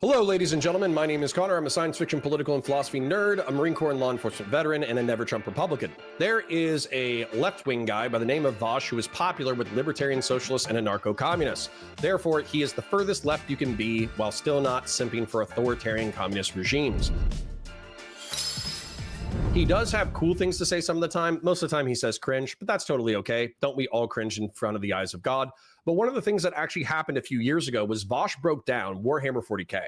Hello, ladies and gentlemen. My name is Connor. I'm a science fiction, political, and philosophy nerd, a Marine Corps and law enforcement veteran, and a never Trump Republican. There is a left-wing guy by the name of Vaush who is popular with libertarian socialists and anarcho-communists. Therefore, he is the furthest left you can be while still not simping for authoritarian communist regimes. He does have cool things to say some of the time. Most of the time he says cringe, but that's totally okay. Don't we all cringe in front of the eyes of God? But one of the things that actually happened a few years ago was Vaush broke down Warhammer 40k.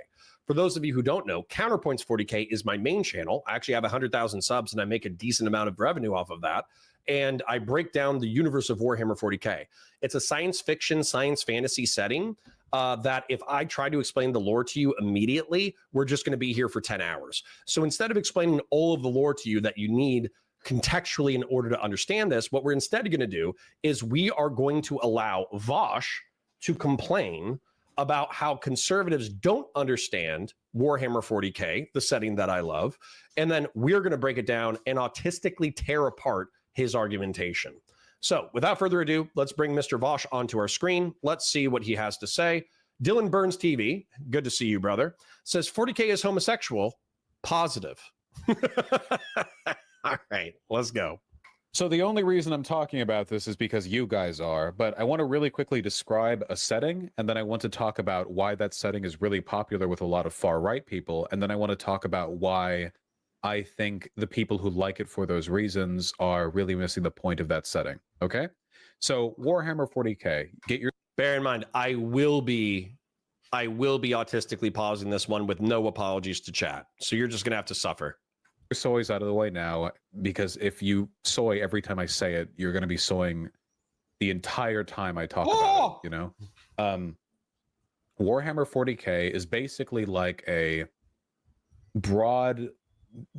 For those of you who don't know, Counterpoints 40k is my main channel. I actually have 100,000 subs and I make a decent amount of revenue off of that. And I break down the universe of Warhammer 40k. It's a science fiction, science fantasy setting that if I try to explain the lore to you immediately, we're just going to be here for 10 hours. So instead of explaining all of the lore to you that you need contextually in order to understand this, what we're instead going to do is we are going to allow Vaush to complain about how conservatives don't understand Warhammer 40k, the setting that I love, and then we're going to break it down and autistically tear apart his argumentation. So without further ado, let's bring Mr. Vaush onto our screen. Let's see what he has to say. Dylan Burns TV, good to see you, brother, says 40k is homosexual. Positive. All right, let's go. So the only reason I'm talking about this is because you guys are, but I want to really quickly describe a setting, and then I want to talk about why that setting is really popular with a lot of far-right people, and then I want to talk about why I think the people who like it for those reasons are really missing the point of that setting, okay? So Warhammer 40k, Bear in mind, I will be autistically pausing this one with no apologies to chat. So you're just going to have to suffer. Your soy's out of the way now, because if you soy every time I say it, you're going to be soying the entire time I talk about it, you know? Warhammer 40k is basically like a broad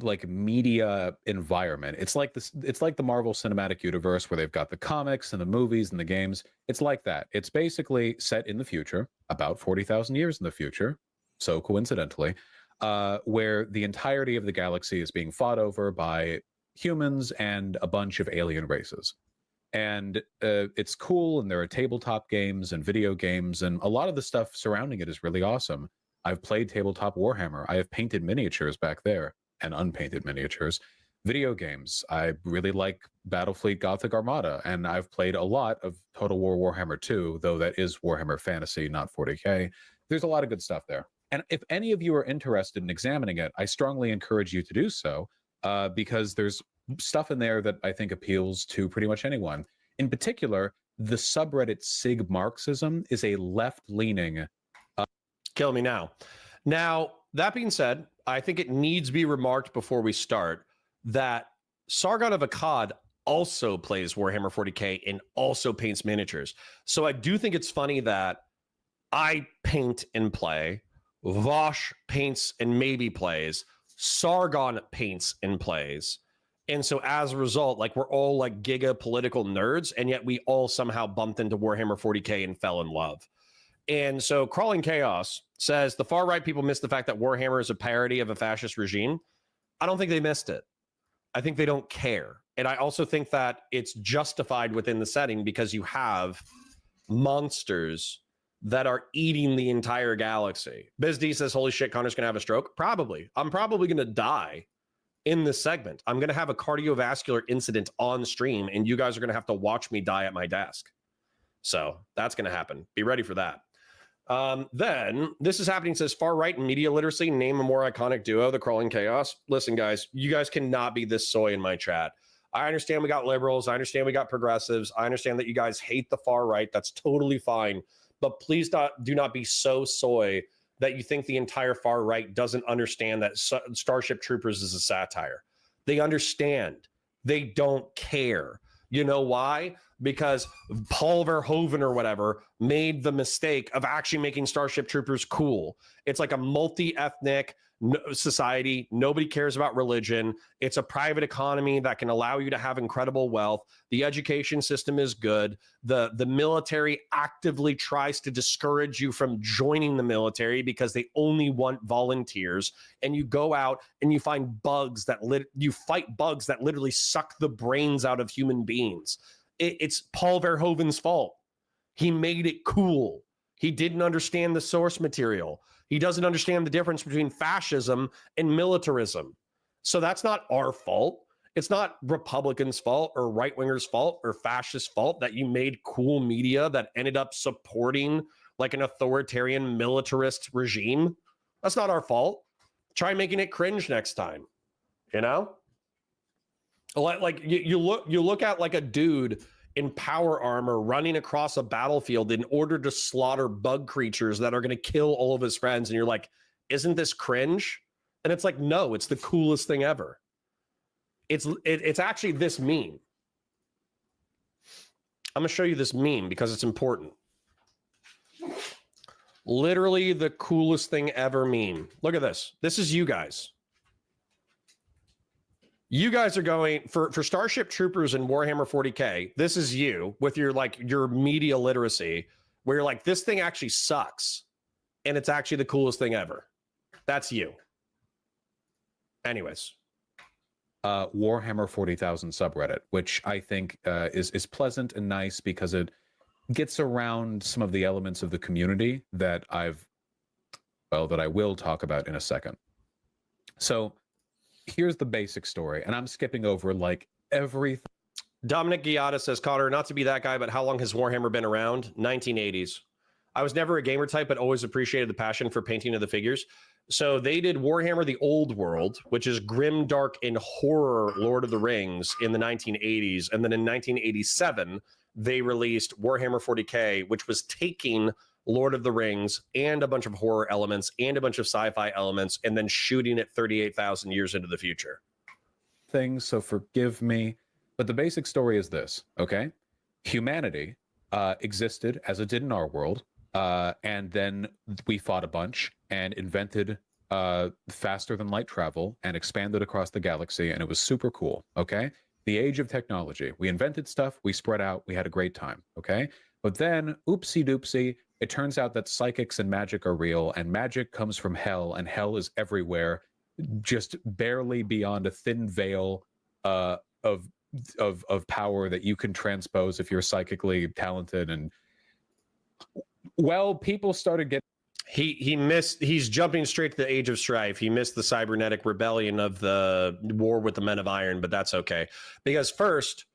like media environment. It's like this, it's like the Marvel Cinematic Universe where they've got the comics and the movies and the games. It's like that. It's basically set in the future, about 40,000 years in the future, so coincidentally, where the entirety of the galaxy is being fought over by humans and a bunch of alien races. And it's cool, and there are tabletop games and video games, and a lot of the stuff surrounding it is really awesome. I've played tabletop Warhammer. I have painted miniatures back there, and unpainted miniatures. Video games, I really like Battlefleet Gothic Armada, and I've played a lot of Total War Warhammer 2, though that is Warhammer Fantasy, not 40k. There's a lot of good stuff there. And if any of you are interested in examining it, I strongly encourage you to do so, because there's stuff in there that I think appeals to pretty much anyone. In particular, the subreddit Sig Marxism is a left-leaning... Kill me now. Now, that being said, I think it needs to be remarked before we start that Sargon of Akkad also plays Warhammer 40k and also paints miniatures. So I do think it's funny that I paint and play, Vaush paints and maybe plays, Sargon paints and plays. And so as a result, like we're all like giga political nerds, and yet we all somehow bumped into Warhammer 40k and fell in love. And so Crawling Chaos says the far right people miss the fact that Warhammer is a parody of a fascist regime. I don't think they missed it. I think they don't care. And I also think that it's justified within the setting because you have monsters that are eating the entire galaxy. BizD says, holy shit, Connor's going to have a stroke. Probably. I'm probably going to die in this segment. I'm going to have a cardiovascular incident on stream, and you guys are going to have to watch me die at my desk. So that's going to happen. Be ready for that. Then this is happening, says far right and media literacy, name a more iconic duo, the Crawling Chaos. Listen, guys, you guys cannot be this soy in my chat. I understand we got liberals. I understand we got progressives. I understand that you guys hate the far right. That's totally fine. But please do not be so soy that you think the entire far right doesn't understand that Starship Troopers is a satire. They understand. They don't care. You know why? Because Paul Verhoeven or whatever made the mistake of actually making Starship Troopers cool. It's like a multi-ethnic society. Nobody cares about religion. It's a private economy that can allow you to have incredible wealth. The education system is good. The military actively tries to discourage you from joining the military because they only want volunteers. And you go out and you find bugs that you fight bugs that literally suck the brains out of human beings. It's Paul Verhoeven's fault. He made it cool. He didn't understand the source material. He doesn't understand the difference between fascism and militarism. So that's not our fault. It's not Republicans' fault or right-wingers' fault or fascists' fault that you made cool media that ended up supporting like an authoritarian militarist regime. That's not our fault. Try making it cringe next time, you know? Like you look at like a dude in power armor running across a battlefield in order to slaughter bug creatures that are going to kill all of his friends, and you're like, isn't this cringe? And it's like, no, it's the coolest thing ever. It's actually this meme. I'm gonna show you this meme because it's important. Literally the coolest thing ever meme. Look at this. This is you guys. You guys are going for Starship Troopers in Warhammer 40k. This is you with your media literacy, where you're like, this thing actually sucks, and it's actually the coolest thing ever. That's you. Anyways, Warhammer 40,000 subreddit, which I think is pleasant and nice because it gets around some of the elements of the community that I will talk about in a second. So here's the basic story, and I'm skipping over like everything. Dominic Giada says, Connor, not to be that guy, but how long has Warhammer been around? 1980s. I was never a gamer type, but always appreciated the passion for painting of the figures. So they did Warhammer the Old World, which is grimdark and horror Lord of the Rings in the 1980s. And then in 1987, they released Warhammer 40k, which was taking Lord of the Rings and a bunch of horror elements and a bunch of sci-fi elements and then shooting it 38,000 years into the future. Things, so forgive me. But the basic story is this, okay? Humanity existed as it did in our world. And then we fought a bunch and invented faster than light travel and expanded across the galaxy, and it was super cool, okay? The age of technology. We invented stuff, we spread out, we had a great time, okay? But then, oopsie doopsie, it turns out that psychics and magic are real, and magic comes from hell, and hell is everywhere, just barely beyond a thin veil of power that you can transpose if you're psychically talented. And well, people started getting. He's jumping straight to the Age of Strife. He missed the cybernetic rebellion of the war with the Men of Iron, but that's okay. Because first,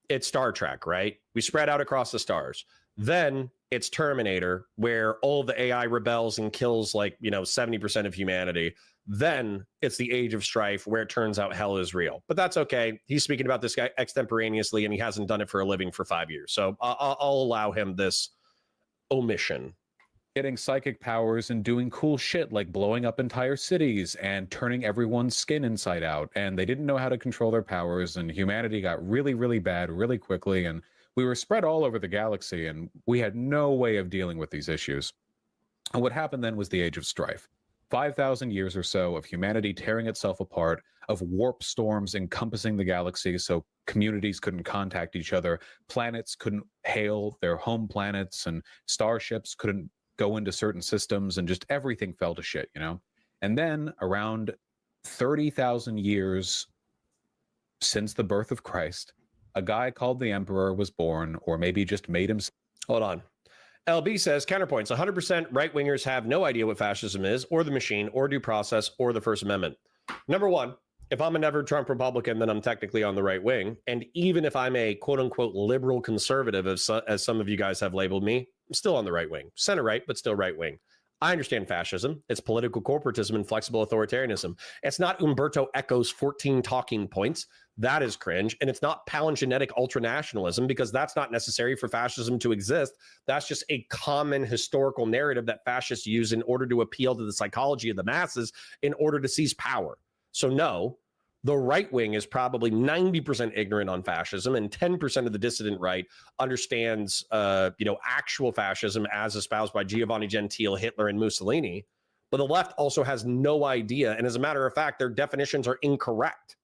it's Star Trek, right? We spread out across the stars. Then it's Terminator, where all the AI rebels and kills 70% of humanity. Then it's the Age of Strife, where it turns out hell is real. But that's okay. He's speaking about this guy extemporaneously, and he hasn't done it for a living for 5 years. So I'll allow him this omission. Getting psychic powers and doing cool shit like blowing up entire cities and turning everyone's skin inside out. And they didn't know how to control their powers, and humanity got really, really bad really quickly. And we were spread all over the galaxy, and we had no way of dealing with these issues. And what happened then was the Age of Strife. 5,000 years or so of humanity tearing itself apart, of warp storms encompassing the galaxy so communities couldn't contact each other, planets couldn't hail their home planets, and starships couldn't go into certain systems, and just everything fell to shit, you know? And then around 30,000 years since the birth of Christ, a guy called the Emperor was born, or maybe just made himself. Hold on. LB says, counterpoints, 100% right-wingers have no idea what fascism is, or the machine, or due process, or the First Amendment. Number one, if I'm a never Trump Republican, then I'm technically on the right wing. And even if I'm a quote-unquote liberal conservative, as some of you guys have labeled me, I'm still on the right wing. Center-right, but still right wing. I understand fascism. It's political corporatism and flexible authoritarianism. It's not Umberto Eco's 14 talking points. That is cringe. And it's not palingenetic ultranationalism, because that's not necessary for fascism to exist. That's just a common historical narrative that fascists use in order to appeal to the psychology of the masses in order to seize power. So no, the right wing is probably 90% ignorant on fascism, and 10% of the dissident right understands, actual fascism as espoused by Giovanni Gentile, Hitler, and Mussolini. But the left also has no idea, and as a matter of fact, their definitions are incorrect.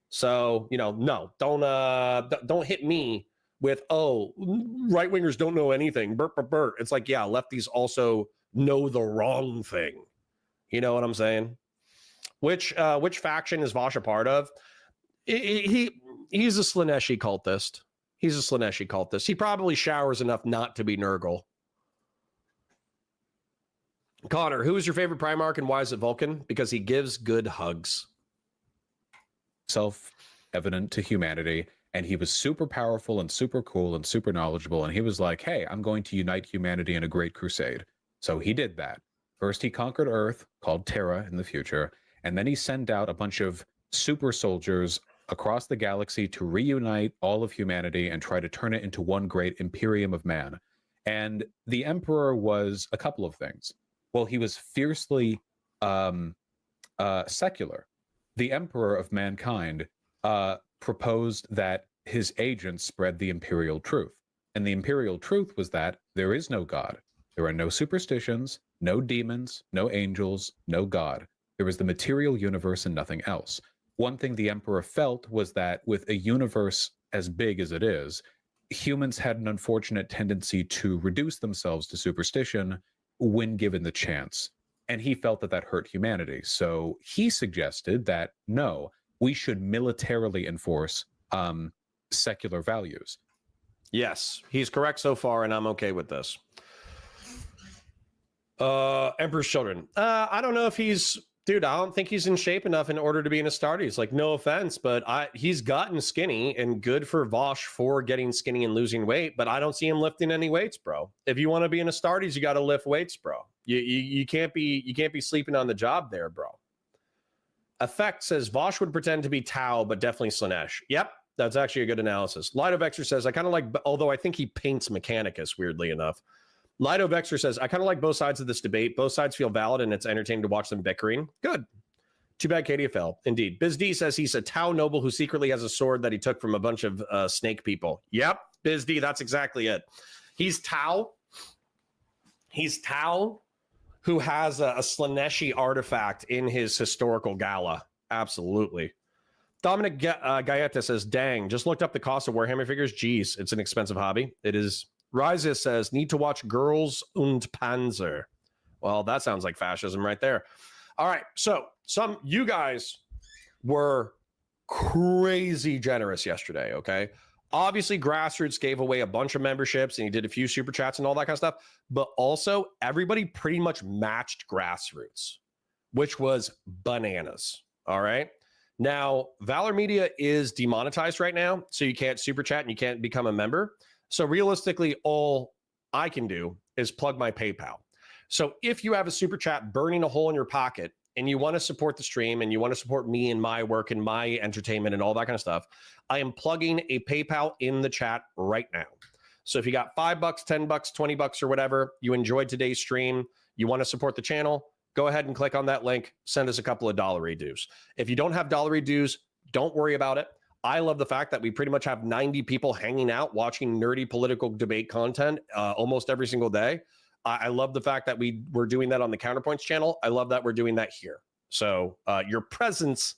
So, no, don't hit me with, right wingers don't know anything. Burt, burt, burt. It's like, yeah, lefties also know the wrong thing. You know what I'm saying? Which faction is Vaush a part of? He's a Slaneshi cultist. He's a Slaneshi cultist. He probably showers enough not to be Nurgle. Connor, who is your favorite Primarch and why is it Vulcan? Because he gives good hugs. Self-evident to humanity, and he was super powerful and super cool and super knowledgeable, and he was like, hey, I'm going to unite humanity in a great crusade. So he did that. First, he conquered Earth, called Terra in the future, and then he sent out a bunch of super soldiers across the galaxy to reunite all of humanity and try to turn it into one great imperium of man. And the Emperor was a couple of things. Well, he was fiercely secular. The Emperor of mankind proposed that his agents spread the imperial truth. And the imperial truth was that there is no God. There are no superstitions, no demons, no angels, no God. There is the material universe and nothing else. One thing the Emperor felt was that with a universe as big as it is, humans had an unfortunate tendency to reduce themselves to superstition when given the chance. And he felt that that hurt humanity. So he suggested that, no, we should militarily enforce secular values. Yes, he's correct so far, and I'm okay with this. Emperor's Children. I don't know if he's... Dude, I don't think he's in shape enough in order to be in Astartes. Like, no offense, but he's gotten skinny, and good for Vaush for getting skinny and losing weight, but I don't see him lifting any weights, bro. If you want to be in Astartes, you got to lift weights, bro. You can't be sleeping on the job there, bro. Effect says Vaush would pretend to be Tau, but definitely Slanesh. Yep, that's actually a good analysis. Light of Vexer says, I kind of like, although I think he paints Mechanicus, weirdly enough. Lido Vexer says, I kind of like both sides of this debate. Both sides feel valid, and it's entertaining to watch them bickering. Good. Too bad Katie fell. Indeed. Biz D says he's a Tau noble who secretly has a sword that he took from a bunch of snake people. Yep, Biz D, that's exactly it. He's Tau. He's Tau who has a Slaneshi artifact in his historical gala. Absolutely. Dominic Gaeta says, dang, just looked up the cost of Warhammer figures. Geez, it's an expensive hobby. It is. Rises says, need to watch Girls und Panzer. Well, that sounds like fascism right there. All right, so you guys were crazy generous yesterday, okay? Obviously, Grassroots gave away a bunch of memberships, and he did a few super chats and all that kind of stuff, but also everybody pretty much matched Grassroots, which was bananas, all right? Now, Valor Media is demonetized right now, so you can't super chat and you can't become a member. So realistically, all I can do is plug my PayPal. So if you have a super chat burning a hole in your pocket and you want to support the stream and you want to support me and my work and my entertainment and all that kind of stuff, I am plugging a PayPal in the chat right now. So if you got $5, $10, $20 or whatever, you enjoyed today's stream, you want to support the channel, go ahead and click on that link, send us a couple of $1 dues. If you don't have $1 dues, don't worry about it. I love the fact that we pretty much have 90 people hanging out watching nerdy political debate content almost every single day. I love the fact that we're doing that on the Counterpoints channel. I love that we're doing that here. So your presence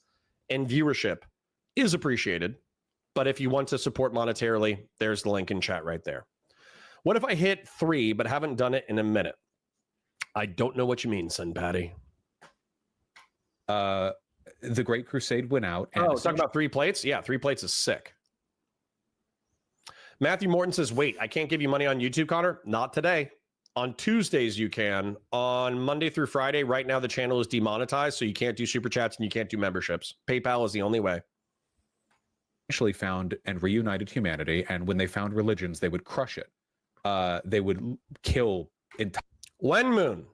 and viewership is appreciated. But if you want to support monetarily, there's the link in chat right there. What if I hit 3 but haven't done it in a minute? I don't know what you mean, Son Patty. The Great Crusade went out. And talking about 3 plates? Yeah, 3 plates is sick. Matthew Morton says, wait, I can't give you money on YouTube, Connor? Not today. On Tuesdays, you can. On Monday through Friday, right now, the channel is demonetized, so you can't do super chats and you can't do memberships. PayPal is the only way. Actually found and reunited humanity, and when they found religions, they would crush it. They would kill entire... Wenmoon.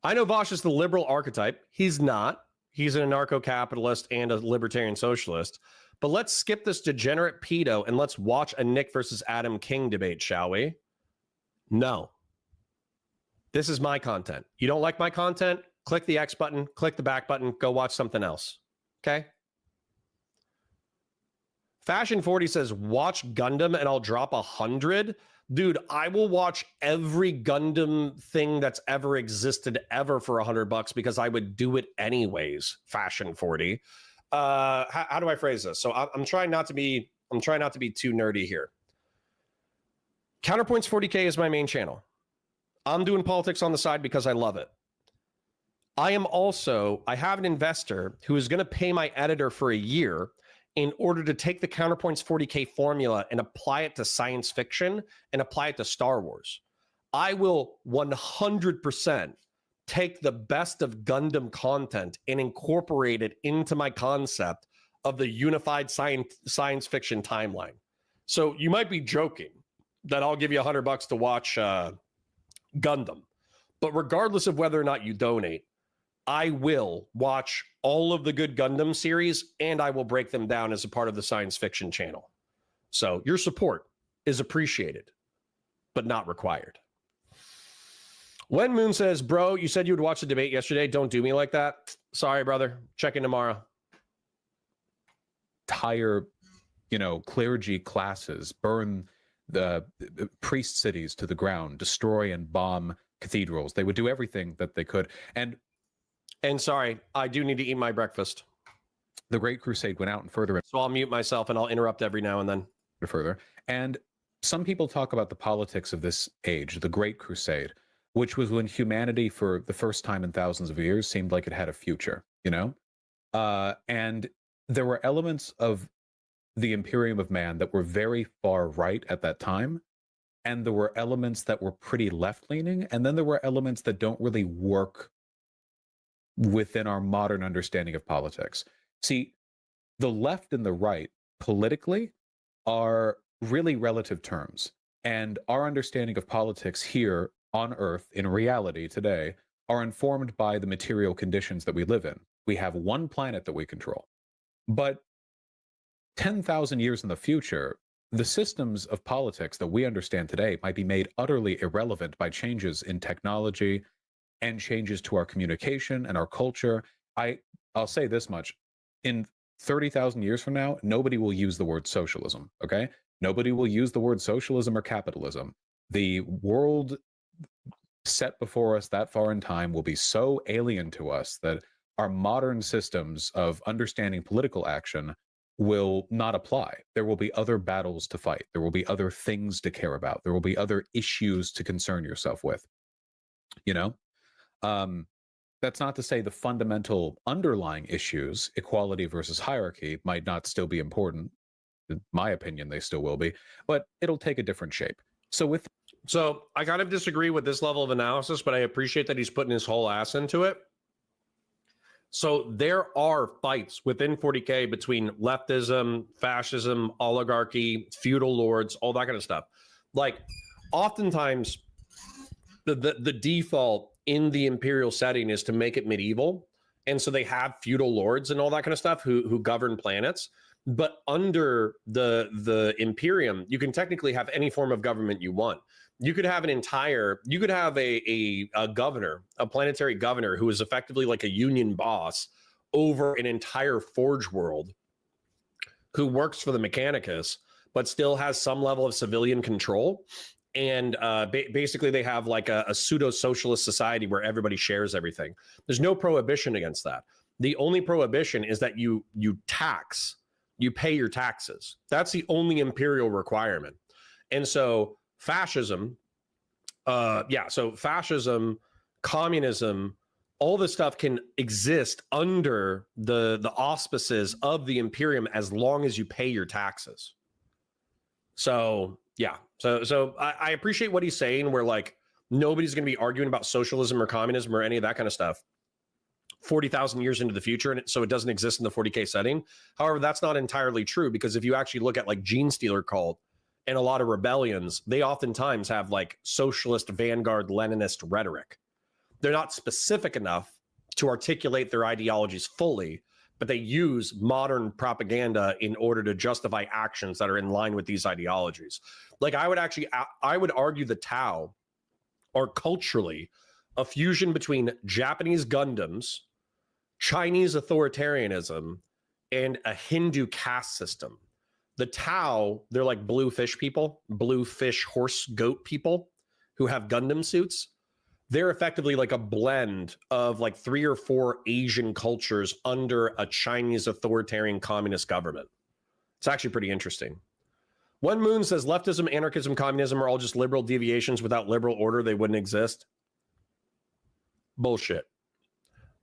I know Vaush is the liberal archetype. He's not. He's an anarcho-capitalist and a libertarian socialist. But let's skip this degenerate pedo and let's watch a Nick versus Adam King debate, shall we? No. This is my content. You don't like my content? Click the X button, click the back button, go watch something else. Okay? Fashion 40 says, watch Gundam and I'll drop 100. Dude, I will watch every Gundam thing that's ever existed ever for $100 because I would do it anyways. Fashion 40. How do I phrase this? So I'm trying not to be too nerdy here. Counterpoints 40k is my main channel. I'm doing politics on the side because I love it. I have an investor who is going to pay my editor for a year in order to take the Counterpoints 40k formula and apply it to science fiction and apply it to Star Wars. I will 100% take the best of Gundam content and incorporate it into my concept of the unified science fiction timeline. So you might be joking that I'll give you $100 to watch Gundam, but regardless of whether or not you donate, I will watch all of the good Gundam series and I will break them down as a part of the science fiction channel. So your support is appreciated, but not required. When Moon says, bro, you said you would watch the debate yesterday. Don't do me like that. Sorry, brother. Check in tomorrow. Entire, clergy classes, burn the priest cities to the ground, destroy and bomb cathedrals. They would do everything that they could. And sorry, I do need to eat my breakfast. The Great Crusade went out and further. So I'll mute myself and I'll interrupt every now and then. Further. And some people talk about the politics of this age, the Great Crusade, which was when humanity, for the first time in thousands of years, seemed like it had a future, and there were elements of the Imperium of Man that were very far right at that time, and there were elements that were pretty left-leaning, and then there were elements that don't really work within our modern understanding of politics. See, the left and the right, politically, are really relative terms, and our understanding of politics here on Earth, in reality today, are informed by the material conditions that we live in. We have one planet that we control. But 10,000 years in the future, the systems of politics that we understand today might be made utterly irrelevant by changes in technology and changes to our communication and our culture. I'll say this much. In 30,000 years from now, nobody will use the word socialism, okay? Nobody will use the word socialism or capitalism. The world set before us that far in time will be so alien to us that our modern systems of understanding political action will not apply. There will be other battles to fight. There will be other things to care about. There will be other issues to concern yourself with. That's not to say the fundamental underlying issues, equality versus hierarchy, might not still be important. In my opinion, they still will be, but it'll take a different shape. So I kind of disagree with this level of analysis, but I appreciate that he's putting his whole ass into it. So there are fights within 40K between leftism, fascism, oligarchy, feudal lords, all that kind of stuff. Like, oftentimes, the default in the imperial setting is to make it medieval. And so they have feudal lords and all that kind of stuff who govern planets. But under the Imperium, you can technically have any form of government you want. You could have a governor, a planetary governor, who is effectively like a union boss over an entire forge world, who works for the Mechanicus, but still has some level of civilian control. And basically they have like a pseudo-socialist society where everybody shares everything. There's no prohibition against that. The only prohibition is that you pay your taxes. That's the only imperial requirement. And so fascism, fascism, communism, all this stuff can exist under the auspices of the Imperium as long as you pay your taxes. So yeah, so I appreciate what he's saying, where like nobody's going to be arguing about socialism or communism or any of that kind of stuff 40,000 years into the future, and so it doesn't exist in the 40K setting. However, that's not entirely true, because if you actually look at like Gene Stealer cult and a lot of rebellions, they oftentimes have like socialist, vanguard, Leninist rhetoric. They're not specific enough to articulate their ideologies fully, but they use modern propaganda in order to justify actions that are in line with these ideologies. Like I would argue the Tau are culturally a fusion between Japanese Gundams, Chinese authoritarianism, and a Hindu caste system. The Tau, they're like blue fish people, blue fish horse goat people who have Gundam suits. They're effectively like a blend of like 3 or 4 Asian cultures under a Chinese authoritarian communist government. It's actually pretty interesting. When Moon says leftism, anarchism, communism are all just liberal deviations. Without liberal order, they wouldn't exist. Bullshit.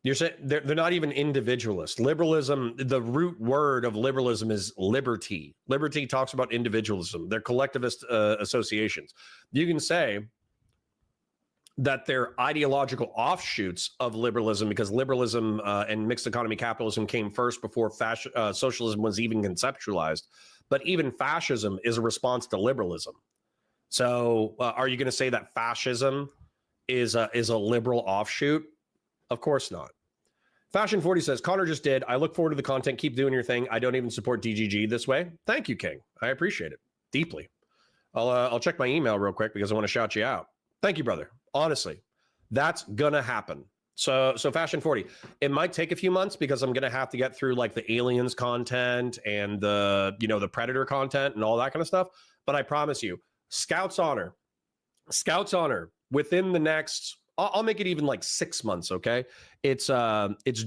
You're saying they're not even individualist. Liberalism, the root word of liberalism is liberty. Liberty talks about individualism. They're collectivist associations. You can say that they're ideological offshoots of liberalism, because liberalism and mixed economy capitalism came first before socialism was even conceptualized. But even fascism is a response to liberalism. So are you going to say that fascism is a liberal offshoot? Of course not. Fashion 40 says, Connor just did. I look forward to the content. Keep doing your thing. I don't even support DGG this way. Thank you, King. I appreciate it deeply. I'll check my email real quick because I want to shout you out. Thank you, brother. Honestly, that's gonna happen. So Fashion 40, it might take a few months because I'm gonna have to get through like the aliens content and the Predator content and all that kind of stuff. But I promise you, Scouts Honor, within the next, I'll make it even like 6 months, okay? It's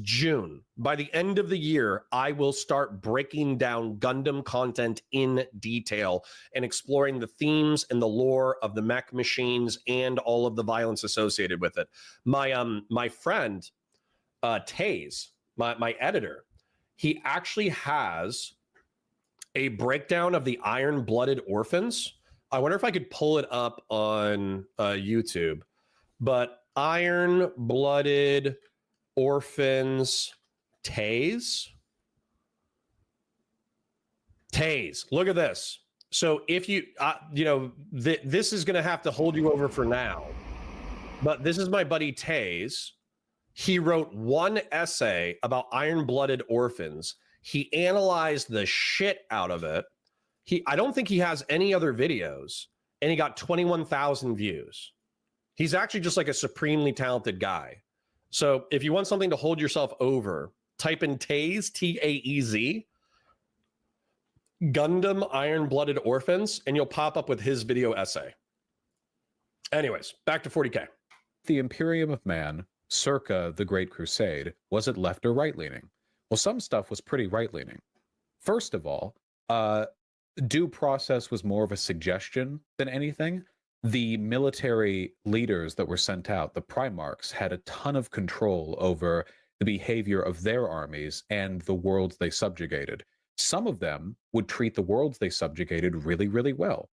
June. By the end of the year, I will start breaking down Gundam content in detail and exploring the themes and the lore of the mech machines and all of the violence associated with it. My friend Taze, my editor, he actually has a breakdown of the Iron-Blooded Orphans. I wonder if I could pull it up on YouTube. But Iron-Blooded Orphans Taze. Look at this. So if you, this is going to have to hold you over for now. But this is my buddy Taze. He wrote one essay about Iron-Blooded Orphans. He analyzed the shit out of it. I don't think he has any other videos, and he got 21,000 views. He's actually just like a supremely talented guy. So if you want something to hold yourself over, type in Taze, T-A-E-Z, Gundam Iron-Blooded Orphans, and you'll pop up with his video essay. Anyways, back to 40K. The Imperium of Man, circa the Great Crusade, was it left or right-leaning? Well, some stuff was pretty right-leaning. First of all, due process was more of a suggestion than anything. The military leaders that were sent out, the Primarchs, had a ton of control over the behavior of their armies and the worlds they subjugated. Some of them would treat the worlds they subjugated really, really well,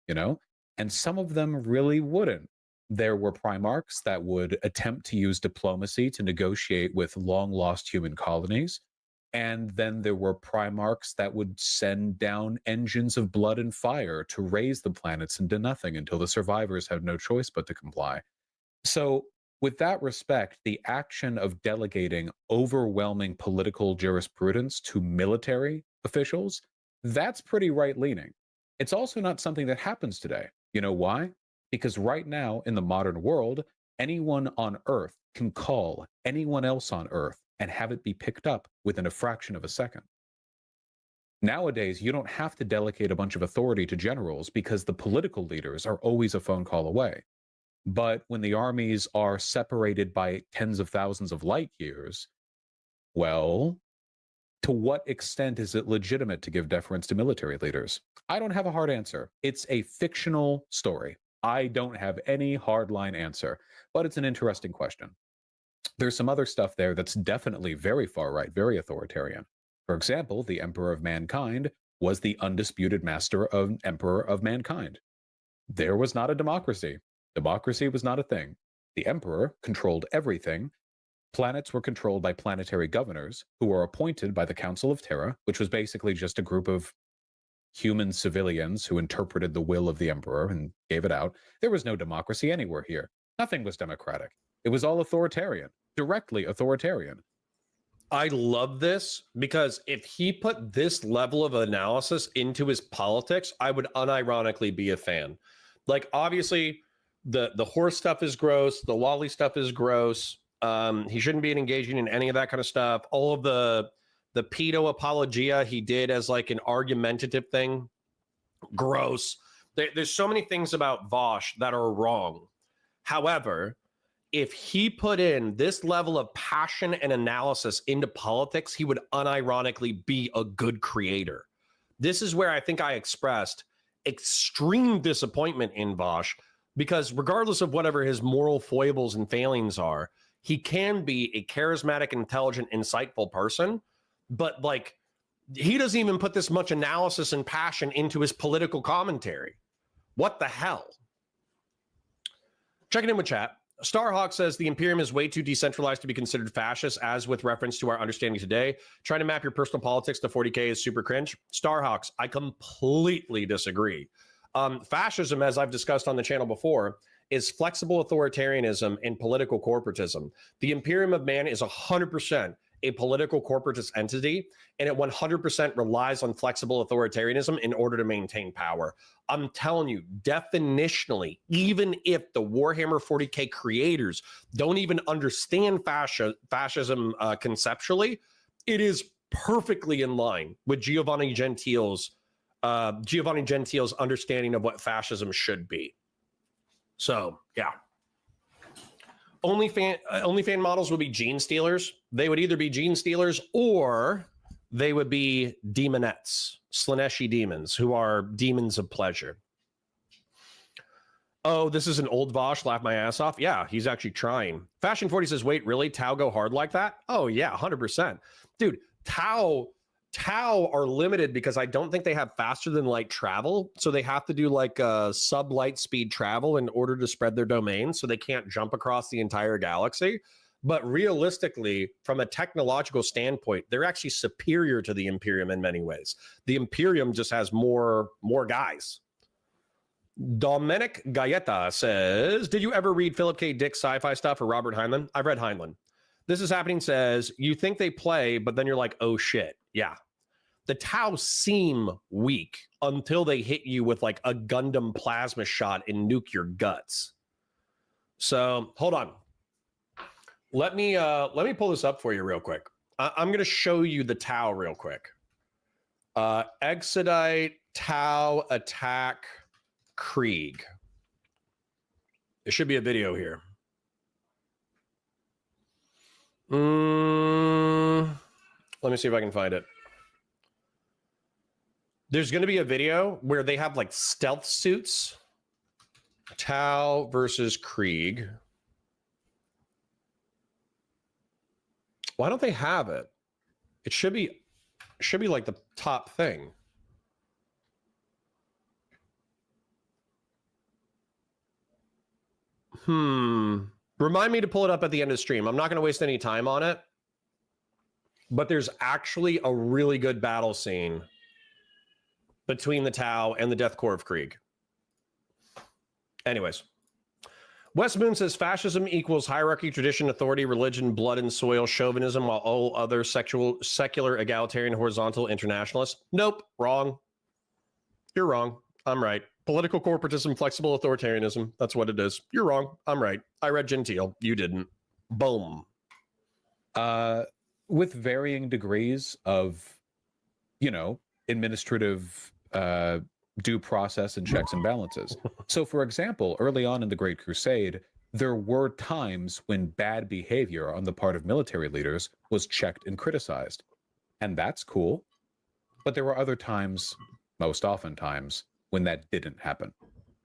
and some of them really wouldn't. There were Primarchs that would attempt to use diplomacy to negotiate with long-lost human colonies. And then there were Primarchs that would send down engines of blood and fire to raise the planets into nothing until the survivors had no choice but to comply. So with that respect, the action of delegating overwhelming political jurisprudence to military officials, that's pretty right-leaning. It's also not something that happens today. You know why? Because right now in the modern world, anyone on Earth can call anyone else on Earth and have it be picked up within a fraction of a second. Nowadays, you don't have to delegate a bunch of authority to generals because the political leaders are always a phone call away. But when the armies are separated by tens of thousands of light years, well, to what extent is it legitimate to give deference to military leaders? I don't have a hard answer. It's a fictional story. I don't have any hardline answer, but it's an interesting question. There's some other stuff there that's definitely very far right, very authoritarian. For example, the Emperor of Mankind was the undisputed master of Emperor of Mankind. There was not a democracy. Democracy was not a thing. The Emperor controlled everything. Planets were controlled by planetary governors who were appointed by the Council of Terra, which was basically just a group of human civilians who interpreted the will of the Emperor and gave it out. There was no democracy anywhere here. Nothing was democratic. It was all authoritarian, directly authoritarian. I love this because if he put this level of analysis into his politics, I would unironically be a fan. Like, obviously, the horse stuff is gross. The lolly stuff is gross. He shouldn't be engaging in any of that kind of stuff. All of the pedo apologia he did as like an argumentative thing, gross. There's so many things about Vaush that are wrong. However, if he put in this level of passion and analysis into politics, he would unironically be a good creator. This is where I think I expressed extreme disappointment in Vaush, because regardless of whatever his moral foibles and failings are, he can be a charismatic, intelligent, insightful person. But like, he doesn't even put this much analysis and passion into his political commentary. What the hell? Checking in with chat. Starhawk says the Imperium is way too decentralized to be considered fascist, as with reference to our understanding today. Trying to map your personal politics to 40k is super cringe. Starhawks, I completely disagree. Fascism, as I've discussed on the channel before, is flexible authoritarianism and political corporatism. The Imperium of Man is 100% a political corporatist entity, and it 100% relies on flexible authoritarianism in order to maintain power. I'm telling you, definitionally, even if the Warhammer 40k creators don't even understand fascism conceptually, it is perfectly in line with Giovanni Gentile's understanding of what fascism should be. So, yeah. OnlyFan models would be gene stealers. They would either be gene stealers or they would be demonettes, Slaneshi demons, who are demons of pleasure. Oh, this is an old Vaush, laugh my ass off. Yeah, he's actually trying. Fashion 40 says, wait, really? Tau go hard like that? Oh, yeah, 100%. Dude, Tau are limited because I don't think they have faster than light travel. So they have to do like sub light speed travel in order to spread their domain. So they can't jump across the entire galaxy. But realistically, from a technological standpoint, they're actually superior to the Imperium in many ways. The Imperium just has more guys. Dominic Galletta says, did you ever read Philip K. Dick's sci-fi stuff or Robert Heinlein? I've read Heinlein. This is happening says, you think they play, but then you're like, oh shit. Yeah. The Tau seem weak until they hit you with like a Gundam plasma shot and nuke your guts. So hold on. Let me pull this up for you real quick. I'm going to show you the Tau real quick. Exodite, Tau, attack, Krieg. There should be a video here. Let me see if I can find it. There's going to be a video where they have like stealth suits. Tau versus Krieg. Why don't they have it? It should be like the top thing. Remind me to pull it up at the end of the stream. I'm not going to waste any time on it. But there's actually a really good battle scene between the Tau and the Death Corps of Krieg. Anyways. West Moon says fascism equals hierarchy, tradition, authority, religion, blood and soil, chauvinism, while all other secular, egalitarian, horizontal, internationalists. Nope, wrong. You're wrong. I'm right. Political corporatism, flexible authoritarianism. That's what it is. You're wrong. I'm right. I read Gentile. You didn't. Boom. With varying degrees of, administrative due process and checks and balances. So, for example, early on in the Great Crusade, there were times when bad behavior on the part of military leaders was checked and criticized. And that's cool. But there were other times, most often times, when that didn't happen.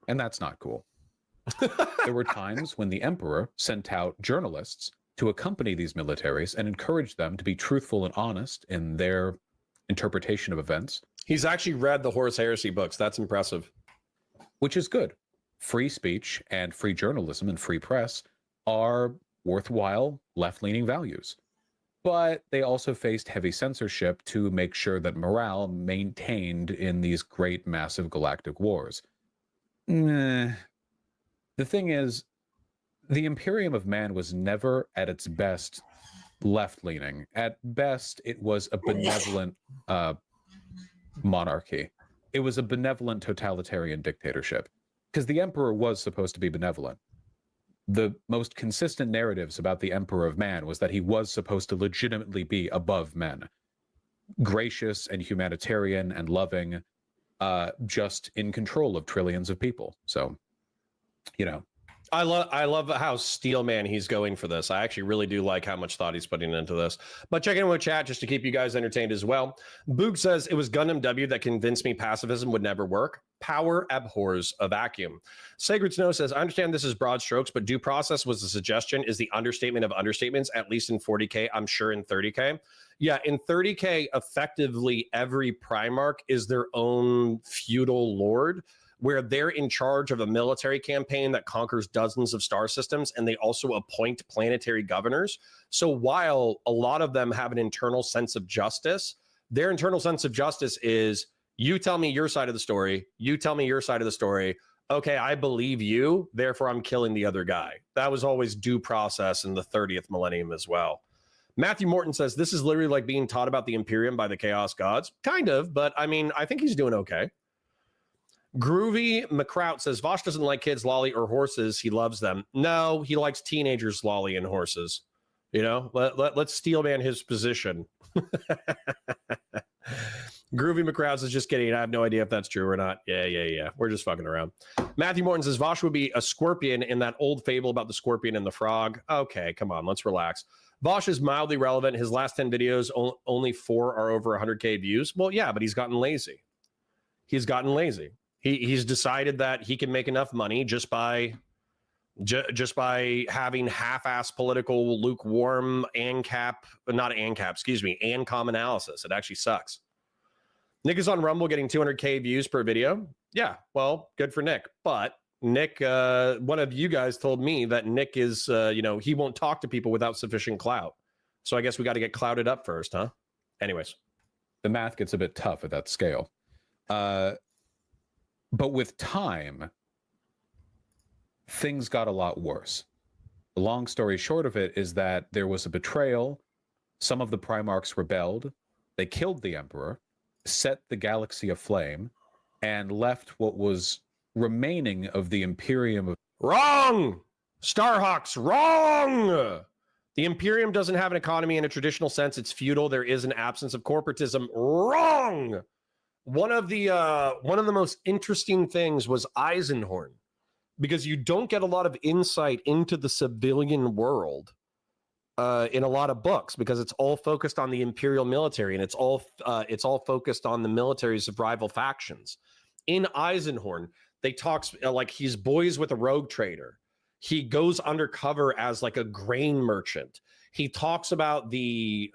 And that's not cool. There were times when the emperor sent out journalists to accompany these militaries and encourage them to be truthful and honest in their interpretation of events. He's actually read the Horus Heresy books. That's impressive. Which is good. Free speech and free journalism and free press are worthwhile left-leaning values. But they also faced heavy censorship to make sure that morale maintained in these great, massive galactic wars. The thing is, the Imperium of Man was never at its best left-leaning. At best, it was a benevolent monarchy. It was a benevolent totalitarian dictatorship, because the emperor was supposed to be benevolent. The most consistent narratives about the Emperor of Man was that he was supposed to legitimately be above men, gracious and humanitarian and loving, just in control of trillions of people. So, I love how Steelman he's going for this. I actually really do like how much thought he's putting into this. But check in with chat just to keep you guys entertained as well. Boog says, it was Gundam W that convinced me pacifism would never work. Power abhors a vacuum. Sacred Snow says, I understand this is broad strokes, but due process was a suggestion is the understatement of understatements, at least in 40K, I'm sure in 30K. Yeah, in 30K, effectively every Primarch is their own feudal lord. where they're in charge of a military campaign that conquers dozens of star systems, and they also appoint planetary governors. So while a lot of them have an internal sense of justice, their internal sense of justice is, you tell me your side of the story, you tell me your side of the story. Okay, I believe you, therefore I'm killing the other guy. That was always due process in the 30th millennium as well. Matthew Morton says, this is literally like being taught about the Imperium by the Chaos Gods. Kind of, but I mean, I think he's doing okay. Groovy McCrout says, Vaush doesn't like kids, lolly, or horses. He loves them. No, he likes teenagers, lolly, and horses. You know, let's steel man his position. Groovy McCrouds is just kidding. I have no idea if that's true or not. Yeah. We're just fucking around. Matthew Morton says, Vaush would be a scorpion in that old fable about the scorpion and the frog. Okay, come on, let's relax. Vaush is mildly relevant. His last 10 videos, only 4 are over 100K views. Well, yeah, but he's gotten lazy. He's gotten lazy. He's decided that he can make enough money just by having half-ass political, lukewarm, ANCAP analysis. It actually sucks. Nick is on Rumble getting 200K views per video. Yeah, well, good for Nick. But Nick, one of you guys told me that Nick is, he won't talk to people without sufficient clout. So I guess we got to get clouted up first, huh? Anyways. The math gets a bit tough at that scale. But with time, things got a lot worse. The long story short of it is that there was a betrayal. Some of the Primarchs rebelled. They killed the Emperor, set the galaxy aflame, and left what was remaining of the Imperium of... Wrong! Starhawks, wrong! The Imperium doesn't have an economy in a traditional sense. It's feudal. There is an absence of corporatism. Wrong! One of the most interesting things was Eisenhorn, because you don't get a lot of insight into the civilian world in a lot of books, because it's all focused on the Imperial military, and it's all focused on the militaries of rival factions. In Eisenhorn, they talk like he's boys with a rogue trader. He goes undercover as like a grain merchant. He talks about the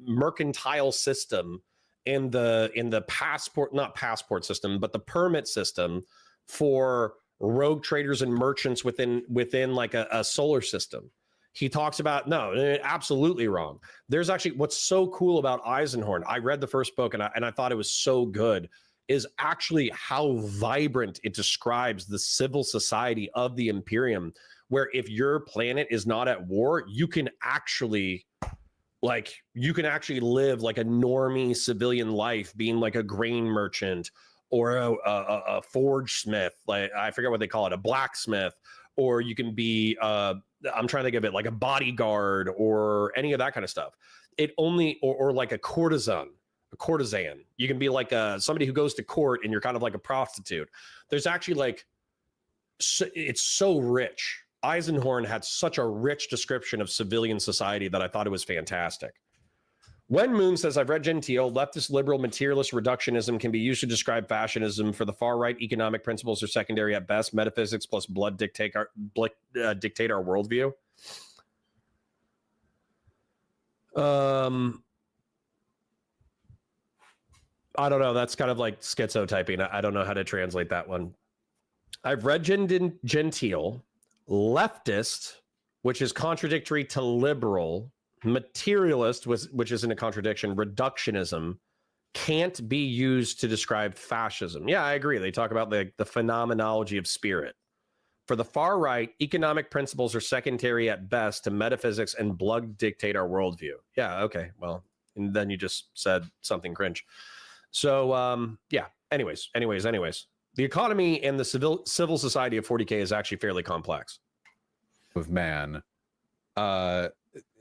mercantile system in the not passport system, but the permit system for rogue traders and merchants within like a solar system. He talks about, no, absolutely wrong. There's actually, what's so cool about Eisenhorn, I read the first book and I thought it was so good, is actually how vibrant it describes the civil society of the Imperium, where if your planet is not at war, you can actually live like a normie civilian life, being like a grain merchant or a forge smith, like I forget what they call it, a blacksmith, or you can be I'm trying to think of it, like a bodyguard or any of that kind of stuff. It only, or like a courtesan. You can be like somebody who goes to court and you're kind of like a prostitute. There's actually it's so rich. Eisenhorn had such a rich description of civilian society that I thought it was fantastic. When Moon says, I've read Gentile, leftist liberal materialist reductionism can be used to describe fascism. For the far right, economic principles are secondary at best. Metaphysics plus blood dictate our worldview. I don't know. That's kind of like schizotyping. I don't know how to translate that one. I've read Gentile. Leftist, which is contradictory to liberal. Materialist, which isn't a contradiction. Reductionism can't be used to describe fascism. Yeah, I agree. They talk about the phenomenology of spirit. For the far right, economic principles are secondary at best to metaphysics, and blood dictate our worldview. Yeah, okay. Well, and then you just said something cringe. So, yeah. Anyways. The economy and the civil society of 40k is actually fairly complex. Of man,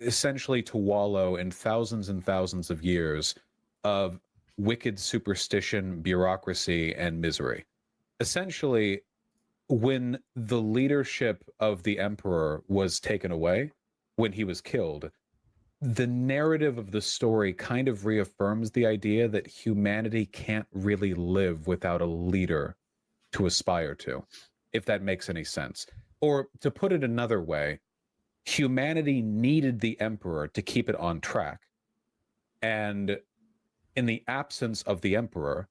essentially to wallow in thousands and thousands of years of wicked superstition, bureaucracy, and misery. Essentially, when the leadership of the emperor was taken away, when he was killed, the narrative of the story kind of reaffirms the idea that humanity can't really live without a leader to aspire to, if that makes any sense. Or to put it another way, humanity needed the emperor to keep it on track. And in the absence of the emperor,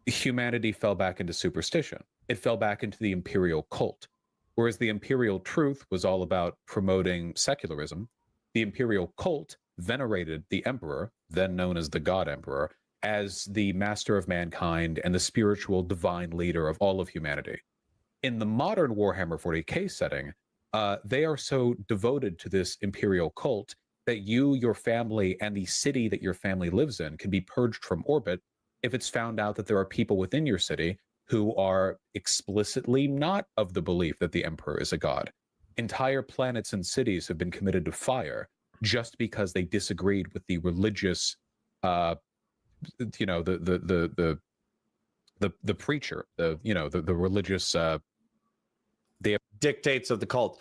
humanity fell back into superstition. It fell back into the imperial cult. Whereas the imperial truth was all about promoting secularism, the imperial cult venerated the emperor, then known as the God Emperor, as the master of mankind and the spiritual divine leader of all of humanity. In the modern Warhammer 40k setting, they are so devoted to this imperial cult that you, your family, and the city that your family lives in can be purged from orbit if it's found out that there are people within your city who are explicitly not of the belief that the emperor is a god. Entire planets and cities have been committed to fire just because they disagreed with the religious, the preacher, the religious, the dictates of the cult.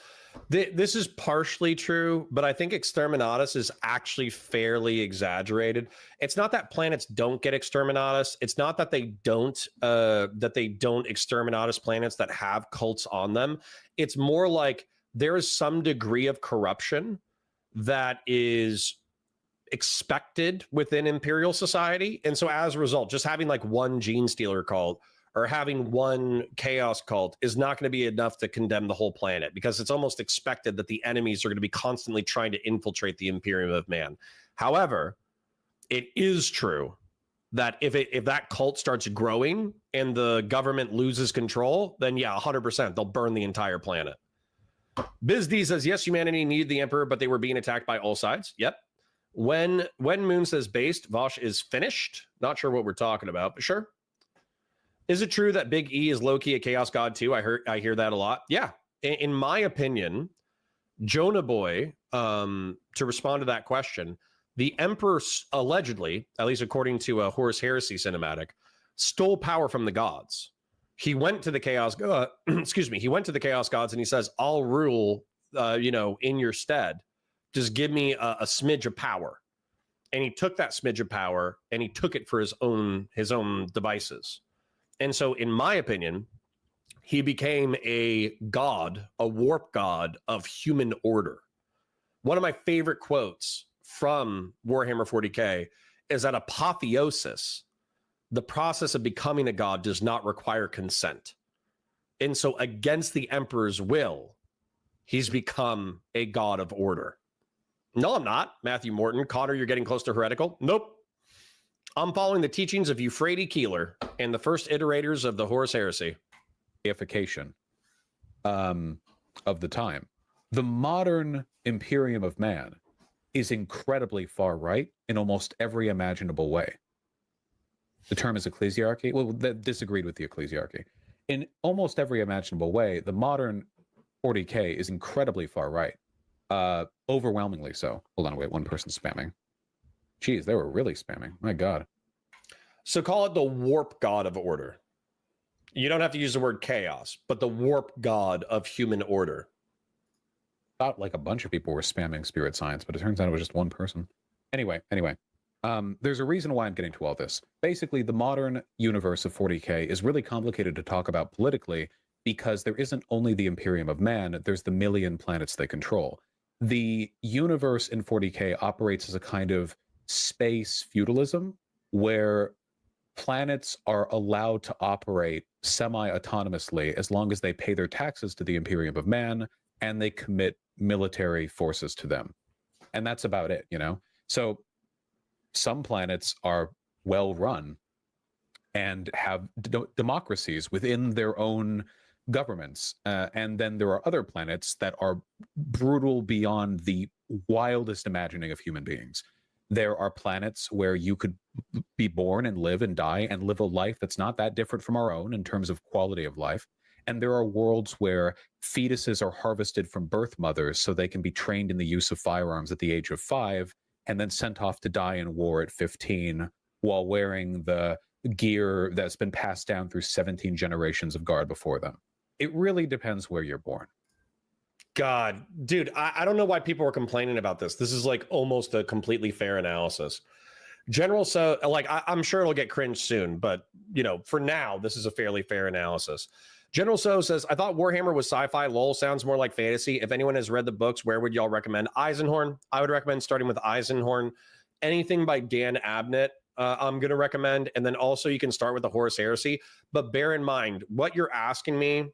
This is partially true, but I think Exterminatus is actually fairly exaggerated. It's not that planets don't get Exterminatus. It's not that they don't Exterminatus planets that have cults on them. It's more like there is some degree of corruption that is expected within Imperial society. And so as a result, just having like one Gene Stealer cult or having one Chaos cult is not going to be enough to condemn the whole planet, because it's almost expected that the enemies are going to be constantly trying to infiltrate the Imperium of Man. However, it is true that if that cult starts growing and the government loses control, then yeah, 100%, they'll burn the entire planet. BizD says, yes, humanity needed the Emperor, but they were being attacked by all sides. Yep. When Moon says based, Vaush is finished. Not sure what we're talking about, but sure. Is it true that Big E is low-key a chaos god too? I hear that a lot. Yeah. In my opinion, Jonah Boy, to respond to that question, the Emperor allegedly, at least according to a Horus Heresy cinematic, stole power from the gods. He went to the chaos he went to the chaos gods and he says, I'll rule in your stead. Just give me a smidge of power. And he took that smidge of power and he took it for his own devices. And so, in my opinion, he became a god, a warp god of human order. One of my favorite quotes from Warhammer 40k is that apotheosis, the process of becoming a god, does not require consent. And so, against the Emperor's will, he's become a god of order. No, I'm not. Matthew Morton. Connor, you're getting close to heretical. Nope. I'm following the teachings of Euphrates Keeler and the first iterators of the Horus Heresy. Deification of the time. The modern Imperium of Man is incredibly far right in almost every imaginable way. The term is ecclesiarchy. Well, that disagreed with the ecclesiarchy. In almost every imaginable way, the modern 40k is incredibly far right. Overwhelmingly so. Hold on, wait, one person's spamming. Jeez, they were really spamming. My God. So call it the warp god of order. You don't have to use the word chaos, but the warp god of human order. Thought like a bunch of people were spamming spirit science, but it turns out it was just one person. Anyway, there's a reason why I'm getting to all this. Basically, the modern universe of 40k is really complicated to talk about politically because there isn't only the Imperium of Man, there's the million planets they control. The universe in 40k operates as a kind of space feudalism where planets are allowed to operate semi-autonomously as long as they pay their taxes to the Imperium of Man and they commit military forces to them. And that's about it, So some planets are well run and have democracies within their own governments. And then there are other planets that are brutal beyond the wildest imagining of human beings. There are planets where you could be born and live a life that's not that different from our own in terms of quality of life. And there are worlds where fetuses are harvested from birth mothers so they can be trained in the use of firearms at the age of 5 and then sent off to die in war at 15 while wearing the gear that's been passed down through 17 generations of guard before them. It really depends where you're born. God, dude, I don't know why people are complaining about this. This is like almost a completely fair analysis. General, so like I'm sure it'll get cringe soon, but for now, this is a fairly fair analysis. General So says, I thought Warhammer was sci-fi. LOL sounds more like fantasy. If anyone has read the books, where would y'all recommend? Eisenhorn. I would recommend starting with Eisenhorn. Anything by Dan Abnett I'm going to recommend. And then also you can start with the Horus Heresy. But bear in mind, what you're asking me,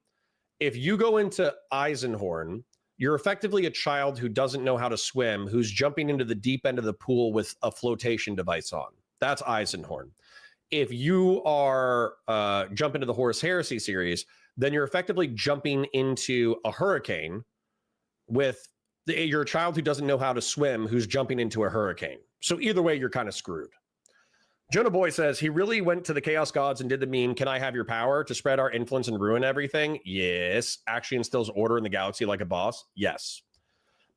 if you go into Eisenhorn, you're effectively a child who doesn't know how to swim, who's jumping into the deep end of the pool with a flotation device on. That's Eisenhorn. If you are jump into the Horus Heresy series, then you're effectively jumping into a hurricane with you're a child who doesn't know how to swim, who's jumping into a hurricane. So either way, you're kind of screwed. Jonah Boy says, he really went to the Chaos Gods and did the meme, can I have your power to spread our influence and ruin everything? Yes. Actually instills order in the galaxy like a boss? Yes.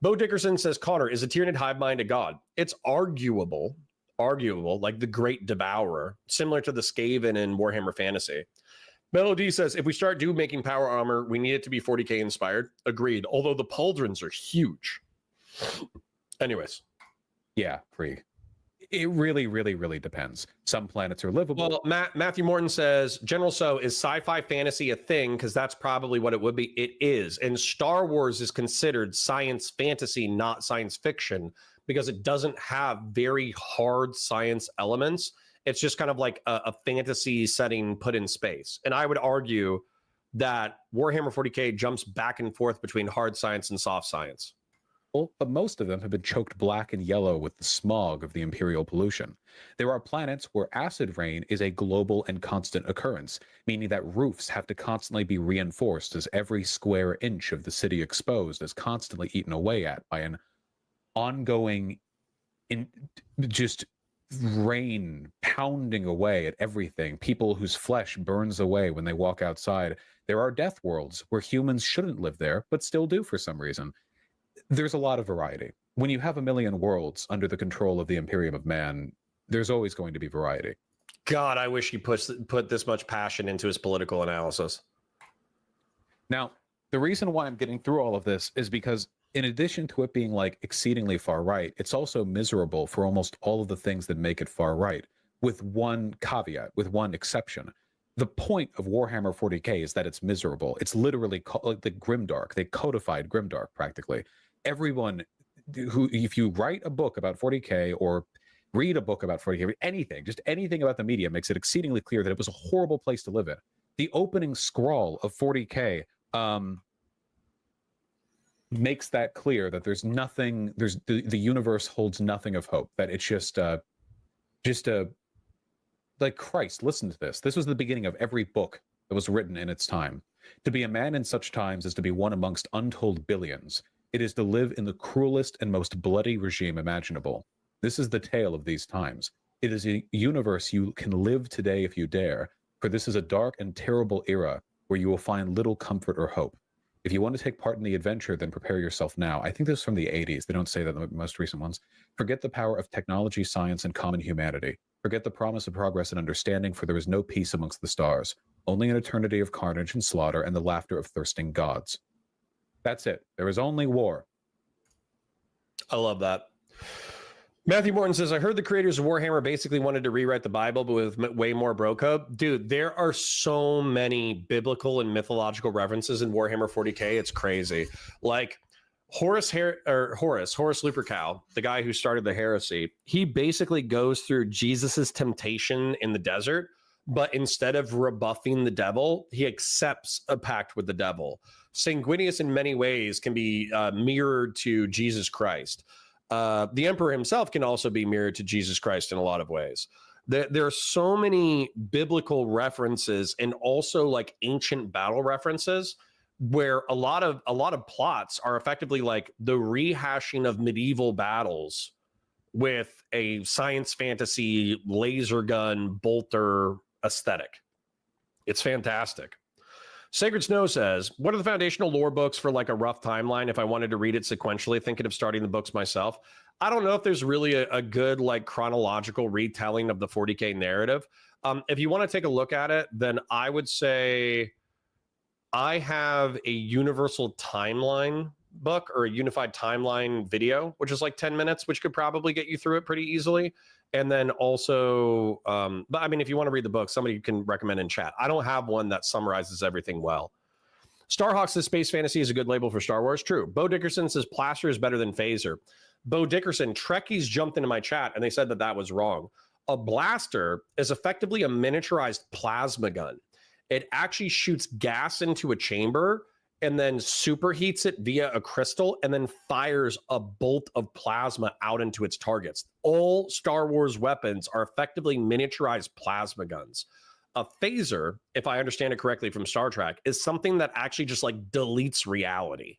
Bo Dickerson says, Connor, is a Tyranid hive mind a god? It's arguable, like the Great Devourer, similar to the Skaven in Warhammer Fantasy. Melody says, if we start making power armor, we need it to be 40k inspired. Agreed. Although the pauldrons are huge. Anyways. Yeah, free. It really, really, really depends. Some planets are livable. Well, Matthew Morton says, General So, is sci-fi fantasy a thing? Because that's probably what it would be. It is. And Star Wars is considered science fantasy, not science fiction, because it doesn't have very hard science elements. It's just kind of like a fantasy setting put in space. And I would argue that Warhammer 40k jumps back and forth between hard science and soft science. But most of them have been choked black and yellow with the smog of the imperial pollution. There are planets where acid rain is a global and constant occurrence, meaning that roofs have to constantly be reinforced as every square inch of the city exposed is constantly eaten away at by an ongoing just rain pounding away at everything. People whose flesh burns away when they walk outside. There are death worlds where humans shouldn't live there, but still do for some reason. There's a lot of variety. When you have a million worlds under the control of the Imperium of Man, there's always going to be variety. God, I wish he put this much passion into his political analysis. Now, the reason why I'm getting through all of this is because in addition to it being like exceedingly far right, it's also miserable for almost all of the things that make it far right, with one caveat, with one exception. The point of Warhammer 40k is that it's miserable. It's literally like the Grimdark. They codified Grimdark practically. Everyone who, if you write a book about 40k or read a book about 40k, anything, just anything about the media makes it exceedingly clear that it was a horrible place to live in. The opening scrawl of 40k makes that clear, that there's nothing, the universe holds nothing of hope, that it's just like Christ, listen to this. This was the beginning of every book that was written in its time. To be a man in such times is to be one amongst untold billions. It is to live in the cruelest and most bloody regime imaginable. This is the tale of these times. It is a universe you can live today if you dare, for this is a dark and terrible era where you will find little comfort or hope. If you want to take part in the adventure, then prepare yourself now. I think this is from the 80s. They don't say that in the most recent ones. Forget the power of technology, science, and common humanity. Forget the promise of progress and understanding, for there is no peace amongst the stars. Only an eternity of carnage and slaughter and the laughter of thirsting gods. That's it. There is only war. I love that. Matthew Morton says, I heard the creators of Warhammer basically wanted to rewrite the Bible, but with way more bro code. Dude, there are so many biblical and mythological references in Warhammer 40k. It's crazy. Like Horace Lupercal, the guy who started the heresy, he basically goes through Jesus's temptation in the desert, but instead of rebuffing the devil, he accepts a pact with the devil. Sanguinius in many ways can be mirrored to Jesus Christ. The emperor himself can also be mirrored to Jesus Christ in a lot of ways. There are so many biblical references and also like ancient battle references where a lot of plots are effectively like the rehashing of medieval battles with a science fantasy laser gun bolter aesthetic. It's fantastic. Sacred Snow says, what are the foundational lore books for like a rough timeline if I wanted to read it sequentially, thinking of starting the books myself? I don't know if there's really a good like chronological retelling of the 40k narrative. If you want to take a look at it, then I would say I have a universal timeline book or a unified timeline video, which is like 10 minutes, which could probably get you through it pretty easily. And then also, but I mean, if you want to read the book, somebody can recommend in chat. I don't have one that summarizes everything well. Starhawk says space fantasy is a good label for Star Wars. True. Bo Dickerson says Plaster is better than Phaser. Bo Dickerson, Trekkies jumped into my chat and they said that that was wrong. A blaster is effectively a miniaturized plasma gun. It actually shoots gas into a chamber and then superheats it via a crystal and then fires a bolt of plasma out into its targets. All Star Wars weapons are effectively miniaturized plasma guns. A phaser, if I understand it correctly from Star Trek, is something that actually just like deletes reality.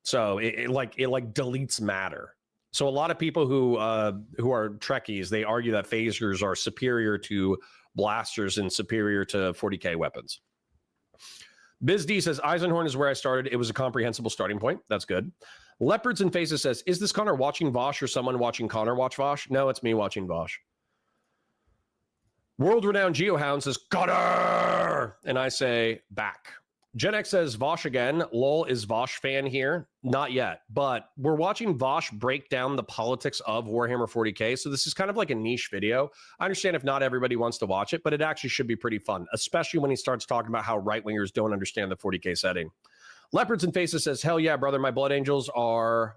So it deletes matter. So a lot of people who are Trekkies, they argue that phasers are superior to blasters and superior to 40k weapons. Biz D says, Eisenhorn is where I started. It was a comprehensible starting point. That's good. Leopards and Faces says, is this Connor watching Vaush or someone watching Connor watch Vaush? No, it's me watching Vaush. World-renowned Geohound says, Connor! And I say, back. Gen X says, Vaush again. Lol, is Vaush fan here? Not yet, but we're watching Vaush break down the politics of Warhammer 40k, so this is kind of like a niche video. I understand if not everybody wants to watch it, but it actually should be pretty fun, especially when he starts talking about how right-wingers don't understand the 40k setting. Leopards and Faces says, hell yeah, brother, my blood angels are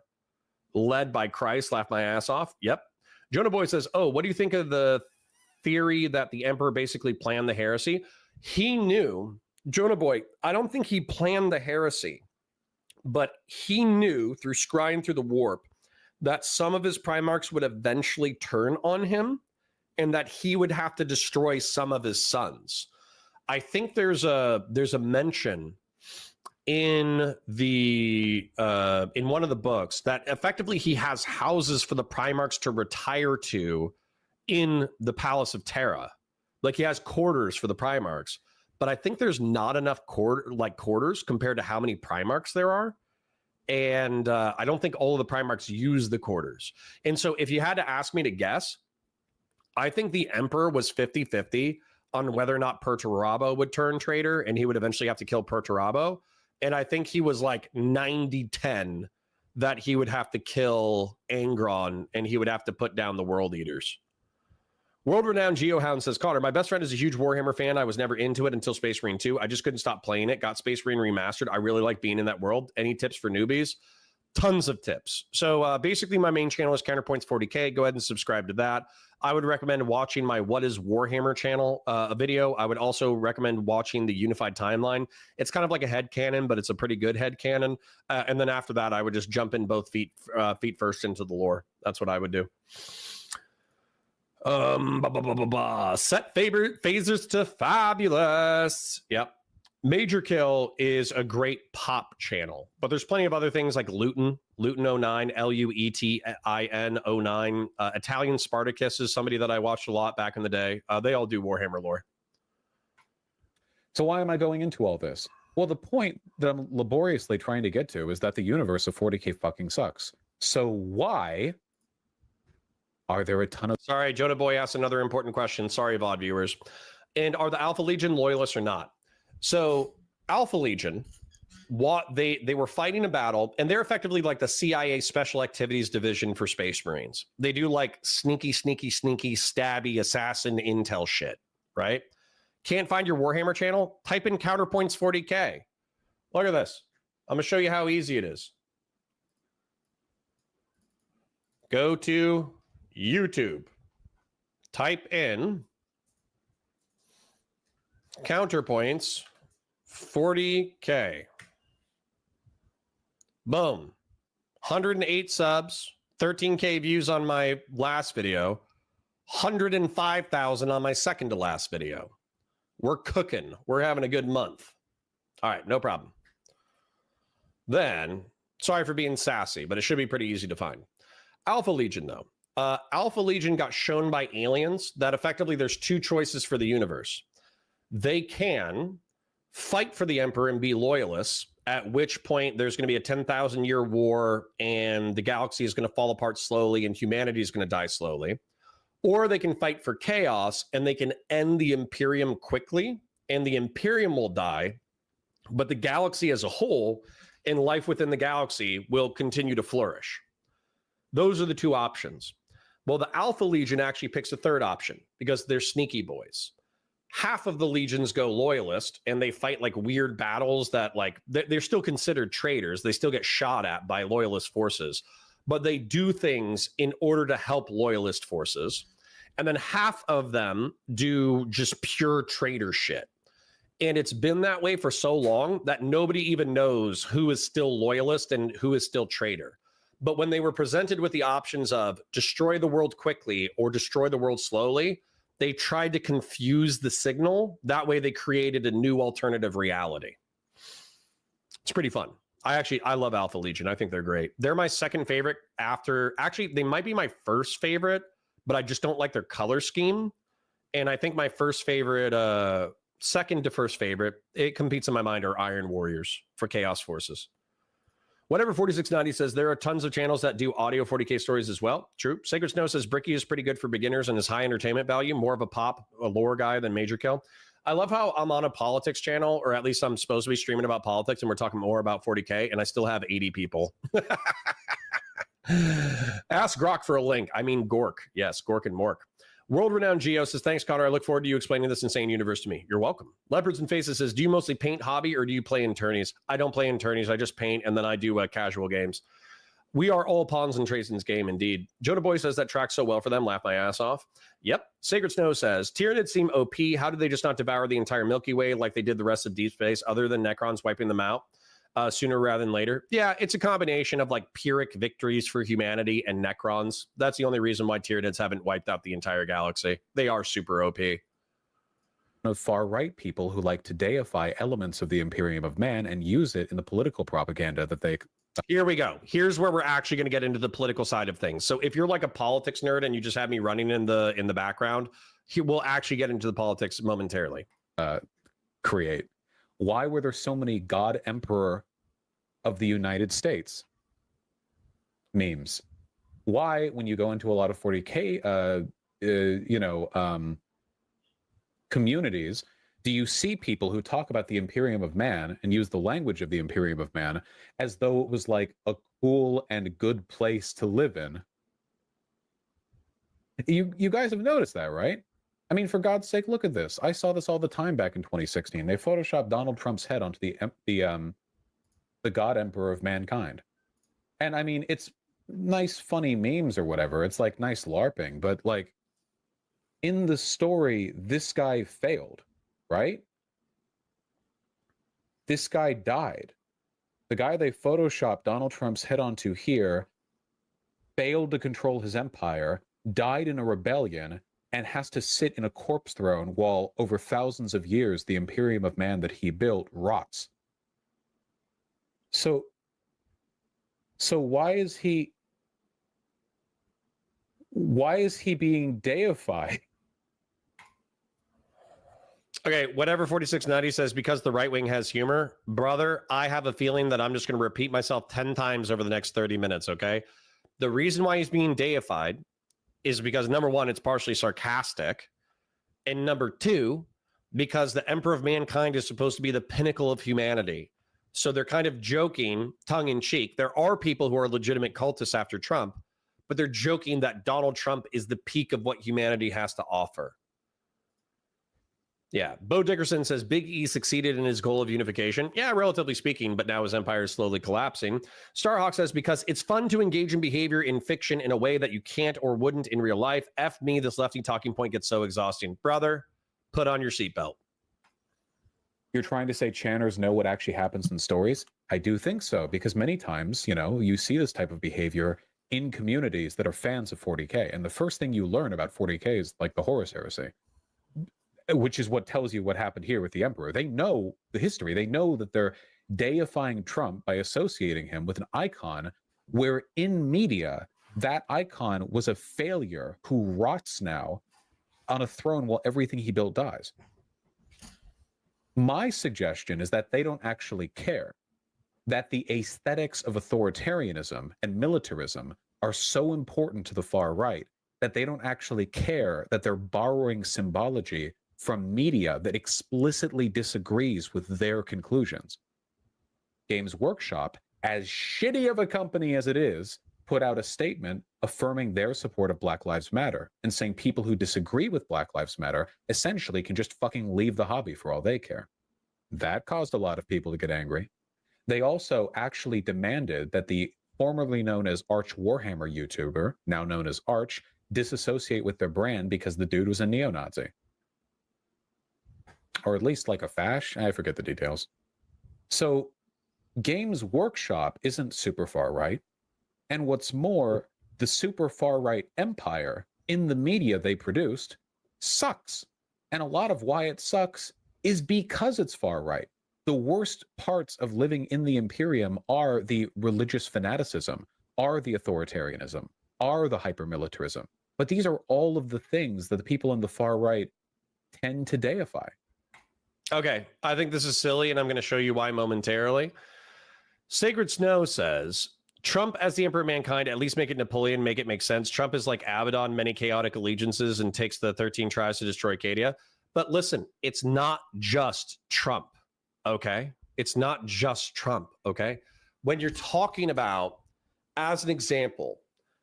led by Christ. Laugh my ass off. Yep. Jonah Boy says, oh, what do you think of the theory that the Emperor basically planned the heresy? He knew... Jonah Boy, I don't think he planned the heresy, but he knew through scrying through the warp that some of his Primarchs would eventually turn on him and that he would have to destroy some of his sons. I think there's a mention in the in one of the books that effectively he has houses for the Primarchs to retire to in the Palace of Terra. Like he has quarters for the Primarchs. But I think there's not enough quarters compared to how many Primarchs there are. And I don't think all of the Primarchs use the quarters. And so if you had to ask me to guess, I think the Emperor was 50-50 on whether or not Perturabo would turn traitor, and he would eventually have to kill Perturabo. And I think he was like 90-10 that he would have to kill Angron, and he would have to put down the World Eaters. World-renowned Geohound says, Connor, my best friend is a huge Warhammer fan. I was never into it until Space Marine 2. I just couldn't stop playing it. Got Space Marine Remastered. I really like being in that world. Any tips for newbies? Tons of tips. So basically, my main channel is Counterpoints 40k. Go ahead and subscribe to that. I would recommend watching my What is Warhammer channel, a video. I would also recommend watching the Unified Timeline. It's kind of like a headcanon, but it's a pretty good headcanon. And then after that, I would just jump in both feet first into the lore. That's what I would do. Set phasers to fabulous. Yep. Major Kill is a great pop channel, but there's plenty of other things like Lutin 09, Luetin 09. Italian Spartacus is somebody that I watched a lot back in the day. They all do Warhammer lore. So why am I going into all this? Well, the point that I'm laboriously trying to get to is that the universe of 40k fucking sucks. So why are there a ton of... Sorry, Jonah Boy asked another important question. Sorry, VOD viewers. And are the Alpha Legion loyalists or not? So Alpha Legion, they were fighting a battle, and they're effectively like the CIA Special Activities Division for Space Marines. They do like sneaky, stabby assassin intel shit, right? Can't find your Warhammer channel? Type in Counterpoints 40k. Look at this. I'm going to show you how easy it is. Go to YouTube. Type in Counterpoints 40k. Boom. 108 subs, 13k views on my last video, 105,000 on my second to last video. We're cooking. We're having a good month. All right, no problem. Then, sorry for being sassy, but it should be pretty easy to find. Alpha Legion, though. Alpha Legion got shown by aliens that effectively there's two choices for the universe. They can fight for the Emperor and be loyalists, at which point there's going to be a 10,000-year war and the galaxy is going to fall apart slowly and humanity is going to die slowly. Or they can fight for chaos and they can end the Imperium quickly and the Imperium will die, but the galaxy as a whole and life within the galaxy will continue to flourish. Those are the two options. Well, the Alpha Legion actually picks the third option because they're sneaky boys. Half of the legions go loyalist and they fight like weird battles that like they're still considered traitors. They still get shot at by loyalist forces, but they do things in order to help loyalist forces. And then half of them do just pure traitor shit. And it's been that way for so long that nobody even knows who is still loyalist and who is still traitor. But when they were presented with the options of destroy the world quickly or destroy the world slowly, they tried to confuse the signal. That way they created a new alternative reality. It's pretty fun. I love Alpha Legion. I think they're great. They're my second favorite after, actually, they might be my first favorite, but I just don't like their color scheme. And I think my first favorite, second to first favorite, it competes in my mind, are Iron Warriors for Chaos Forces. Whatever 4690 says, there are tons of channels that do audio 40k stories as well. True. Sacred Snow says Bricky is pretty good for beginners and is high entertainment value, more of a lore guy than Major Kill. I love how I'm on a politics channel, or at least I'm supposed to be streaming about politics, and we're talking more about 40k, and I still have 80 people. Ask Grok for a link. I mean Gork. Yes, Gork and Mork. World-renowned Geo says, thanks, Connor. I look forward to you explaining this insane universe to me. You're welcome. Leopards and Faces says, do you mostly paint hobby or do you play in tourneys? I don't play in tourneys. I just paint, and then I do casual games. We are all pawns in Trayson's game, indeed. Joda Boy says that tracks so well for them. Laugh my ass off. Yep. Sacred Snow says, Tyranids seem OP. How did they just not devour the entire Milky Way like they did the rest of Deep Space, other than Necrons wiping them out sooner rather than later? Yeah, it's a combination of like Pyrrhic victories for humanity and Necrons. That's the only reason why Tyranids haven't wiped out the entire galaxy. They are super OP. Of far-right people who like to deify elements of the Imperium of Man and use it in the political propaganda that they... Here we go. Here's where we're actually going to get into the political side of things. So if you're like a politics nerd and you just have me running in the background, we'll actually get into the politics momentarily. Create. Why were there so many God Emperor of the United States memes? Why, when you go into a lot of 40k, communities, do you see people who talk about the Imperium of Man and use the language of the Imperium of Man as though it was like a cool and good place to live in? You guys have noticed that, right? I mean, for God's sake, look at this. I saw this all the time back in 2016. They photoshopped Donald Trump's head onto the God Emperor of Mankind. And I mean, it's nice, funny memes or whatever. It's like nice LARPing, but like in the story, this guy failed. Right? This guy died. The guy they photoshopped Donald Trump's head onto here failed to control his empire, died in a rebellion, and has to sit in a corpse throne while over thousands of years the Imperium of Man that he built rots. So why is he being deified? Okay, whatever 4690 says, because the right wing has humor, brother, I have a feeling that I'm just going to repeat myself 10 times over the next 30 minutes, okay? The reason why he's being deified is because, number one, it's partially sarcastic, and number two, because the Emperor of Mankind is supposed to be the pinnacle of humanity. So they're kind of joking, tongue-in-cheek. There are people who are legitimate cultists after Trump, but they're joking that Donald Trump is the peak of what humanity has to offer. Yeah, Bo Dickerson says Big E succeeded in his goal of unification. Yeah, relatively speaking, but now his empire is slowly collapsing. Starhawk says, because it's fun to engage in behavior in fiction in a way that you can't or wouldn't in real life. F me, this lefty talking point gets so exhausting. Brother, put on your seatbelt. You're trying to say channers know what actually happens in stories? I do think so, because many times, you see this type of behavior in communities that are fans of 40k. And the first thing you learn about 40k is like the Horus Heresy, which is what tells you what happened here with the Emperor. They know the history. They know that they're deifying Trump by associating him with an icon where in media, that icon was a failure who rots now on a throne while everything he built dies. My suggestion is that they don't actually care, that the aesthetics of authoritarianism and militarism are so important to the far right that they don't actually care that they're borrowing symbology from media that explicitly disagrees with their conclusions. Games Workshop, as shitty of a company as it is, put out a statement affirming their support of Black Lives Matter and saying people who disagree with Black Lives Matter essentially can just fucking leave the hobby for all they care. That caused a lot of people to get angry. They also actually demanded that the formerly known as Arch Warhammer YouTuber, now known as Arch, disassociate with their brand because the dude was a neo-Nazi. Or at least like a fash. I forget the details. So Games Workshop isn't super far right. And what's more, the super far right empire in the media they produced sucks. And a lot of why it sucks is because it's far right. The worst parts of living in the Imperium are the religious fanaticism, are the authoritarianism, are the hypermilitarism. But these are all of the things that the people on the far right tend to deify. Okay, I think this is silly, and I'm going to show you why momentarily. Sacred Snow says, Trump as the Emperor of Mankind, at least make it Napoleon, make it make sense. Trump is like Abaddon, many chaotic allegiances, and takes the 13 tries to destroy Acadia. But listen, it's not just Trump, okay? It's not just Trump, okay? When you're talking about, as an example,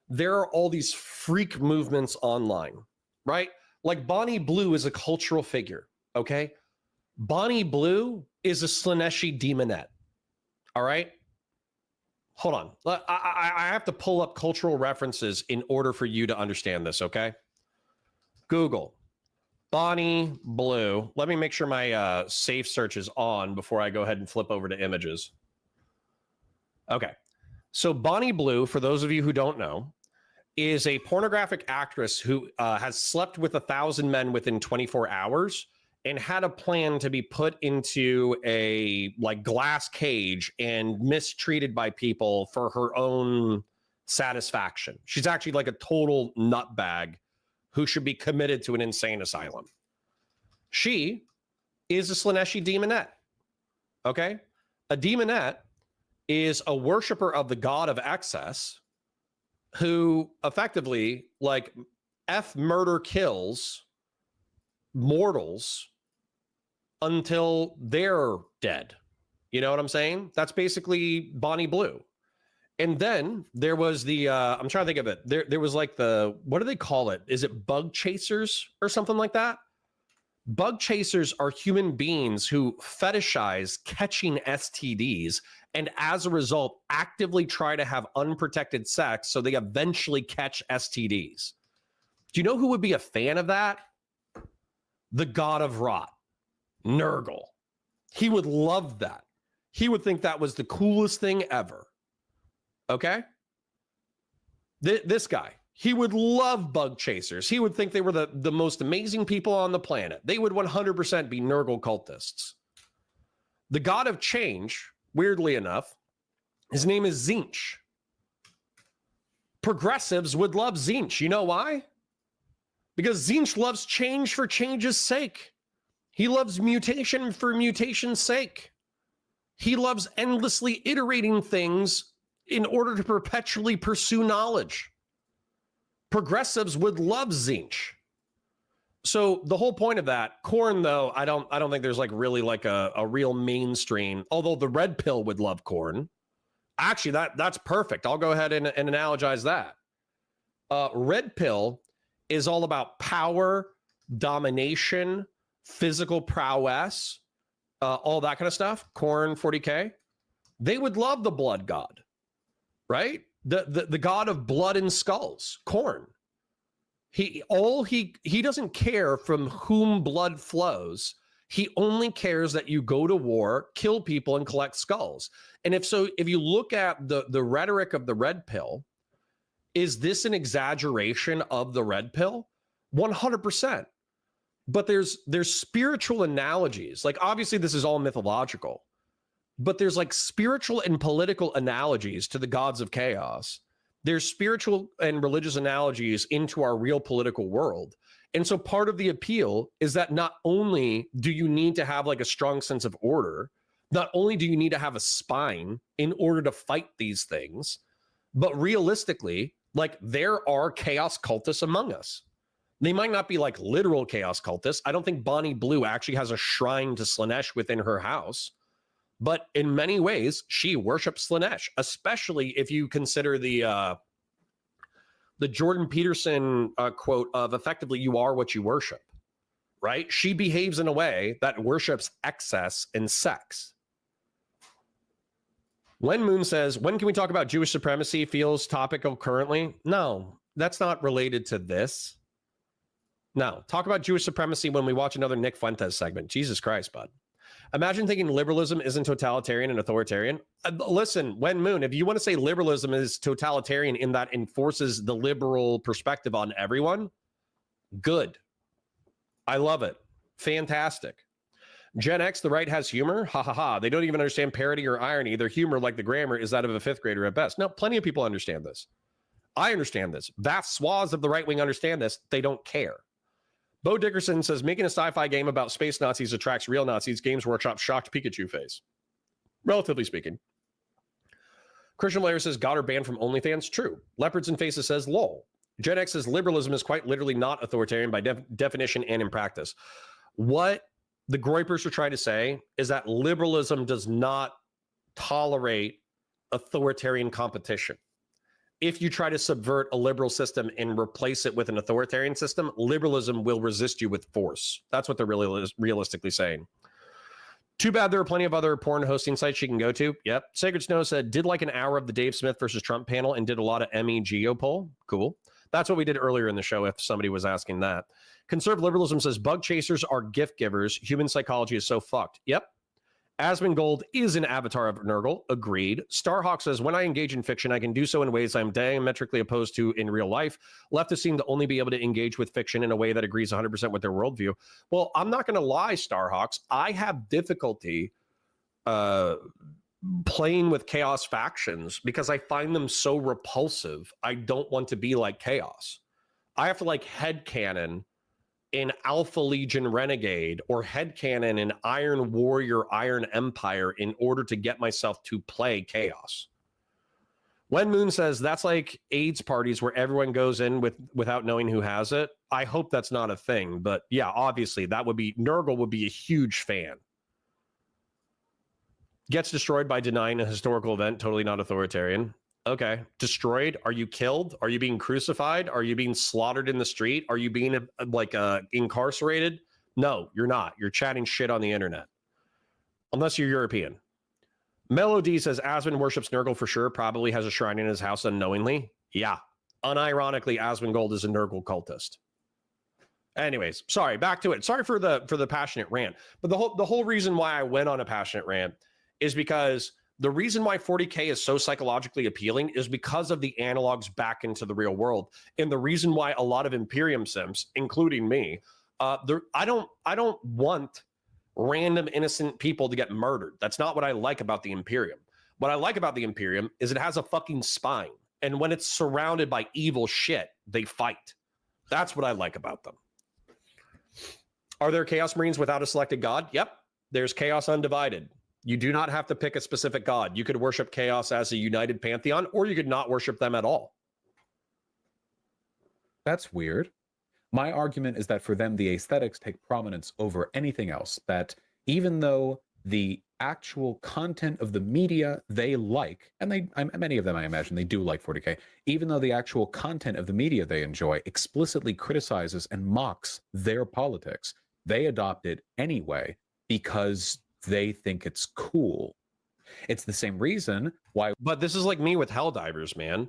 there are all these freak movements online, right? Like Bonnie Blue is a cultural figure, okay? Bonnie Blue is a Slaneshi demonette, all right? Hold on. I have to pull up cultural references in order for you to understand this, okay? Google Bonnie Blue. Let me make sure my safe search is on before I go ahead and flip over to images. Okay. So Bonnie Blue, for those of you who don't know, is a pornographic actress who has slept with 1,000 men within 24 hours and had a plan to be put into a like glass cage and mistreated by people for her own satisfaction. She's actually like a total nutbag who should be committed to an insane asylum. She is a Slaneshi demonette. Okay? A demonette is a worshiper of the god of excess who effectively like murder kills mortals until they're dead. You know what I'm saying? That's basically Bonnie Blue. And then there was the I'm trying to think of it. There was like the, what do they call it? Is it bug chasers or something like that? Bug chasers are human beings who fetishize catching STDs and as a result actively try to have unprotected sex so they eventually catch STDs. Do you know who would be a fan of that? The god of rot, Nurgle. He would love that. He would think that was the coolest thing ever. Okay? This guy, he would love bug chasers. He would think they were the most amazing people on the planet. They would 100% be Nurgle cultists. The god of change, weirdly enough, his name is Tzeentch. Progressives would love Tzeentch. You know why? Because Tzeentch loves change for change's sake. He loves mutation for mutation's sake. He loves endlessly iterating things in order to perpetually pursue knowledge. Progressives would love Tzeentch. So the whole point of that, Khorne, though, I don't think there's like really like a real mainstream, although the red pill would love Khorne. Actually, that's perfect. I'll go ahead and analogize that. Red pill is all about power, domination, physical prowess, all that kind of stuff. Khorne 40k. They would love the blood god, right? The god of blood and skulls, Khorne. He doesn't care from whom blood flows. He only cares that you go to war, kill people, and collect skulls. And if you look at the rhetoric of the red pill, is this an exaggeration of the red pill? 100%. But there's spiritual analogies. Like obviously this is all mythological, but there's like spiritual and political analogies to the gods of chaos. There's spiritual and religious analogies into our real political world. And so part of the appeal is that not only do you need to have like a strong sense of order, not only do you need to have a spine in order to fight these things, but realistically, like there are chaos cultists among us. They might not be like literal chaos cultists. I don't think Bonnie Blue actually has a shrine to Slanesh within her house. But in many ways, she worships Slanesh, especially if you consider the Jordan Peterson quote of effectively, you are what you worship, right? She behaves in a way that worships excess and sex. Len Moon says, when can we talk about Jewish supremacy? Feels topical currently? No, that's not related to this. No, talk about Jewish supremacy when we watch another Nick Fuentes segment. Jesus Christ, bud. Imagine thinking liberalism isn't totalitarian and authoritarian. Listen, Wen Moon, if you want to say liberalism is totalitarian in that enforces the liberal perspective on everyone, good. I love it. Fantastic. Gen X, the right has humor. Ha ha ha. They don't even understand parody or irony. Their humor, like the grammar, is that of a fifth grader at best. No, plenty of people understand this. I understand this. Vast swaths of the right wing understand this. They don't care. Bo Dickerson says, making a sci-fi game about space Nazis attracts real Nazis. Games Workshop shocked Pikachu face. Relatively speaking. Christian Blair says, got her banned from OnlyFans. True. Leopards and Faces says, lol. Gen X says, liberalism is quite literally not authoritarian by definition and in practice. What the Groypers are trying to say is that liberalism does not tolerate authoritarian competition. If you try to subvert a liberal system and replace it with an authoritarian system, liberalism will resist you with force. That's what they're really realistically saying. Too bad there are plenty of other porn hosting sites you can go to. Yep. Sacred Snow said, did like an hour of the Dave Smith versus Trump panel and did a lot of ME Geo poll. Cool. That's what we did earlier in the show if somebody was asking that. Conservative liberalism says, bug chasers are gift givers. Human psychology is so fucked. Yep. Asmongold is an avatar of Nurgle. Agreed. Starhawk says, when I engage in fiction, I can do so in ways I'm diametrically opposed to in real life. Leftists seem to only be able to engage with fiction in a way that agrees 100% with their worldview. Well, I'm not going to lie, Starhawks. I have difficulty playing with chaos factions because I find them so repulsive. I don't want to be like chaos. I have to like headcanon in Alpha Legion Renegade or headcanon in Iron Warrior Iron Empire in order to get myself to play chaos. Wen Moon says that's like AIDS parties where everyone goes in without knowing who has it. I hope that's not a thing, but yeah, obviously that would be, Nurgle would be a huge fan. Gets destroyed by denying a historical event, totally not authoritarian. Okay. Destroyed? Are you killed? Are you being crucified? Are you being slaughtered in the street? Are you being incarcerated? No, you're not. You're chatting shit on the internet. Unless you're European. Melody says Asmund worships Nurgle for sure. Probably has a shrine in his house unknowingly. Yeah. Unironically, Asmongold is a Nurgle cultist. Anyways, sorry, back to it. Sorry for the passionate rant. But the whole reason why I went on a passionate rant is because the reason why 40K is so psychologically appealing is because of the analogs back into the real world. And the reason why a lot of Imperium sims, including me, I don't want random innocent people to get murdered. That's not what I like about the Imperium. What I like about the Imperium is it has a fucking spine. And when it's surrounded by evil shit, they fight. That's what I like about them. Are there Chaos Marines without a selected god? Yep. There's Chaos Undivided. You do not have to pick a specific god. You could worship Chaos as a united pantheon, or you could not worship them at all. That's weird. My argument is that for them, the aesthetics take prominence over anything else. That even though the actual content of the media they like, and many of them, I imagine, they do like 40K, even though the actual content of the media they enjoy explicitly criticizes and mocks their politics, they adopt it anyway because they think it's cool. It's the same reason why. But this is like me with Helldivers, man.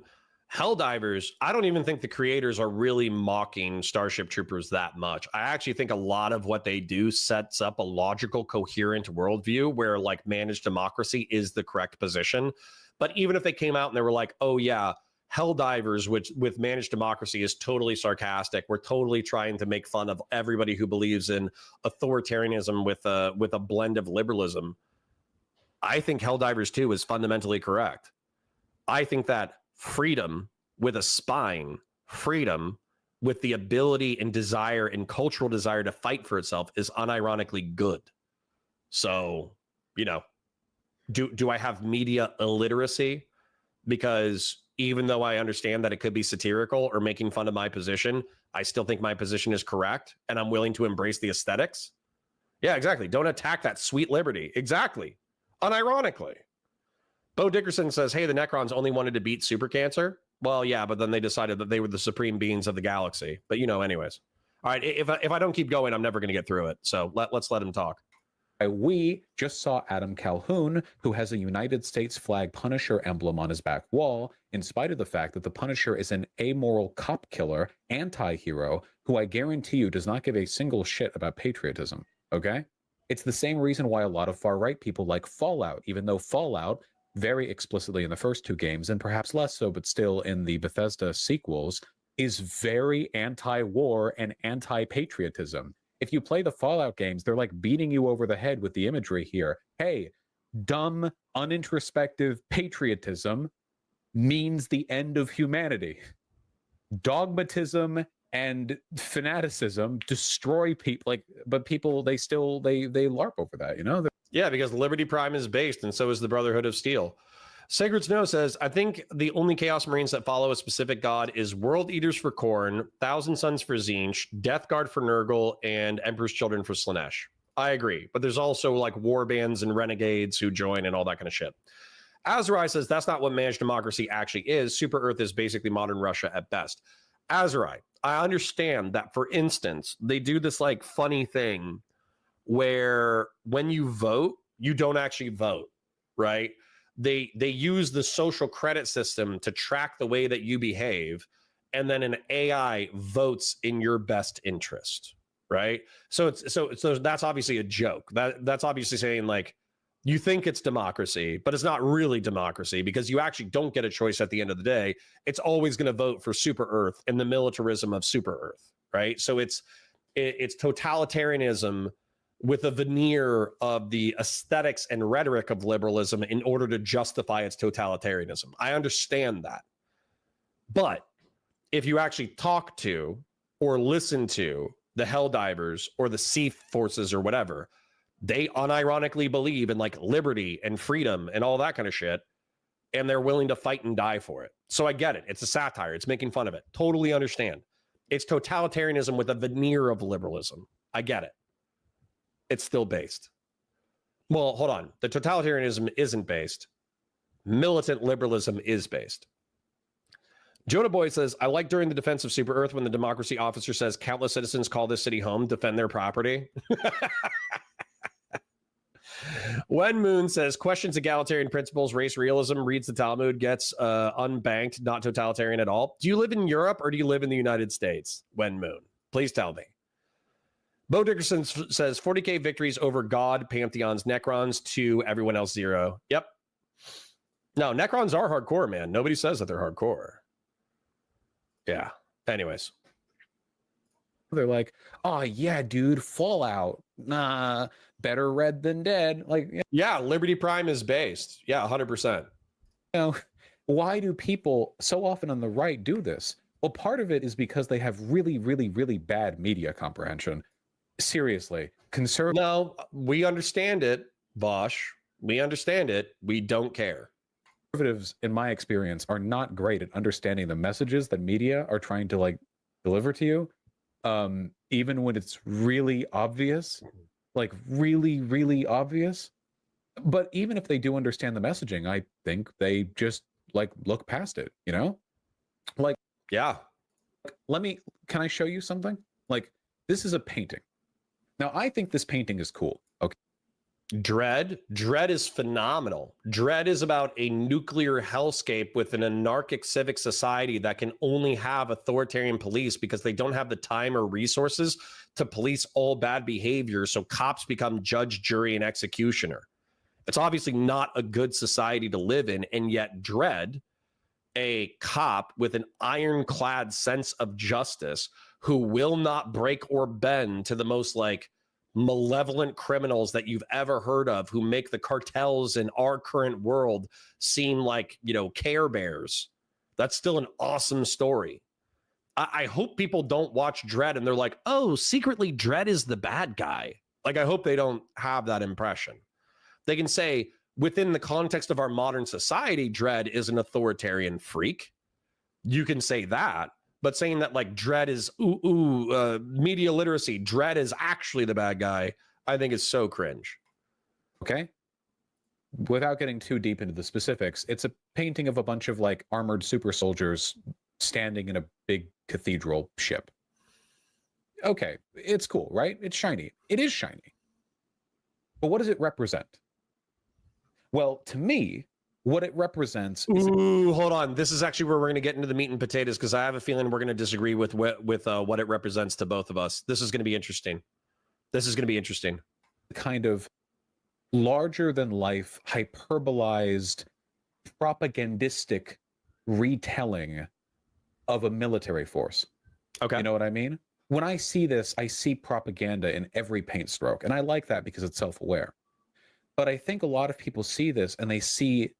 Helldivers, I don't even think the creators are really mocking Starship Troopers that much. I actually think a lot of what they do sets up a logical, coherent worldview where like managed democracy is the correct position. But even if they came out and they were like, oh yeah, Helldivers, which with managed democracy is totally sarcastic. We're totally trying to make fun of everybody who believes in authoritarianism with a blend of liberalism. I think Helldivers 2 is fundamentally correct. I think that freedom with a spine, freedom with the ability and desire and cultural desire to fight for itself is unironically good. So, you know, do I have media illiteracy? Because even though I understand that it could be satirical or making fun of my position, I still think my position is correct and I'm willing to embrace the aesthetics. Yeah, exactly. Don't attack that sweet liberty. Exactly. Unironically. Bo Dickerson says, hey, the Necrons only wanted to beat Super Cancer. Well, yeah, but then they decided that they were the supreme beings of the galaxy. But, you know, anyways. All right, if I don't keep going, I'm never going to get through it. So let's let him talk. We just saw Adam Calhoun, who has a United States flag Punisher emblem on his back wall, in spite of the fact that the Punisher is an amoral cop killer, anti-hero, who I guarantee you does not give a single shit about patriotism, okay? It's the same reason why a lot of far-right people like Fallout, even though Fallout, very explicitly in the first two games, and perhaps less so, but still in the Bethesda sequels, is very anti-war and anti-patriotism. If you play the Fallout games, they're like beating you over the head with the imagery here. Hey, dumb, unintrospective patriotism means the end of humanity. Dogmatism and fanaticism destroy people. Like, but people, they LARP over that, you know? Yeah, because Liberty Prime is based, and so is the Brotherhood of Steel. Sacred Snow says, I think the only Chaos Marines that follow a specific god is World Eaters for Khorne, Thousand Suns for Tzeentch, Death Guard for Nurgle, and Emperor's Children for Slaanesh. I agree, but there's also like war bands and renegades who join and all that kind of shit. Azurai says, that's not what managed democracy actually is. Super Earth is basically modern Russia at best. Azurai, I understand that, for instance, they do this like funny thing where when you vote, you don't actually vote, right? They use the social credit system to track the way that you behave, and then an AI votes in your best interest, right? So that's obviously a joke. That's obviously saying like you think it's democracy, but it's not really democracy because you actually don't get a choice at the end of the day. It's always going to vote for Super Earth and the militarism of Super Earth, right? So it's totalitarianism with a veneer of the aesthetics and rhetoric of liberalism in order to justify its totalitarianism. I understand that. But if you actually talk to or listen to the Helldivers or the Sea Forces or whatever, they unironically believe in like liberty and freedom and all that kind of shit, and they're willing to fight and die for it. So I get it. It's a satire. It's making fun of it. Totally understand. It's totalitarianism with a veneer of liberalism. I get it. It's still based. Well, hold on. The totalitarianism isn't based. Militant liberalism is based. Jonah Boy says, I like during the defense of Super Earth when the democracy officer says countless citizens call this city home, defend their property. When Moon says, questions egalitarian principles, race realism, reads the Talmud, gets unbanked, not totalitarian at all. Do you live in Europe or do you live in the United States? When Moon, please tell me. Bo Dickerson says 40k victories over God, Pantheons, Necrons to everyone else 0. Yep. No, Necrons are hardcore, man. Nobody says that they're hardcore. Yeah. Anyways. They're like, oh, yeah, dude, Fallout. Nah, better red than dead. Like, yeah, Liberty Prime is based. Yeah, 100%. You know, why do people so often on the right do this? Well, part of it is because they have really, really, really bad media comprehension. Seriously, No, we understand it, Vaush. We understand it. We don't care. Conservatives, in my experience, are not great at understanding the messages that media are trying to like deliver to you. Even when it's really obvious, like really, really obvious. But even if they do understand the messaging, I think they just like look past it, you know? Like, yeah. Can I show you something? Like, this is a painting. Now, I think this painting is cool. Okay. Dread is phenomenal. Dread is about a nuclear hellscape with an anarchic civic society that can only have authoritarian police because they don't have the time or resources to police all bad behavior. So cops become judge, jury, and executioner. It's obviously not a good society to live in. And yet Dread, a cop with an ironclad sense of justice who will not break or bend to the most like malevolent criminals that you've ever heard of, who make the cartels in our current world seem like, you know, Care Bears. That's still an awesome story. I hope people don't watch Dread and they're like, oh, secretly Dread is the bad guy. Like, I hope they don't have that impression. They can say, within the context of our modern society, Dread is an authoritarian freak. You can say that. But saying that like Dread is media literacy, Dread is actually the bad guy, I think is so cringe. Okay. Without getting too deep into the specifics, it's a painting of a bunch of like armored super soldiers standing in a big cathedral ship. Okay, it's cool, right? It's shiny. It is shiny. But what does it represent? Well, to me, what it represents is... Ooh, hold on. This is actually where we're going to get into the meat and potatoes, because I have a feeling we're going to disagree with what it represents to both of us. This is going to be interesting. Kind of larger than life, hyperbolized, propagandistic retelling of a military force. Okay. You know what I mean? When I see this, I see propaganda in every paint stroke. And I like that because it's self-aware. But I think a lot of people see this and they see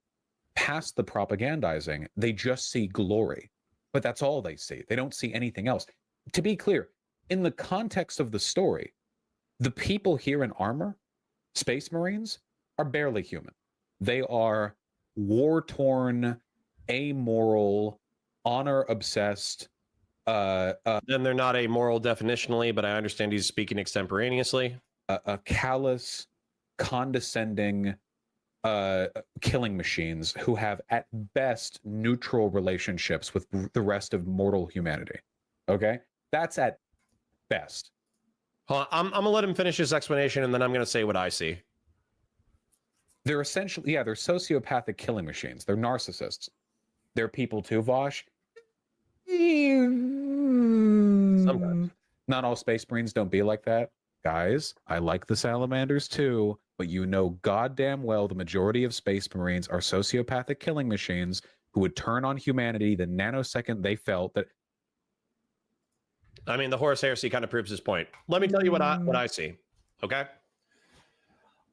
past the propagandizing. They just see glory. But that's all they see. They don't see anything else. To be clear, in the context of the story, the people here in armor, Space Marines, are barely human. They are war-torn, amoral, honor-obsessed. Then they're not amoral definitionally, but I understand he's speaking extemporaneously. A callous, condescending killing machines who have at best neutral relationships with the rest of mortal humanity. Okay? That's at best. I'm gonna let him finish his explanation, and then I'm gonna say what I see. They're essentially, they're sociopathic killing machines. They're narcissists. They're people too, Vaush. Sometimes. Not all Space Marines don't be like that. Guys, I like the Salamanders too, but you know goddamn well the majority of Space Marines are sociopathic killing machines who would turn on humanity the nanosecond they felt that... I mean, the Horus Heresy kind of proves his point. Let me tell you what I see. Okay,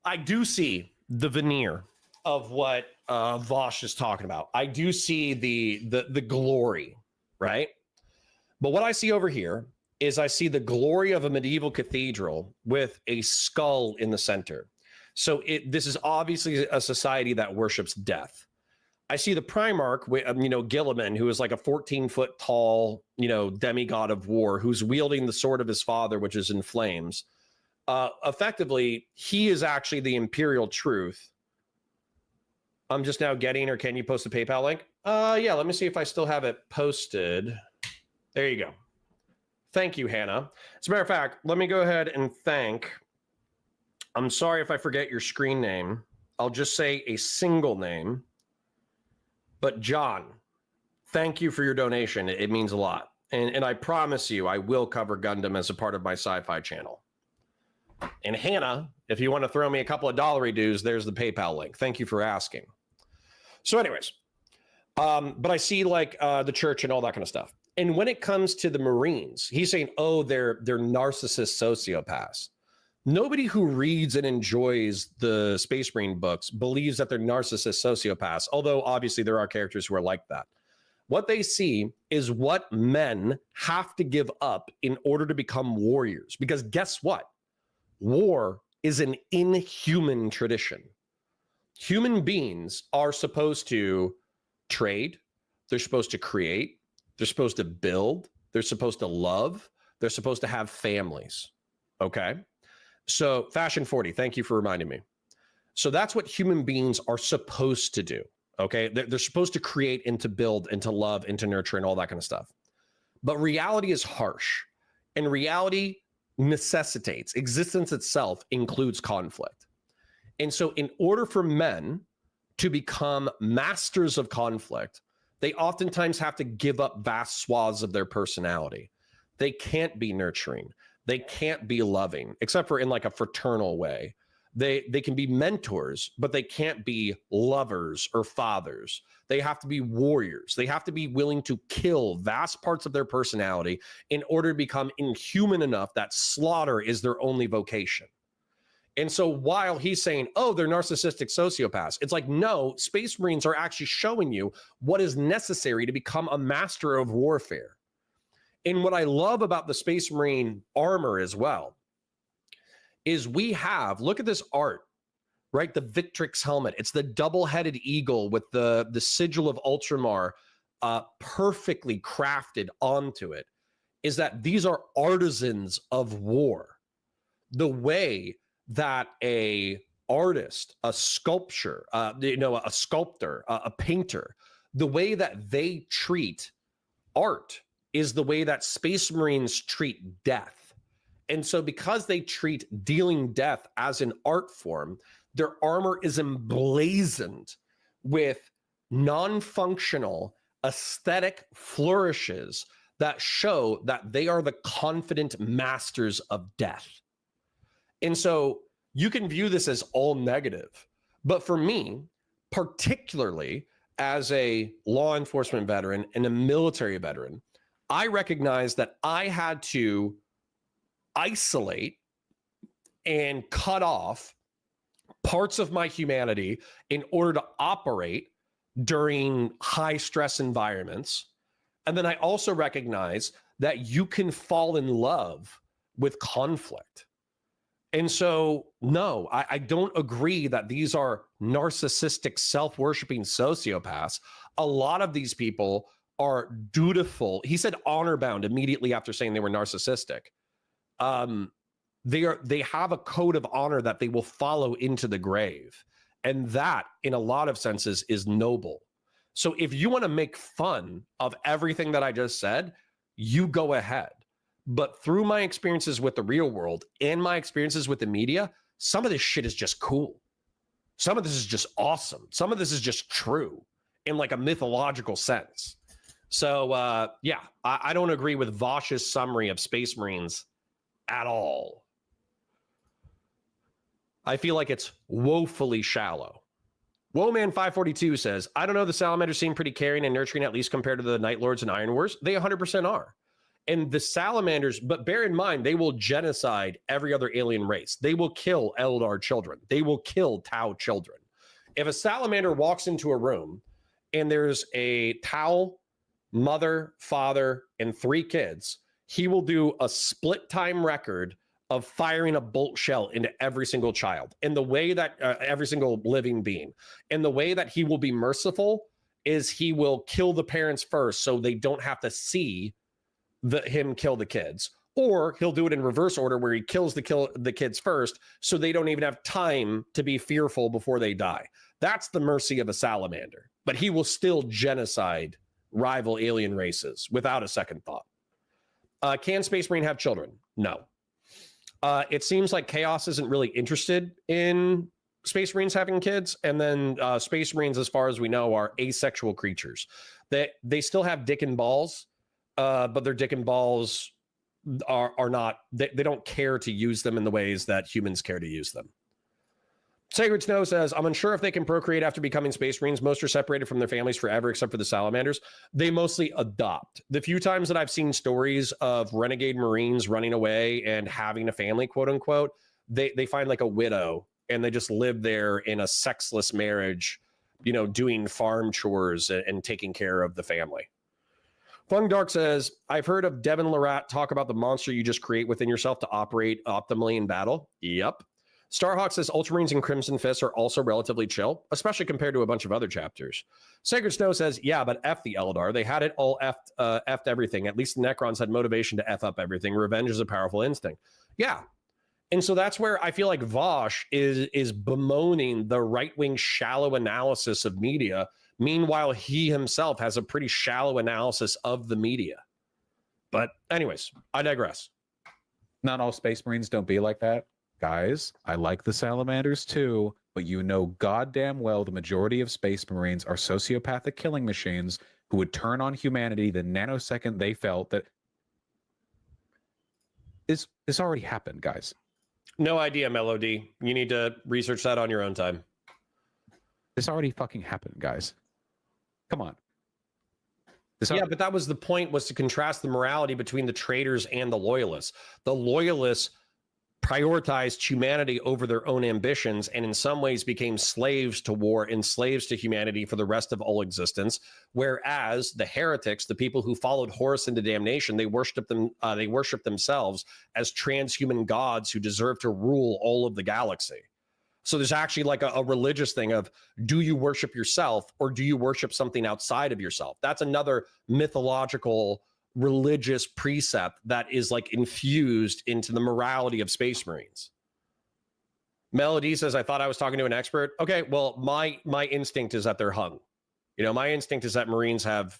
I do see the veneer of what Vaush is talking about. I do see the glory, right? But what I see over here is I see the glory of a medieval cathedral with a skull in the center. So this is obviously a society that worships death. I see the Primarch, Gilliman, who is like a 14-foot tall, demigod of war, who's wielding the sword of his father, which is in flames. Effectively, he is actually the imperial truth. I'm just now getting, or can you post a PayPal link? Yeah, let me see if I still have it posted. There you go. Thank you, Hannah. As a matter of fact, let me go ahead and thank... I'm sorry if I forget your screen name. I'll just say a single name. But John, thank you for your donation. It means a lot. And I promise you, I will cover Gundam as a part of my sci-fi channel. And Hannah, if you want to throw me a couple of dollary dues, there's the PayPal link. Thank you for asking. So anyways, but I see like the church and all that kind of stuff. And when it comes to the Marines, he's saying, oh, they're narcissist sociopaths. Nobody who reads and enjoys the Space Marine books believes that they're narcissist sociopaths, although obviously there are characters who are like that. What they see is what men have to give up in order to become warriors. Because guess what? War is an inhuman tradition. Human beings are supposed to trade. They're supposed to create. They're supposed to build. They're supposed to love. They're supposed to have families. Okay? So Fashion 40, thank you for reminding me. So that's what human beings are supposed to do. Okay? They're supposed to create and to build and to love and to nurture and all that kind of stuff. But reality is harsh. And reality necessitates, existence itself includes conflict. And so in order for men to become masters of conflict, they oftentimes have to give up vast swaths of their personality. They can't be nurturing. They can't be loving, except for in like a fraternal way. They can be mentors, but they can't be lovers or fathers. They have to be warriors. They have to be willing to kill vast parts of their personality in order to become inhuman enough that slaughter is their only vocation. And so while he's saying, oh, they're narcissistic sociopaths, it's like, no, Space Marines are actually showing you what is necessary to become a master of warfare. And what I love about the Space Marine armor as well is we have, look at this art, right? The Victrix helmet. It's the double-headed eagle with the sigil of Ultramar perfectly crafted onto it, is that these are artisans of war. The way that a artist, a sculptor, a sculptor, a painter, the way that they treat art is the way that Space Marines treat death. And so because they treat dealing death as an art form, their armor is emblazoned with non-functional aesthetic flourishes that show that they are the confident masters of death. And so you can view this as all negative. But for me, particularly as a law enforcement veteran and a military veteran, I recognize that I had to isolate and cut off parts of my humanity in order to operate during high stress environments. And then I also recognize that you can fall in love with conflict. And so, no, I don't agree that these are narcissistic, self-worshiping sociopaths. A lot of these people are dutiful. He said honor bound immediately after saying they were narcissistic. They have a code of honor that they will follow into the grave. And that, in a lot of senses, is noble. So if you want to make fun of everything that I just said, you go ahead. But through my experiences with the real world and my experiences with the media, some of this shit is just cool. Some of this is just awesome. Some of this is just true in like a mythological sense. So yeah, I don't agree with Vaush's summary of Space Marines at all. I feel like it's woefully shallow. Woman542 says, I don't know, the Salamanders seem pretty caring and nurturing, at least compared to the Night Lords and Iron Wars. They 100% are. And the Salamanders, but bear in mind, they will genocide every other alien race. They will kill Eldar children. They will kill Tau children. If a Salamander walks into a room and there's a Tau mother, father, and 3 kids, he will do a split time record of firing a bolt shell into every single child. And the way that every single living being, and the way that he will be merciful is he will kill the parents first so they don't have to see him kill the kids, or he'll do it in reverse order where he kills the kids first so they don't even have time to be fearful before they die. That's the mercy of a salamander, but he will still genocide rival alien races without a second thought. Can Space Marine have children? No. It seems like Chaos isn't really interested in Space Marines having kids, and then Space Marines, as far as we know, are asexual creatures. They still have dick and balls, but their dick and balls are not, they don't care to use them in the ways that humans care to use them. Sacred Snow says, I'm unsure if they can procreate after becoming Space Marines. Most are separated from their families forever, except for the Salamanders. They mostly adopt. The few times that I've seen stories of renegade Marines running away and having a family, quote unquote, they find like a widow and they just live there in a sexless marriage, you know, doing farm chores and taking care of the family. Fung Dark says, I've heard of Devin Larat talk about the monster you just create within yourself to operate optimally in battle. Yep. Starhawk says Ultramarines and Crimson Fists are also relatively chill, especially compared to a bunch of other chapters. Sacred Snow says, yeah, but F the Eldar. They had it all F'd everything. At least the Necrons had motivation to F up everything. Revenge is a powerful instinct. Yeah. And so that's where I feel like Vaush is bemoaning the right-wing shallow analysis of media. Meanwhile, he himself has a pretty shallow analysis of the media. But anyways, I digress. Not all Space Marines don't be like that. Guys, I like the Salamanders too, but you know goddamn well the majority of Space Marines are sociopathic killing machines who would turn on humanity the nanosecond they felt that this already happened, guys. No idea, Melody. You need to research that on your own time. This already fucking happened, guys. Come on. Yeah, but that was the point, was to contrast the morality between the traitors and the loyalists. The loyalists prioritized humanity over their own ambitions and in some ways became slaves to war and slaves to humanity for the rest of all existence. Whereas the heretics, the people who followed Horus into damnation, they worshiped themselves as transhuman gods who deserve to rule all of the galaxy. So there's actually like a religious thing of, do you worship yourself or do you worship something outside of yourself? That's another mythological religious precept that is like infused into the morality of Space Marines. Melody says, I thought I was talking to an expert. Okay, well, my instinct is that they're hung. You know, my instinct is that Marines have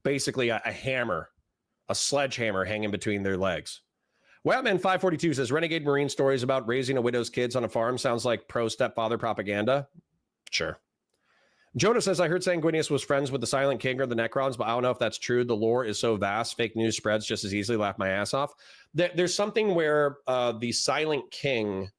basically a hammer, a sledgehammer hanging between their legs. Wildman 542 says Renegade Marine stories about raising a widow's kids on a farm sounds like pro stepfather propaganda. Sure. Jonah says, I heard Sanguinius was friends with the Silent King or the Necrons, but I don't know if that's true. The lore is so vast, fake news spreads just as easily. Laugh my ass off. There's something where the Silent King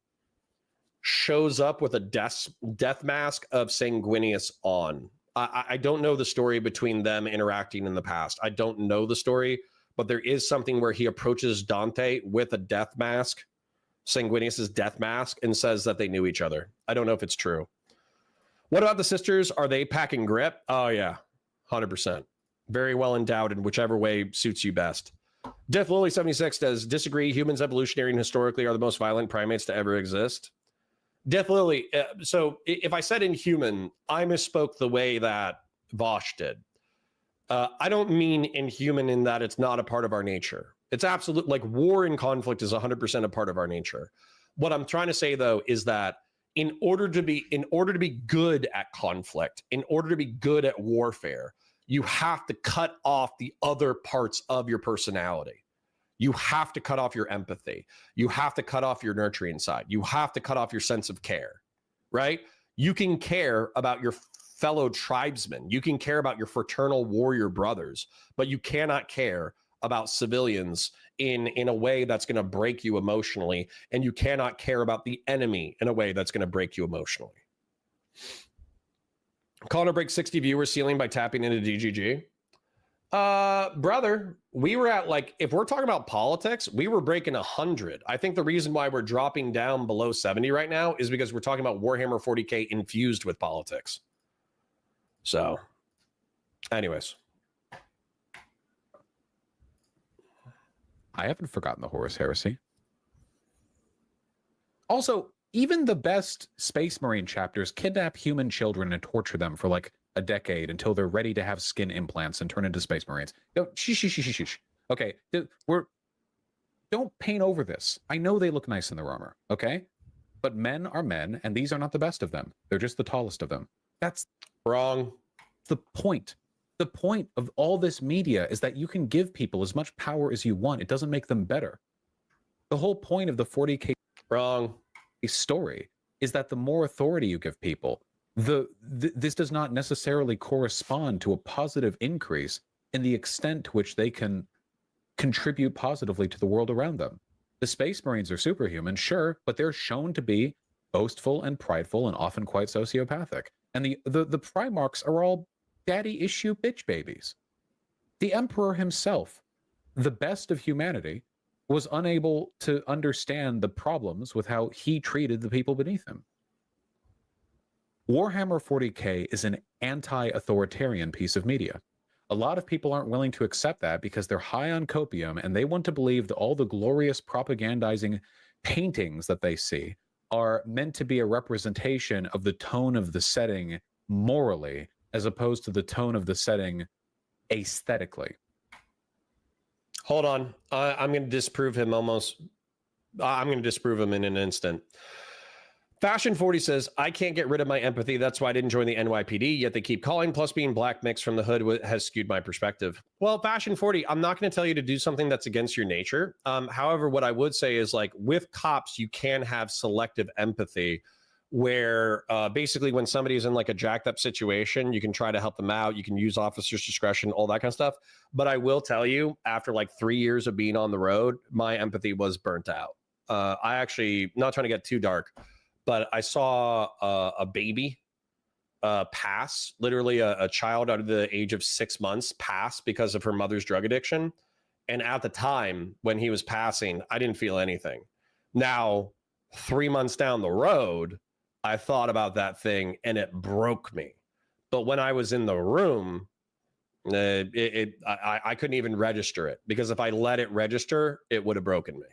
shows up with a death mask of Sanguinius on. I don't know the story between them interacting in the past. I don't know the story, but there is something where he approaches Dante with a death mask, Sanguinius's death mask, and says that they knew each other. I don't know if it's true. What about the sisters? Are they packing grip? Oh, yeah, 100%. Very well endowed in whichever way suits you best. Death Lily 76 does disagree. Humans evolutionary and historically are the most violent primates to ever exist. Death Lily, so if I said inhuman, I misspoke the way that Vaush did. I don't mean inhuman in that it's not a part of our nature. It's absolute, like war and conflict is 100% a part of our nature. What I'm trying to say though is that in order to be good at conflict, in order to be good at warfare, you have to cut off the other parts of your personality. You have to cut off your empathy. You have to cut off your nurturing side. You have to cut off your sense of care, right? You can care about your fellow tribesmen. You can care about your fraternal warrior brothers, but you cannot care about civilians in a way that's going to break you emotionally, and you cannot care about the enemy in a way that's going to break you emotionally. Connor breaks 60 viewers ceiling by tapping into DGG. Brother, we were at, like, if we're talking about politics, we were breaking 100. I think the reason why we're dropping down below 70 right now is because we're talking about Warhammer 40k infused with politics. So, anyways. I haven't forgotten the Horus Heresy. Also, even the best Space Marine chapters kidnap human children and torture them for like a decade until they're ready to have skin implants and turn into Space Marines. Okay, don't paint over this. I know they look nice in their armor, okay? But men are men, and these are not the best of them. They're just the tallest of them. That's wrong. The point. The point of all this media is that you can give people as much power as you want. It doesn't make them better. The whole point of the 40k wrong story is that the more authority you give people, this does not necessarily correspond to a positive increase in the extent to which they can contribute positively to the world around them. The Space Marines are superhuman, sure, but they're shown to be boastful and prideful and often quite sociopathic. And the Primarchs are all daddy issue bitch babies. The Emperor himself, the best of humanity, was unable to understand the problems with how he treated the people beneath him. Warhammer 40k is an anti-authoritarian piece of media. A lot of people aren't willing to accept that because they're high on copium and they want to believe that all the glorious propagandizing paintings that they see are meant to be a representation of the tone of the setting morally, as opposed to the tone of the setting aesthetically. Hold on. I'm going to disprove him almost. I'm going to disprove him in an instant. Fashion 40 says, I can't get rid of my empathy. That's why I didn't join the NYPD, yet they keep calling. Plus, being black mixed from the hood has skewed my perspective. Well, Fashion 40, I'm not going to tell you to do something that's against your nature. However, what I would say is, like, with cops, you can have selective empathy where basically when somebody is in like a jacked up situation, you can try to help them out. You can use officer's discretion, all that kind of stuff. But I will tell you, after like 3 years of being on the road, my empathy was burnt out. I actually, not trying to get too dark, but I saw a baby pass, literally a child out of the age of 6 months pass because of her mother's drug addiction. And at the time when he was passing, I didn't feel anything. Now, 3 months down the road, I thought about that thing and it broke me. But when I was in the room, I couldn't even register it, because if I let it register, it would have broken me.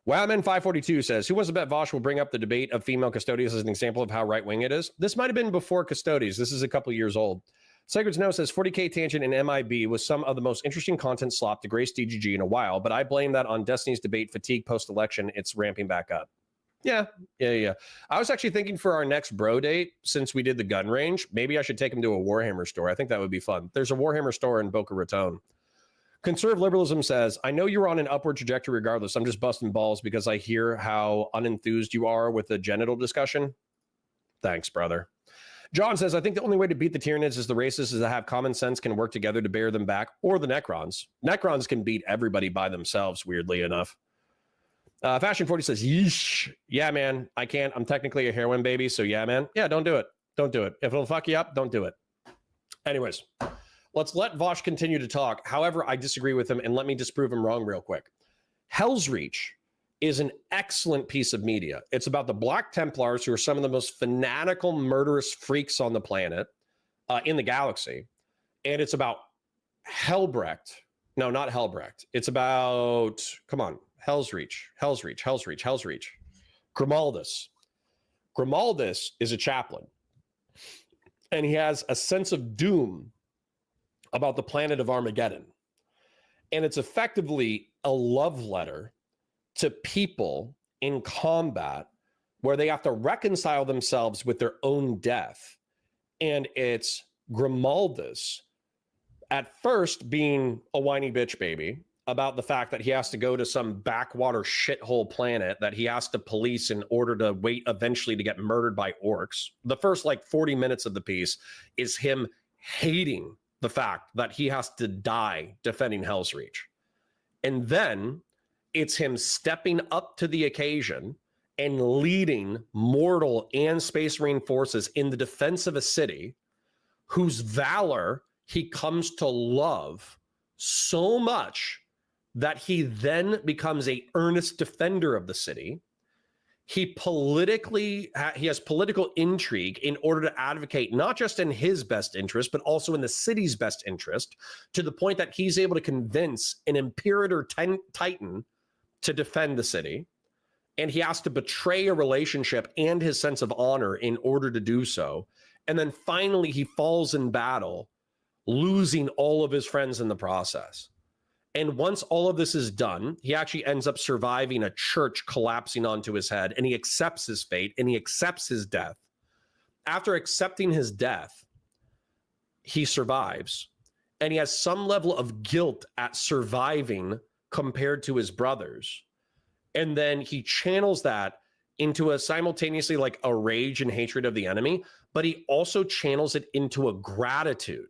Wowman 542 says, who wants to bet Vaush will bring up the debate of female custodians as an example of how right-wing it is? This might have been before custodies. This is a couple years old. Sacred Snow says 40k Tangent and MIB was some of the most interesting content slop to grace DGG in a while, but I blame that on Destiny's debate fatigue post-election. It's ramping back up. Yeah. I was actually thinking for our next bro date, since we did the gun range, maybe I should take him to a Warhammer store. I think that would be fun. There's a Warhammer store in Boca Raton. Conservative liberalism says, I know you're on an upward trajectory regardless. I'm just busting balls because I hear how unenthused you are with the genital discussion. Thanks, brother. John says, I think the only way to beat the Tyranids is the racists is to have common sense can work together to bear them back, or the Necrons. Necrons can beat everybody by themselves, weirdly enough. Fashion 40 says, yeesh. Yeah, man, I can't. I'm technically a heroin baby, so yeah, man. Yeah, don't do it. Don't do it. If it'll fuck you up, don't do it. Anyways, let's let Vaush continue to talk. However, I disagree with him, and let me disprove him wrong real quick. Hell's Reach is an excellent piece of media. It's about the Black Templars, who are some of the most fanatical, murderous freaks on the planet, in the galaxy. And it's about Helbrecht. No, not Helbrecht. It's about, come on, Hell's Reach. Grimaldus. Grimaldus is a chaplain. And he has a sense of doom about the planet of Armageddon. And it's effectively a love letter to people in combat where they have to reconcile themselves with their own death. And it's Grimaldus at first being a whiny bitch baby about the fact that he has to go to some backwater shithole planet that he has to police in order to wait eventually to get murdered by orcs. The first 40 minutes of the piece is him hating the fact that he has to die defending Hell's Reach. And then it's him stepping up to the occasion and leading mortal and space marine forces in the defense of a city whose valor he comes to love so much that he then becomes an earnest defender of the city. He has political intrigue in order to advocate not just in his best interest, but also in the city's best interest, to the point that he's able to convince an Imperator Titan to defend the city. And he has to betray a relationship and his sense of honor in order to do so. And then finally he falls in battle, losing all of his friends in the process. And once all of this is done, he actually ends up surviving a church collapsing onto his head, and he accepts his fate and he accepts his death. After accepting his death, he survives, and he has some level of guilt at surviving compared to his brothers. And then he channels that into a simultaneously a rage and hatred of the enemy, but he also channels it into a gratitude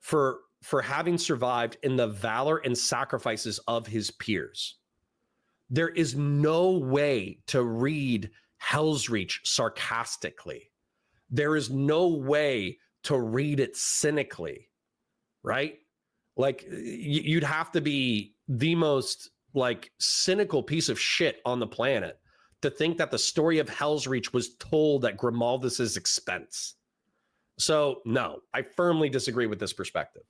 for having survived in the valor and sacrifices of his peers. There is no way to read Hell's Reach sarcastically. There is no way to read it cynically, right? You'd have to be the most cynical piece of shit on the planet to think that the story of Hell's Reach was told at Grimaldus's expense. So no, I firmly disagree with this perspective.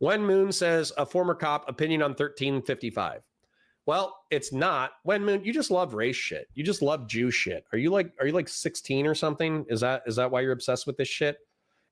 Wen Moon says, a former cop opinion on 1355. Well, it's not. Wen Moon, you just love race shit. You just love Jew shit. Are you 16 or something? Is that why you're obsessed with this shit?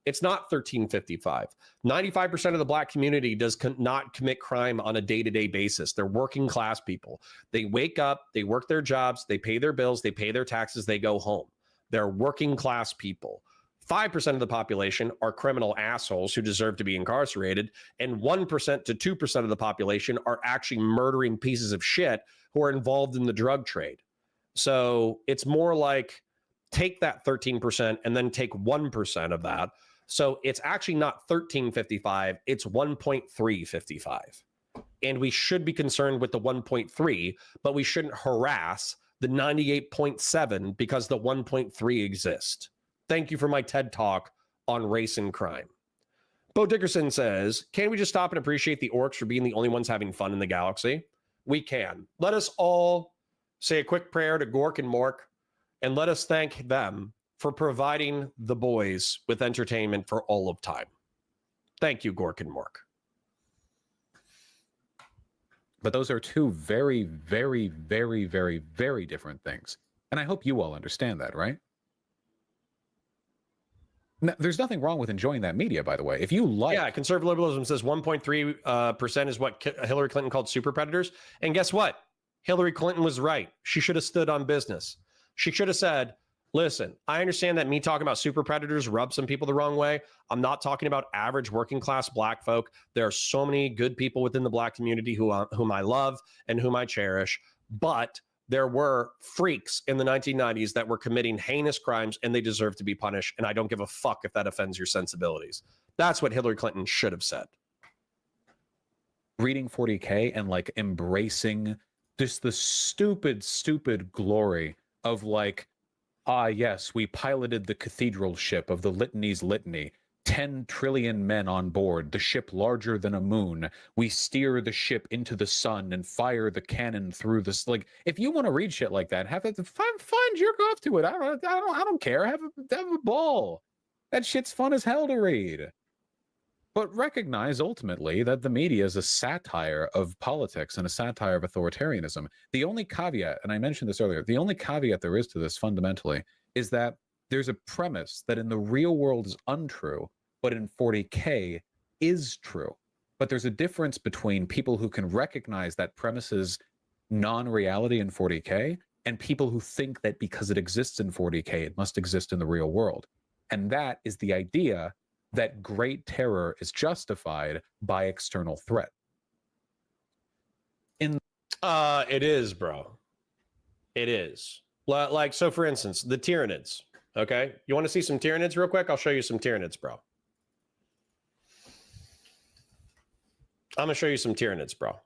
It's not 1355. 95% of the Black community does not commit crime on a day-to-day basis. They're working class people. They wake up, they work their jobs, they pay their bills, they pay their taxes, they go home. They're working class people. 5% of the population are criminal assholes who deserve to be incarcerated, and 1% to 2% of the population are actually murdering pieces of shit who are involved in the drug trade. So it's more like take that 13% and then take 1% of that. So it's actually not 1355, it's 1.355. And we should be concerned with the 1.3, but we shouldn't harass the 98.7 because the 1.3 exists. Thank you for my TED Talk on race and crime. Bo Dickerson says, can we just stop and appreciate the orcs for being the only ones having fun in the galaxy? We can. Let us all say a quick prayer to Gork and Mork, and let us thank them for providing the boys with entertainment for all of time. Thank you, Gork and Mork. But those are two very, very, very, very, very different things. And I hope you all understand that, right? Now, there's nothing wrong with enjoying that media, by the way. If you like... Yeah, conservative liberalism says 1.3% is what Hillary Clinton called super predators. And guess what? Hillary Clinton was right. She should have stood on business. She should have said, Listen, I understand that me talking about super predators rubs some people the wrong way. I'm not talking about average working class black folk. There are so many good people within the black community whom I love and whom I cherish. But there were freaks in the 1990s that were committing heinous crimes, and they deserve to be punished. And I don't give a fuck if that offends your sensibilities. That's what Hillary Clinton should have said. Reading 40k and like embracing just the stupid glory of like, yes, we piloted the cathedral ship of the Litany's litany. 10 trillion men on board, the ship larger than a moon. We steer the ship into the sun and fire the cannon through this. Like, if you want to read shit like that, have it fun, jerk off to it. I don't care. Have a ball. That shit's fun as hell to read. But recognize ultimately that the media is a satire of politics and a satire of authoritarianism. The only caveat, and I mentioned this earlier, the only caveat there is to this fundamentally is that there's a premise that in the real world is untrue, but in 40k is true. But there's a difference between people who can recognize that premise is non-reality in 40k and people who think that because it exists in 40k, it must exist in the real world. And that is the idea that great terror is justified by external threat. It is, bro. It is. Like, so for instance, the Tyranids. Okay, you want to see some Tyranids real quick? I'll show you some Tyranids, bro. I'm gonna show you some Tyranids, bro.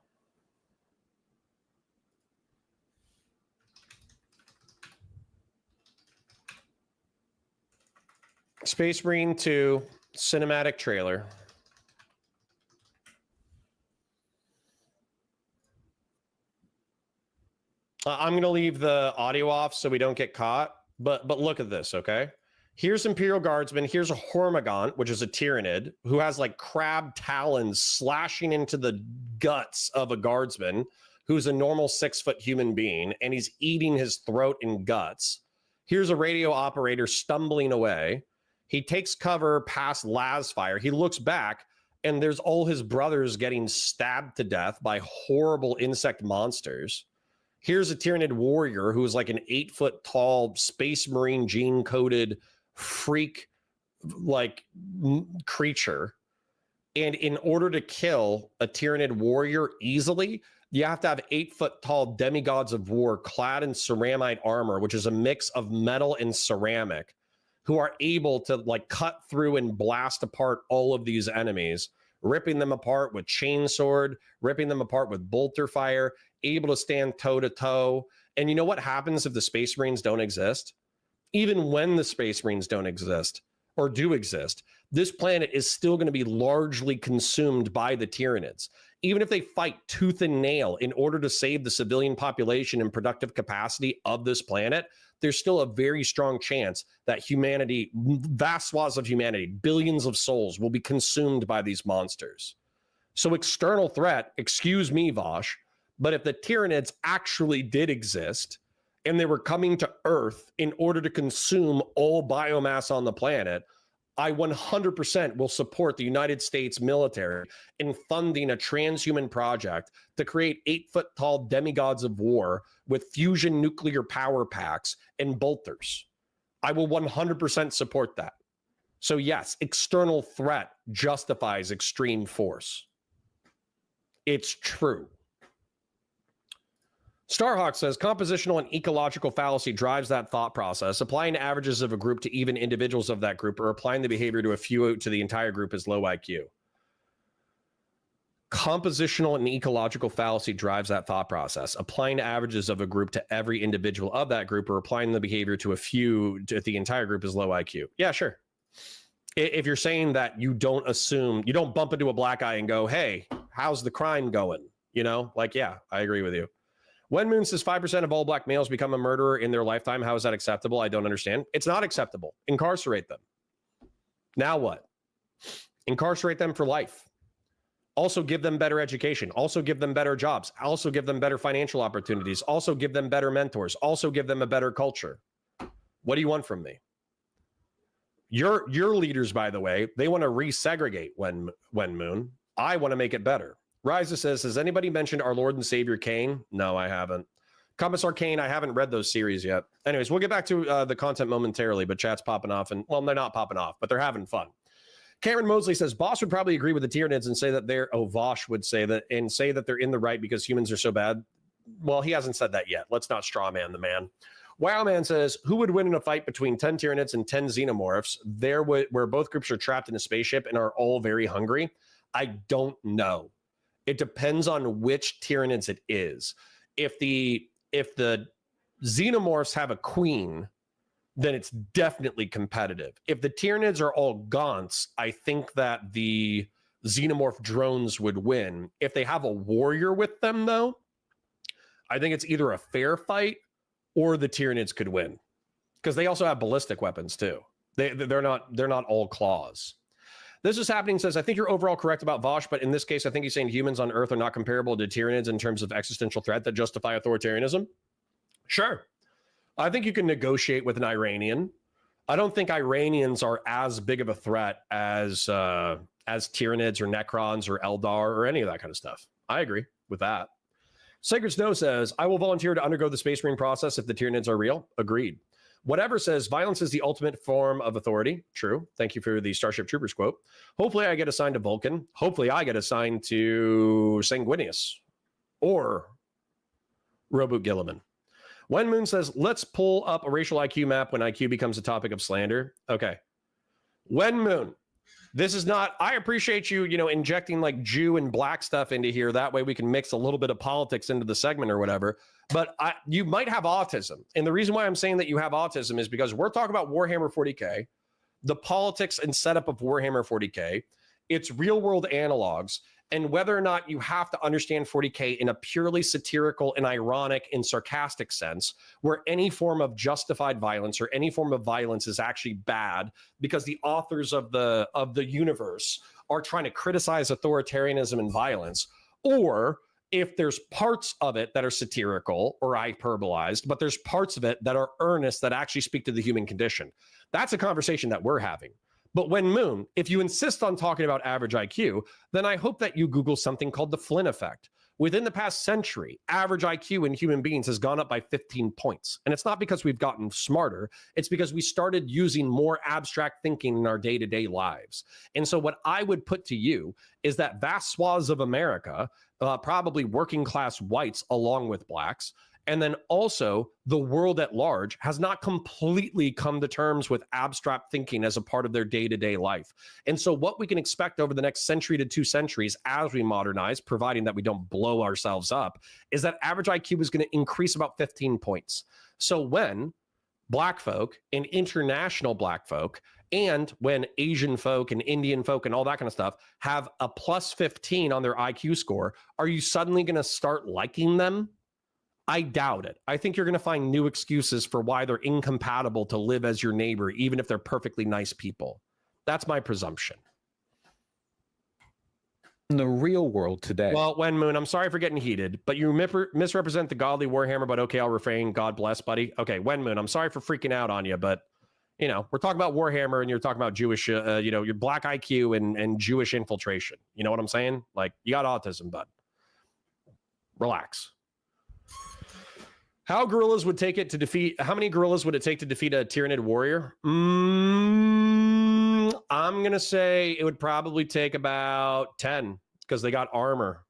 Space Marine 2 cinematic trailer. I'm going to leave the audio off so we don't get caught, but look at this, okay? Here's Imperial Guardsman. Here's a Hormigaunt, which is a Tyranid, who has like crab talons slashing into the guts of a Guardsman, who's a normal 6-foot human being, and he's eating his throat and guts. Here's a radio operator stumbling away. He takes cover past Laz fire. He looks back, and there's all his brothers getting stabbed to death by horrible insect monsters. Here's a Tyranid warrior who is like an 8-foot tall space marine gene coded freak like creature. And in order to kill a Tyranid warrior easily, you have to have 8-foot tall demigods of war clad in ceramite armor, which is a mix of metal and ceramic, who are able to like cut through and blast apart all of these enemies, ripping them apart with chainsword, ripping them apart with bolter fire, able to stand toe to toe. And you know what happens if the Space Marines don't exist? Even when the Space Marines don't exist or do exist, this planet is still going to be largely consumed by the Tyranids. Even if they fight tooth and nail in order to save the civilian population and productive capacity of this planet, there's still a very strong chance that humanity, vast swaths of humanity, billions of souls will be consumed by these monsters. So external threat, excuse me, Vaush, but if the Tyranids actually did exist and they were coming to Earth in order to consume all biomass on the planet, I 100% will support the United States military in funding a transhuman project to create 8-foot tall demigods of war with fusion nuclear power packs and bolters. I will 100% support that. So yes, external threat justifies extreme force. It's true. Starhawk says, compositional and ecological fallacy drives that thought process. Applying averages of a group to even individuals of that group or applying the behavior to a few to the entire group is low IQ. Compositional and ecological fallacy drives that thought process. Applying averages of a group to every individual of that group or applying the behavior to a few to the entire group is low IQ. Yeah, sure. If you're saying that you don't assume, you don't bump into a black guy and go, hey, how's the crime going? You know, like, yeah, I agree with you. When Moon says 5% of all black males become a murderer in their lifetime, how is that acceptable? I don't understand. It's not acceptable. Incarcerate them. Now what? Incarcerate them for life. Also give them better education. Also give them better jobs. Also give them better financial opportunities. Also give them better mentors. Also give them a better culture. What do you want from me? Your leaders, by the way, they want to resegregate when Moon. I want to make it better. Riza says, has anybody mentioned our Lord and Savior Kane? No, I haven't. Compass Arcane, I haven't read those series yet. Anyways, we'll get back to the content momentarily, but chat's popping off, and well, they're not popping off, but they're having fun. Cameron Mosley says, Boss would probably agree with the Tyranids and say that Vaush would say that, and say that they're in the right because humans are so bad. Well, he hasn't said that yet. Let's not straw man the man. Wowman says, who would win in a fight between 10 Tyranids and 10 Xenomorphs? Where both groups are trapped in a spaceship and are all very hungry? I don't know. It depends on which Tyranids it is. If the Xenomorphs have a queen, then it's definitely competitive. If the Tyranids are all Gaunts, I think that the Xenomorph drones would win. If they have a warrior with them, though, I think it's either a fair fight or the Tyranids could win, because they also have ballistic weapons too. They're not all claws. This is happening says, I think you're overall correct about Vaush, but in this case, I think he's saying humans on Earth are not comparable to Tyranids in terms of existential threat that justify authoritarianism. Sure. I think you can negotiate with an Iranian. I don't think Iranians are as big of a threat as Tyranids or Necrons or Eldar or any of that kind of stuff. I agree with that. Sacred Snow says, I will volunteer to undergo the Space Marine process if the Tyranids are real. Agreed. Whatever says, violence is the ultimate form of authority. True. Thank you for the Starship Troopers quote. Hopefully I get assigned to Vulcan. Hopefully I get assigned to Sanguinius or Roboot Gilliman. Wen Moon says, let's pull up a racial IQ map when IQ becomes a topic of slander. Okay. Wen Moon, this is not, I appreciate you, injecting like Jew and black stuff into here. That way we can mix a little bit of politics into the segment or whatever. But you might have autism. And the reason why I'm saying that you have autism is because we're talking about Warhammer 40k, the politics and setup of Warhammer 40k, its real world analogs, and whether or not you have to understand 40k in a purely satirical and ironic and sarcastic sense, where any form of justified violence or any form of violence is actually bad because the authors of the universe are trying to criticize authoritarianism and violence, or if there's parts of it that are satirical or hyperbolized, but there's parts of it that are earnest that actually speak to the human condition. That's a conversation that we're having. But Wen Moon, if you insist on talking about average IQ, then I hope that you Google something called the Flynn effect. Within the past century, average IQ in human beings has gone up by 15 points. And it's not because we've gotten smarter. It's because we started using more abstract thinking in our day-to-day lives. And so what I would put to you is that vast swaths of America, probably working class whites along with blacks, and then also the world at large has not completely come to terms with abstract thinking as a part of their day-to-day life. And so what we can expect over the next century to 2 centuries as we modernize, providing that we don't blow ourselves up, is that average IQ is going to increase about 15 points. So when black folk and international black folk, and when Asian folk and Indian folk and all that kind of stuff have a plus 15 on their IQ score, are you suddenly going to start liking them? I doubt it. I think you're going to find new excuses for why they're incompatible to live as your neighbor, even if they're perfectly nice people. That's my presumption. In the real world today. Well, Wen Moon, I'm sorry for getting heated, but you misrepresent the godly Warhammer, but okay, I'll refrain. God bless, buddy. Okay, Wen Moon, I'm sorry for freaking out on you, but, we're talking about Warhammer and you're talking about Jewish, your black IQ and Jewish infiltration. You know what I'm saying? Like, you got autism, bud. Relax. How many guerrillas would it take to defeat a Tyranid warrior? I'm going to say it would probably take about 10 because they got armor.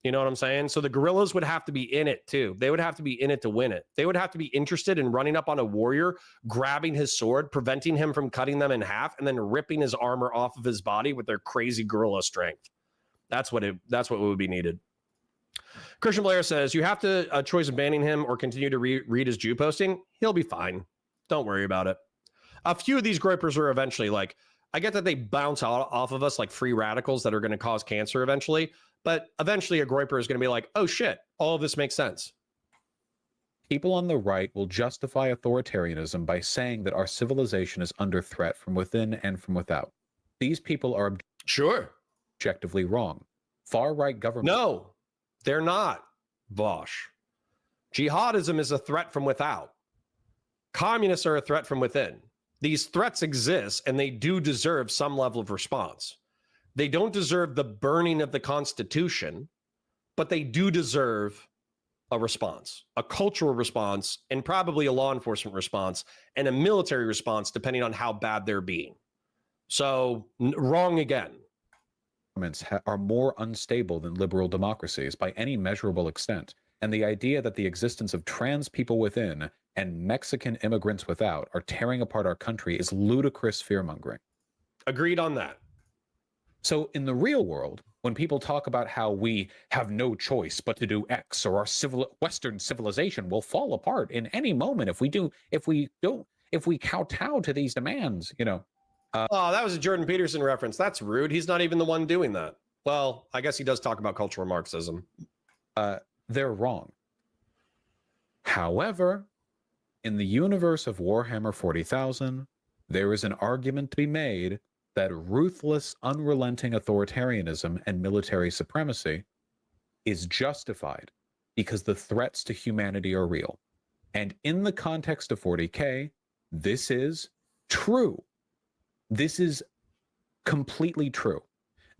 You know what I'm saying? So the guerrillas would have to be in it too. They would have to be in it to win it. They would have to be interested in running up on a warrior, grabbing his sword, preventing him from cutting them in half, and then ripping his armor off of his body with their crazy guerrilla strength. That's what would be needed. Christian Blair says, you have to a choice of banning him or continue to read his Jew posting. He'll be fine. Don't worry about it. A few of these groypers are eventually like, I get that they bounce off of us like free radicals that are going to cause cancer eventually, but eventually a groyper is going to be like, oh shit, all of this makes sense. People on the right will justify authoritarianism by saying that our civilization is under threat from within and from without. These people are objectively wrong. Far-right government. No, they're not, Vaush. Jihadism is a threat from without. Communists are a threat from within. These threats exist, and they do deserve some level of response. They don't deserve the burning of the Constitution, but they do deserve a response, a cultural response, and probably a law enforcement response, and a military response, depending on how bad they're being. So, wrong again. Are more unstable than liberal democracies by any measurable extent. And the idea that the existence of trans people within and Mexican immigrants without are tearing apart our country is ludicrous fear-mongering. Agreed on that. So in the real world, when people talk about how we have no choice but to do X, or our Western civilization will fall apart in any moment if we kowtow to these demands, you know. Oh, that was a Jordan Peterson reference. That's rude. He's not even the one doing that. Well, I guess he does talk about cultural Marxism. They're wrong. However, in the universe of Warhammer 40,000, there is an argument to be made that ruthless, unrelenting authoritarianism and military supremacy is justified because the threats to humanity are real. And in the context of 40k, this is true. This is completely true.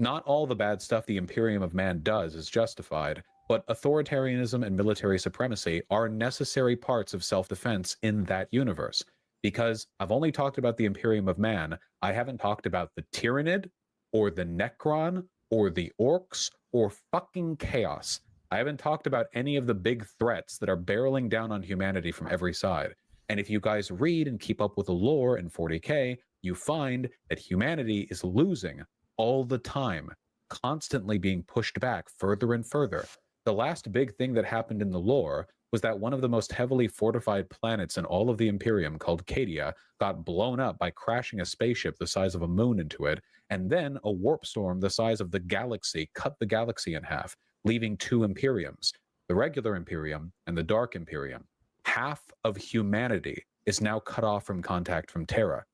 Not all the bad stuff the Imperium of Man does is justified, but authoritarianism and military supremacy are necessary parts of self-defense in that universe. Because I've only talked about the Imperium of Man, I haven't talked about the Tyrannid, or the Necron, or the Orcs, or fucking Chaos. I haven't talked about any of the big threats that are barreling down on humanity from every side. And if you guys read and keep up with the lore in 40k, you find that humanity is losing all the time, constantly being pushed back further and further. The last big thing that happened in the lore was that one of the most heavily fortified planets in all of the Imperium, called Cadia, got blown up by crashing a spaceship the size of a moon into it, and then a warp storm the size of the galaxy cut the galaxy in half, leaving two Imperiums, the regular Imperium and the Dark Imperium. Half of humanity is now cut off from contact from Terra.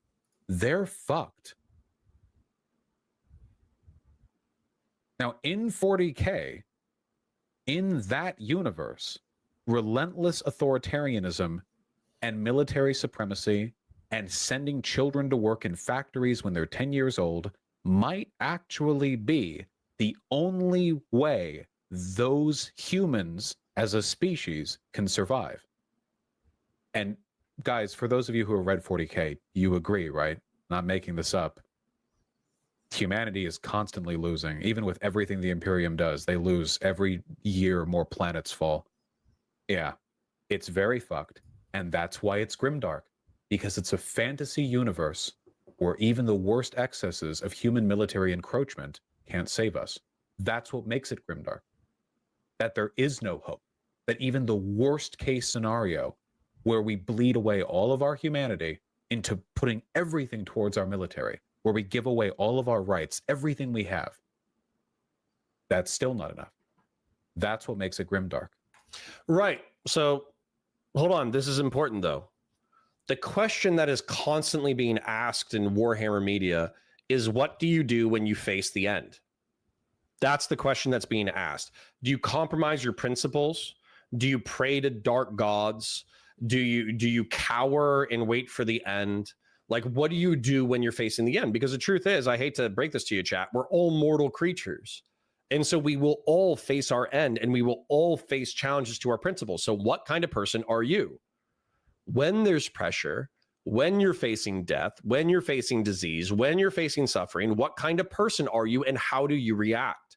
They're fucked. Now, in 40k, in that universe, relentless authoritarianism and military supremacy and sending children to work in factories when they're 10 years old might actually be the only way those humans as a species can survive. And guys, for those of you who have read 40k, you agree, right? Not making this up. Humanity is constantly losing. Even with everything the Imperium does, they lose every year. More planets fall. Yeah, it's very fucked. And that's why it's Grimdark. Because it's a fantasy universe where even the worst excesses of human military encroachment can't save us. That's what makes it Grimdark. That there is no hope. That even the worst case scenario, where we bleed away all of our humanity into putting everything towards our military, where we give away all of our rights, everything we have, that's still not enough. That's what makes it Grimdark. Right. So hold on. This is important, though. The question that is constantly being asked in Warhammer media is, what do you do when you face the end? That's the question that's being asked. Do you compromise your principles? Do you pray to dark gods? Do you cower and wait for the end? Like, what do you do when you're facing the end? Because the truth is, I hate to break this to you, chat, we're all mortal creatures. And so we will all face our end, and we will all face challenges to our principles. So what kind of person are you? When there's pressure, when you're facing death, when you're facing disease, when you're facing suffering, what kind of person are you, and how do you react?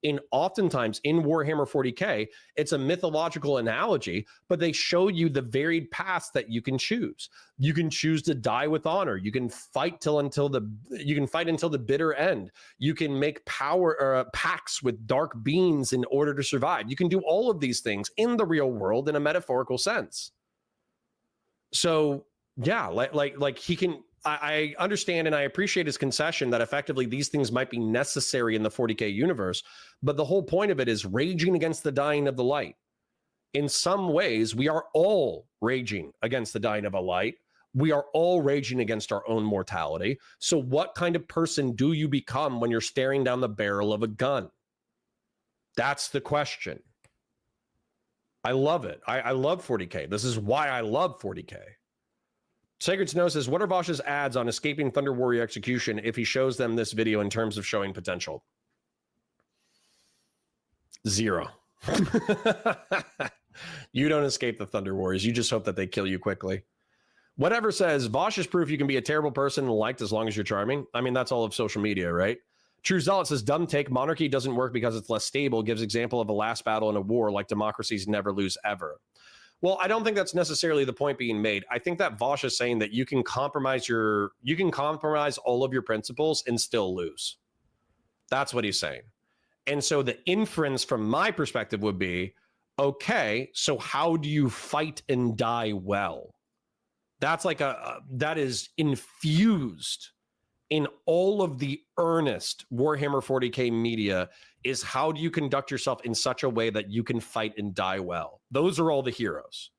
And oftentimes in Warhammer 40k, it's a mythological analogy, but they show you the varied paths that you can choose. You can choose to die with honor. You can fight until the bitter end. You can make pacts with dark beings in order to survive. You can do all of these things in the real world in a metaphorical sense. So yeah, like he can. I understand and I appreciate his concession that effectively these things might be necessary in the 40k universe, but the whole point of it is raging against the dying of the light. In some ways, we are all raging against the dying of a light. We are all raging against our own mortality. So what kind of person do you become when you're staring down the barrel of a gun? That's the question. I love it. I love 40k. This is why I love 40k. Sacred Snow says, what are Vaush's ads on escaping Thunder Warrior execution if he shows them this video in terms of showing potential? 0. You don't escape the Thunder Wars. You just hope that they kill you quickly. Whatever says, Vaush is proof you can be a terrible person and liked as long as you're charming. I mean, that's all of social media, right? True Zealot says, dumb take. Monarchy doesn't work because it's less stable. Gives example of a last battle in a war, like democracies never lose ever. Well, I don't think that's necessarily the point being made. I think that Vaush is saying that you can compromise all of your principles and still lose. That's what he's saying. And so the inference from my perspective would be, okay, so how do you fight and die well? That's like that is infused in all of the earnest Warhammer 40k media, is how do you conduct yourself in such a way that you can fight and die well? Those are all the heroes.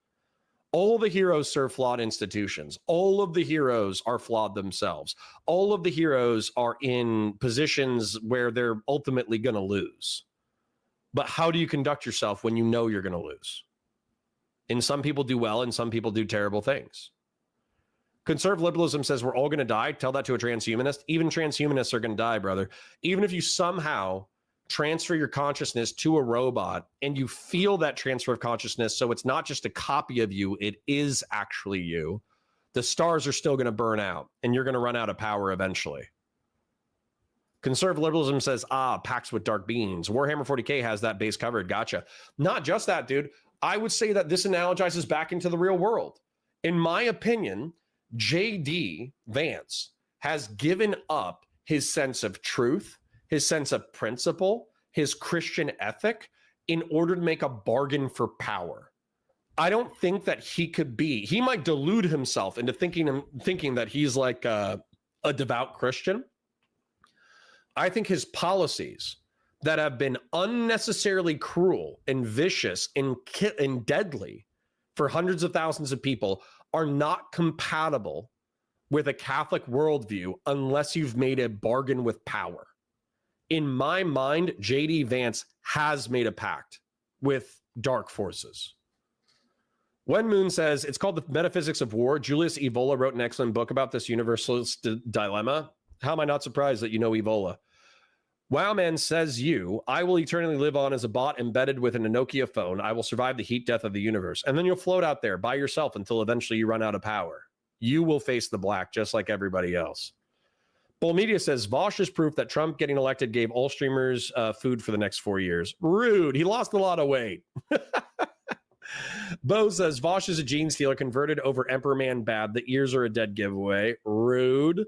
All the heroes serve flawed institutions. All of the heroes are flawed themselves. All of the heroes are in positions where they're ultimately going to lose. But how do you conduct yourself when you know you're going to lose? And some people do well and some people do terrible things. Conservative liberalism says we're all going to die. Tell that to a transhumanist. Even transhumanists are going to die, brother. Even if you somehow transfer your consciousness to a robot and you feel that transfer of consciousness, so it's not just a copy of you, it is actually you, the stars are still going to burn out and you're going to run out of power eventually. Conservative liberalism says, pacts with dark beings. Warhammer 40k has that base covered. Gotcha. Not just that, dude. I would say that this analogizes back into the real world. In my opinion, JD Vance has given up his sense of truth, his sense of principle, his Christian ethic in order to make a bargain for power. I don't think that he might delude himself into thinking that he's like a devout Christian. I think his policies that have been unnecessarily cruel and vicious and deadly for hundreds of thousands of people are not compatible with a Catholic worldview unless you've made a bargain with power. In my mind, JD Vance has made a pact with dark forces. When Moon says, it's called The Metaphysics of War. Julius Evola wrote an excellent book about this universalist dilemma. How am I not surprised that you know Evola? Wowman says I will eternally live on as a bot embedded within a Nokia phone. I will survive the heat death of the universe. And then you'll float out there by yourself until eventually you run out of power. You will face the black just like everybody else. Bull Media says, Vaush is proof that Trump getting elected gave all streamers food for the next 4 years. Rude. He lost a lot of weight. Bo says, Vaush is a gene stealer converted over Emperor Man bad. The ears are a dead giveaway. Rude.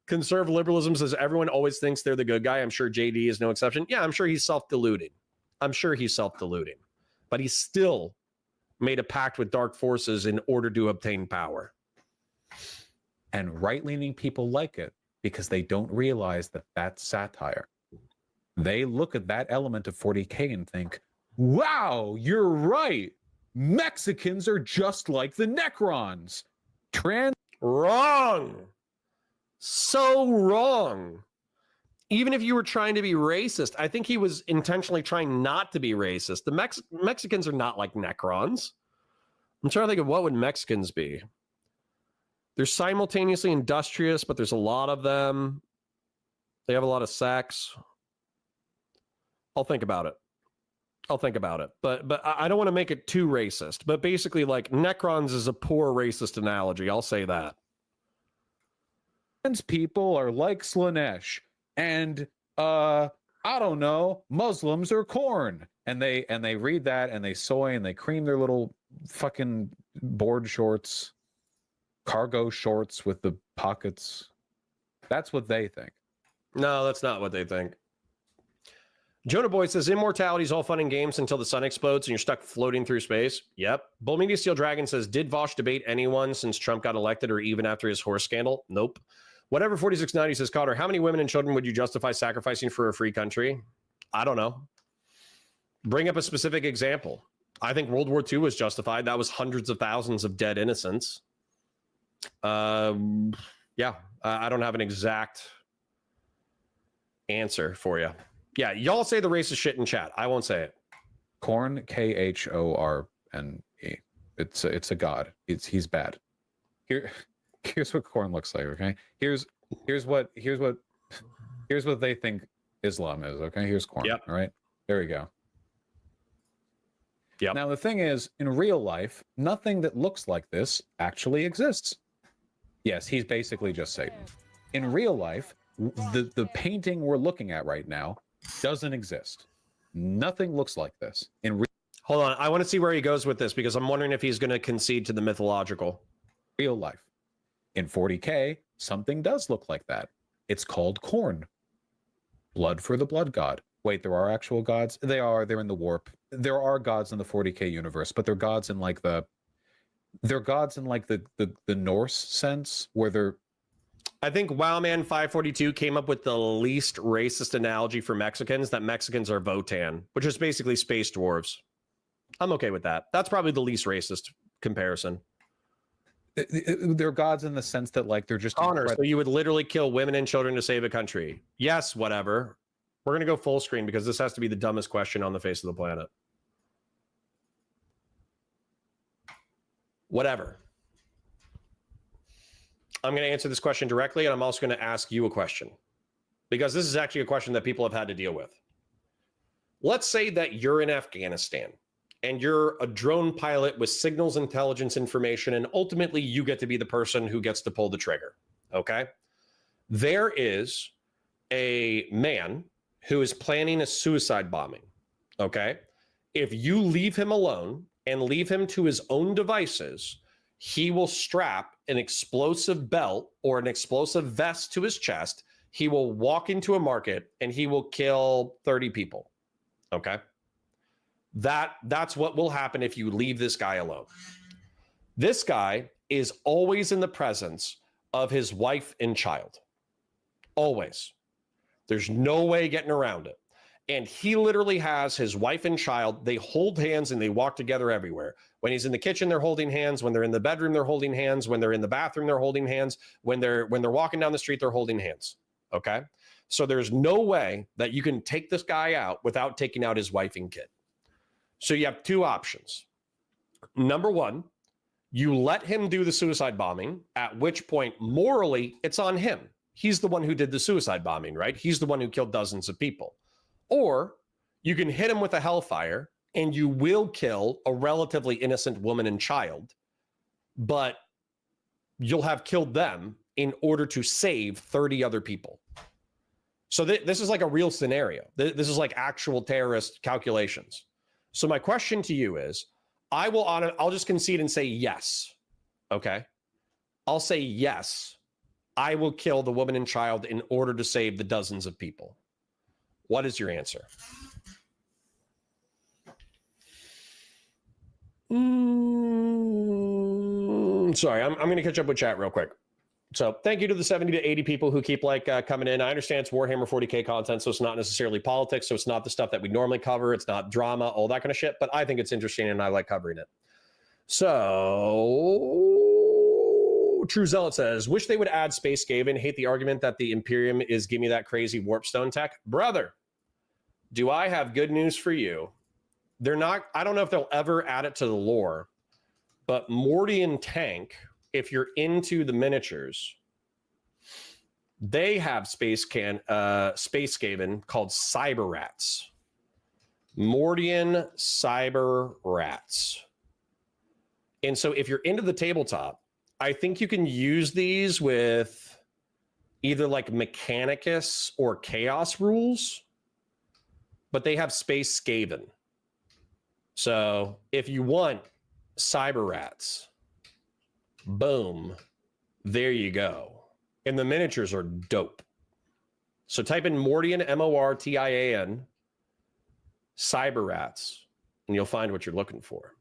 Conservative liberalism says everyone always thinks they're the good guy. I'm sure JD is no exception. Yeah, I'm sure he's self-deluding. But he still made a pact with dark forces in order to obtain power. And right-leaning people like it because they don't realize that that's satire. They look at that element of 40K and think, wow, you're right. Mexicans are just like the Necrons. Wrong. So wrong. Even if you were trying to be racist, I think he was intentionally trying not to be racist. The Mexicans are not like Necrons. I'm trying to think of what would Mexicans be. They're simultaneously industrious, but there's a lot of them. They have a lot of sex. I'll think about it. But I don't want to make it too racist. But basically, like, Necrons is a poor racist analogy. I'll say that. People are like Slanesh, and I don't know, Muslims are corn, and they read that and they soy and they cream their little fucking board shorts, cargo shorts with the pockets. That's what they think. No, that's not what they think. Jonah Boy says immortality is all fun and games until the sun explodes and you're stuck floating through space. Yep. Bull Media Steel Dragon says, did Vaush debate anyone since Trump got elected or even after his horse scandal? Nope. Whatever 4690 says, Cotter, how many women and children would you justify sacrificing for a free country? I don't know. Bring up a specific example. I think World War II was justified. That was hundreds of thousands of dead innocents. I don't have an exact answer for you. Yeah, y'all say the racist shit in chat. I won't say it. Korn, Khorne. It's a god. He's bad. Here's what Korn looks like. Okay. Here's what they think Islam is. Okay. Here's Korn. Yep. All right. There we go. Yep. Now, the thing is, in real life, nothing that looks like this actually exists. Yes, he's basically just Satan. In real life, the painting we're looking at right now doesn't exist. Nothing looks like this. Hold on. I want to see where he goes with this because I'm wondering if he's going to concede to the mythological. Real life. In 40k, something does look like that. It's called corn. Blood for the blood god. Wait, there are actual gods? They're in the warp. There are gods in the 40k universe, but they're gods in like the Norse sense where they're I think Wowman 542 came up with the least racist analogy for Mexicans, that Mexicans are Votan, which is basically space dwarves. I'm okay with that. That's probably the least racist comparison. They're gods in the sense that like they're just Connor, so you would literally kill women and children to save a country. Yes, whatever. We're going to go full screen because this has to be the dumbest question on the face of the planet. Whatever. I'm going to answer this question directly, and I'm also going to ask you a question because this is actually a question that people have had to deal with. Let's say that you're in Afghanistan and you're a drone pilot with signals intelligence information, and ultimately you get to be the person who gets to pull the trigger, okay? There is a man who is planning a suicide bombing, okay? If you leave him alone and leave him to his own devices, he will strap an explosive belt or an explosive vest to his chest. He will walk into a market and he will kill 30 people. Okay. That's what will happen if you leave this guy alone. This guy is always in the presence of his wife and child. Always. There's no way getting around it. And he literally has his wife and child. They hold hands and they walk together everywhere. When he's in the kitchen, they're holding hands. When they're in the bedroom, they're holding hands. When they're in the bathroom, they're holding hands. When they're walking down the street, they're holding hands. Okay? So there's no way that you can take this guy out without taking out his wife and kid. So you have two options. Number one, you let him do the suicide bombing, at which point morally it's on him. He's the one who did the suicide bombing, right? He's the one who killed dozens of people. Or you can hit him with a hellfire and you will kill a relatively innocent woman and child, but you'll have killed them in order to save 30 other people. So this is like a real scenario. This is like actual terrorist calculations. So my question to you is, I'll just concede and say yes. Okay. I'll say yes. I will kill the woman and child in order to save the dozens of people. What is your answer? Sorry, I'm going to catch up with chat real quick. So thank you to the 70 to 80 people who keep coming in. I understand it's Warhammer 40k content, so it's not necessarily politics. So it's not the stuff that we normally cover. It's not drama, all that kind of shit. But I think it's interesting and I like covering it. So True Zealot says, wish they would add Space Skaven. Hate the argument that the Imperium is give me that crazy warp stone tech. Brother, do I have good news for you? They're not, I don't know if they'll ever add it to the lore, but Mordian Tank, if you're into the miniatures, they have Space Skaven called Cyber Rats. Mordian Cyber Rats. And so if you're into the tabletop, I think you can use these with either like Mechanicus or Chaos rules, but they have Space Skaven. So if you want Cyber Rats, boom, there you go. And the miniatures are dope. So type in Mortian, Mortian, Cyber Rats, and you'll find what you're looking for.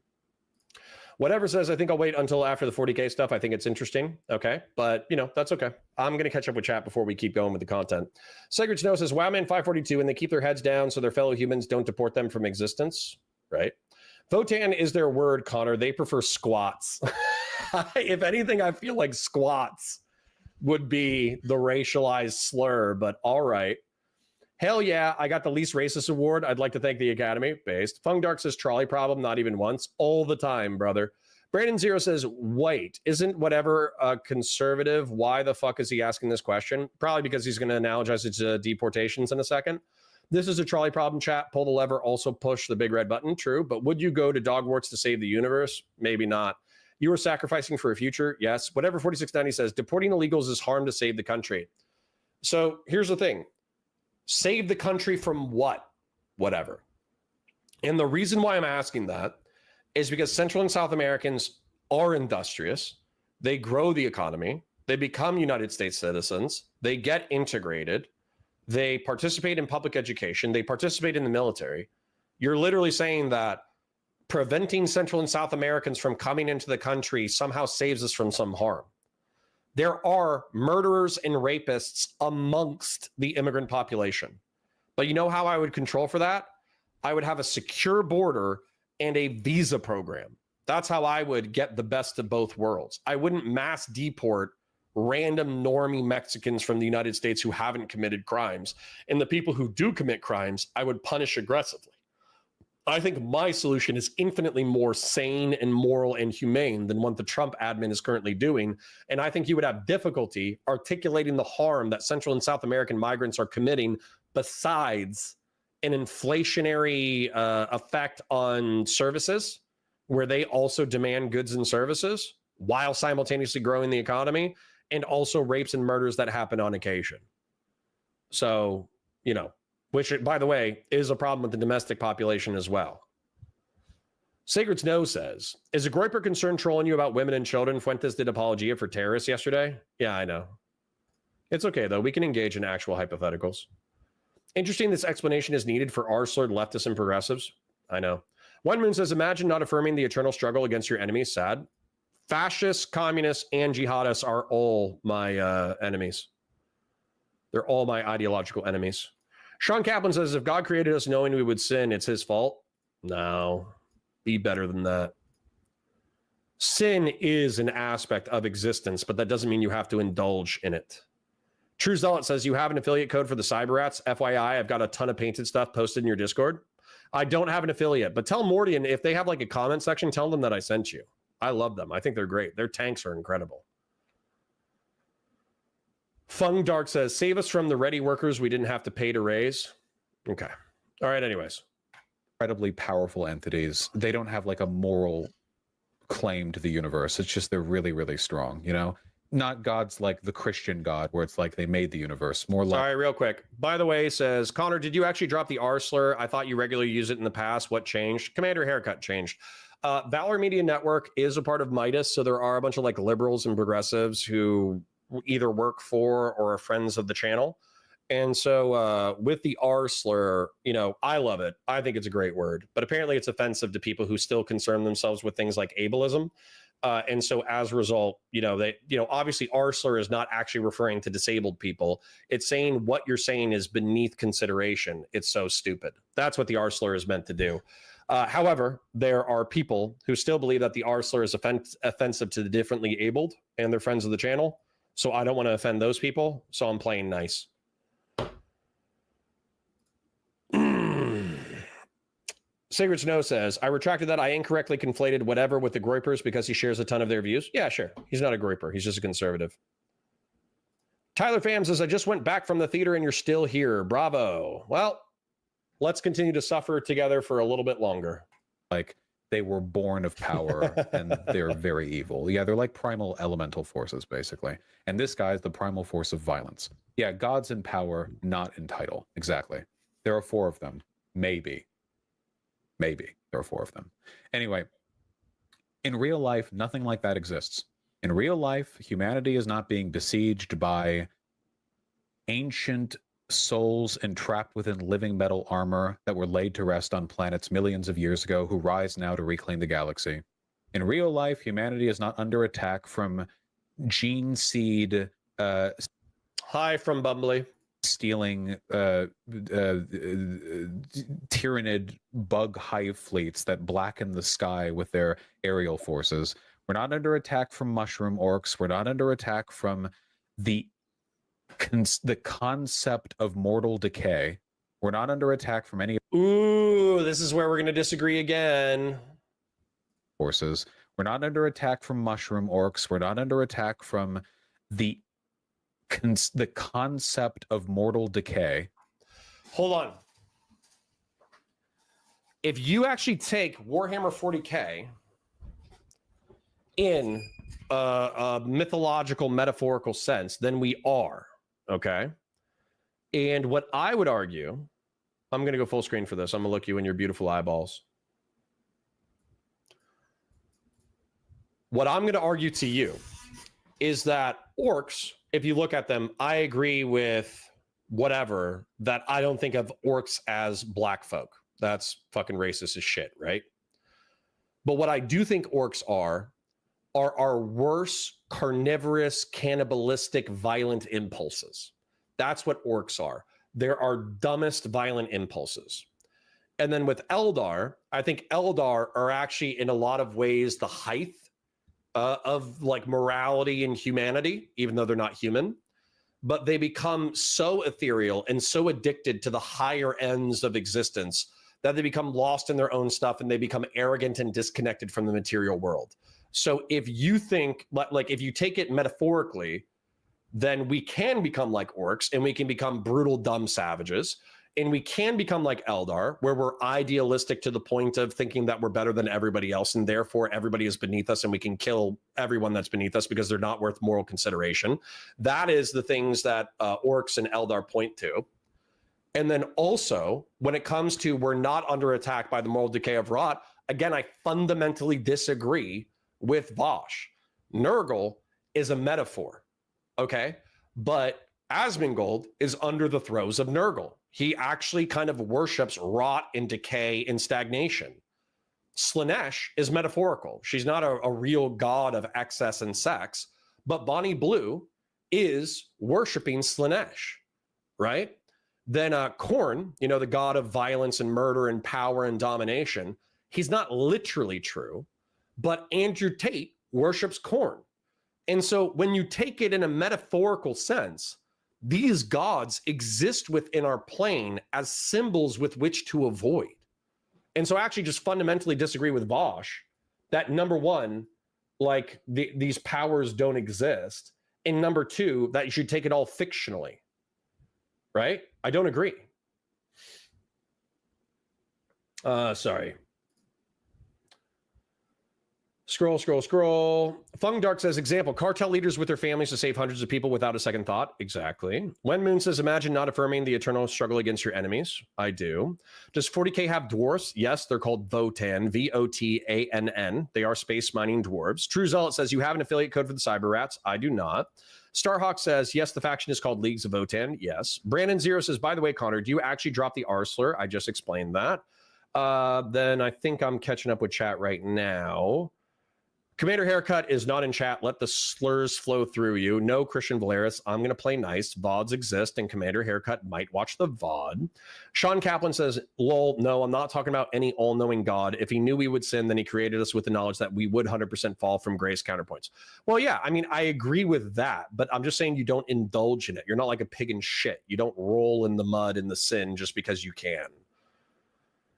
Whatever says, I think I'll wait until after the 40k stuff. I think it's interesting. Okay. But, you know, that's okay. I'm going to catch up with chat before we keep going with the content. Sacred Snow says, Wowman 542, and they keep their heads down so their fellow humans don't deport them from existence. Right? Votan is their word, Connor. They prefer squats. If anything, I feel like squats would be the racialized slur, but all right. Hell yeah, I got the least racist award. I'd like to thank the Academy. Based. Fung Dark says trolley problem, not even once. All the time, brother. Brandon Zero says, wait, isn't whatever conservative? Why the fuck is he asking this question? Probably because he's going to analogize it to deportations in a second. This is a trolley problem, chat. Pull the lever, also push the big red button. True. But would you go to Dogwarts to save the universe? Maybe not. You were sacrificing for a future? Yes. Whatever 4690 says, deporting illegals is harm to save the country. So here's the thing. Save the country from what? Whatever. And the reason why I'm asking that is because Central and South Americans are industrious. They grow the economy. They become United States citizens. They get integrated. They participate in public education. They participate in the military. You're literally saying that preventing Central and South Americans from coming into the country somehow saves us from some harm. There are murderers and rapists amongst the immigrant population. But you know how I would control for that? I would have a secure border and a visa program. That's how I would get the best of both worlds. I wouldn't mass deport random normie Mexicans from the United States who haven't committed crimes. And the people who do commit crimes, I would punish aggressively. I think my solution is infinitely more sane and moral and humane than what the Trump admin is currently doing. And I think you would have difficulty articulating the harm that Central and South American migrants are committing besides an inflationary effect on services, where they also demand goods and services while simultaneously growing the economy, and also rapes and murders that happen on occasion. So, you know, which, by the way, is a problem with the domestic population as well. Sacred Snow says, is a Groiper concerned trolling you about women and children? Fuentes did apologia for terrorists yesterday. Yeah, I know. It's okay, though. We can engage in actual hypotheticals. Interesting this explanation is needed for R-slurred leftists and progressives. I know. One Moon says, imagine not affirming the eternal struggle against your enemies. Sad. Fascists, communists, and jihadists are all my enemies. They're all my ideological enemies. Sean Kaplan says, if God created us knowing we would sin, it's his fault. No, be better than that. Sin is an aspect of existence, but that doesn't mean you have to indulge in it. True Zealot says, you have an affiliate code for the Cyber Rats. FYI, I've got a ton of painted stuff posted in your Discord. I don't have an affiliate, but tell Morty, if they have like a comment section, tell them that I sent you. I love them. I think they're great. Their tanks are incredible. Fung Dark says, save us from the ready workers we didn't have to pay to raise. Okay. All right, anyways. Incredibly powerful entities. They don't have like a moral claim to the universe. It's just they're really, really strong, you know? Not gods like the Christian God, where it's like they made the universe. More like... Sorry, real quick. By the way, says, Connor, did you actually drop the R slur? I thought you regularly use it in the past. What changed? Commander Haircut changed. Valor Media Network is a part of Midas, so there are a bunch of like liberals and progressives who either work for or are friends of the channel. And so with the R slur, you know, I love it. I think it's a great word, but apparently it's offensive to people who still concern themselves with things like ableism. And so as a result, you know, obviously R slur is not actually referring to disabled people. It's saying what you're saying is beneath consideration. It's so stupid. That's what the R slur is meant to do. However, there are people who still believe that the R slur is offensive to the differently abled and they're friends of the channel. So I don't want to offend those people. So I'm playing nice. Sacred Snow says, I retracted that. I incorrectly conflated whatever with the Groipers because he shares a ton of their views. Yeah, sure. He's not a Groiper. He's just a conservative. Tyler Pham says, I just went back from the theater and you're still here. Bravo. Well, let's continue to suffer together for a little bit longer. Like they were born of power and they're very evil. Yeah, they're like primal elemental forces, basically. And this guy is the primal force of violence. Yeah, gods in power, not in title. Exactly. There are 4 of them. Maybe there are 4 of them. Anyway, in real life, nothing like that exists. In real life, humanity is not being besieged by ancient souls entrapped within living metal armor that were laid to rest on planets millions of years ago who rise now to reclaim the galaxy. In real life, humanity is not under attack from gene seed Hi from Bumbly. Stealing tyrannid bug hive fleets that blacken the sky with their aerial forces. We're not under attack from mushroom orcs. We're not under attack from the concept of mortal decay. We're not under attack from any Ooh, this is where we're going to disagree again. Forces. We're not under attack from mushroom orcs. We're not under attack from the concept of mortal decay. Hold on. if you actually take Warhammer 40k in a mythological, metaphorical sense, then we are, okay? And what I would argue, I'm going to go full screen for this. I'm going to look you in your beautiful eyeballs. What I'm going to argue to you is that orcs, if you look at them, I agree with whatever, that I don't think of orcs as black folk. That's fucking racist as shit, right? But what I do think orcs are our worse, carnivorous, cannibalistic, violent impulses. That's what orcs are. They're our dumbest, violent impulses. And then with Eldar, I think Eldar are actually in a lot of ways the height of like morality and humanity, even though they're not human. But they become so ethereal and so addicted to the higher ends of existence that they become lost in their own stuff and they become arrogant and disconnected from the material world. So if you think, like if you take it metaphorically, then we can become like orcs and we can become brutal, dumb savages. And we can become like Eldar, where we're idealistic to the point of thinking that we're better than everybody else, and therefore everybody is beneath us, and we can kill everyone that's beneath us because they're not worth moral consideration. That is the things that orcs and Eldar point to. And then also, when it comes to we're not under attack by the moral decay of rot, again, I fundamentally disagree with Vaush. Nurgle is a metaphor, okay? But Asmongold is under the throes of Nurgle. He actually kind of worships rot and decay and stagnation. Slaanesh is metaphorical. She's not a real god of excess and sex, but Bonnie Blue is worshiping Slaanesh, right? Then Khorne, you know, the god of violence and murder and power and domination, he's not literally true, but Andrew Tate worships Khorne. And so when you take it in a metaphorical sense, these gods exist within our plane as symbols with which to avoid. And so I actually just fundamentally disagree with Vaush that number one, like these powers don't exist. And number two, that you should take it all fictionally, right? I don't agree. Sorry. Scroll. Fung Dark says, example, cartel leaders with their families to save hundreds of people without a second thought. Exactly. When Moon says, imagine not affirming the eternal struggle against your enemies. I do. Does 40k have dwarfs? Yes, they're called Votann, V-O-T-A-N-N. They are space mining dwarves. True Zealot says, you have an affiliate code for the Cyber Rats. I do not. Starhawk says, yes, the faction is called Leagues of Votann. Yes. Brandon Zero says, by the way, Connor, do you actually drop the R slur? I just explained that. Then I think I'm catching up with chat right now. Commander Haircut is not in chat. Let the slurs flow through you. No, Christian Valeris. I'm going to play nice. VODs exist, and Commander Haircut might watch the VOD. Sean Kaplan says, lol, no, I'm not talking about any all-knowing God. If he knew we would sin, then he created us with the knowledge that we would 100% fall from grace. Counterpoints. Well, yeah, I mean, I agree with that, but I'm just saying you don't indulge in it. You're not like a pig in shit. You don't roll in the mud in the sin just because you can.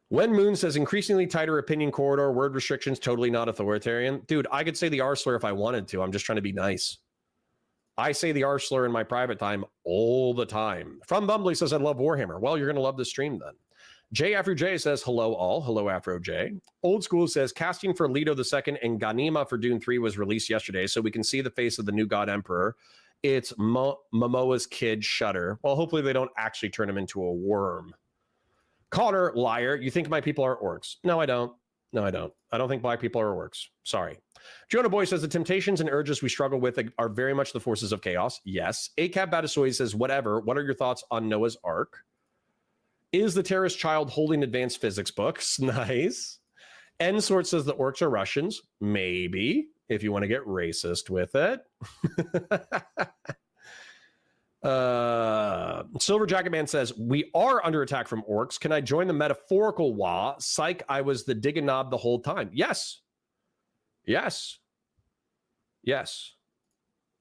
When Moon says increasingly tighter opinion corridor, word restrictions, totally not authoritarian. Dude, I could say the R slur if I wanted to. I'm just trying to be nice. I say the R slur in my private time all the time. From Bumbly says, I love Warhammer. Well, you're going to love the stream then. J Afro J says, hello all. Hello, Afro J. Old School says, casting for Leto II and Ganima for Dune 3 was released yesterday, so we can see the face of the new God Emperor. It's Momoa's kid, Shudder. Well, hopefully they don't actually turn him into a worm. Connor, liar, you think my people are orcs? No, I don't. No, I don't. I don't think black people are orcs. Sorry. Jonah Boy says the temptations and urges we struggle with are very much the forces of chaos. Yes. ACAB Batasoy says, whatever. What are your thoughts on Noah's Ark? Is the terrorist child holding advanced physics books? Nice. N-Sort says the orcs are Russians. Maybe, if you want to get racist with it. Silver Jacket Man says, we are under attack from orcs. Can I join the metaphorical Wa? Psych, I was the dig a knob the whole time. Yes. Yes. Yes.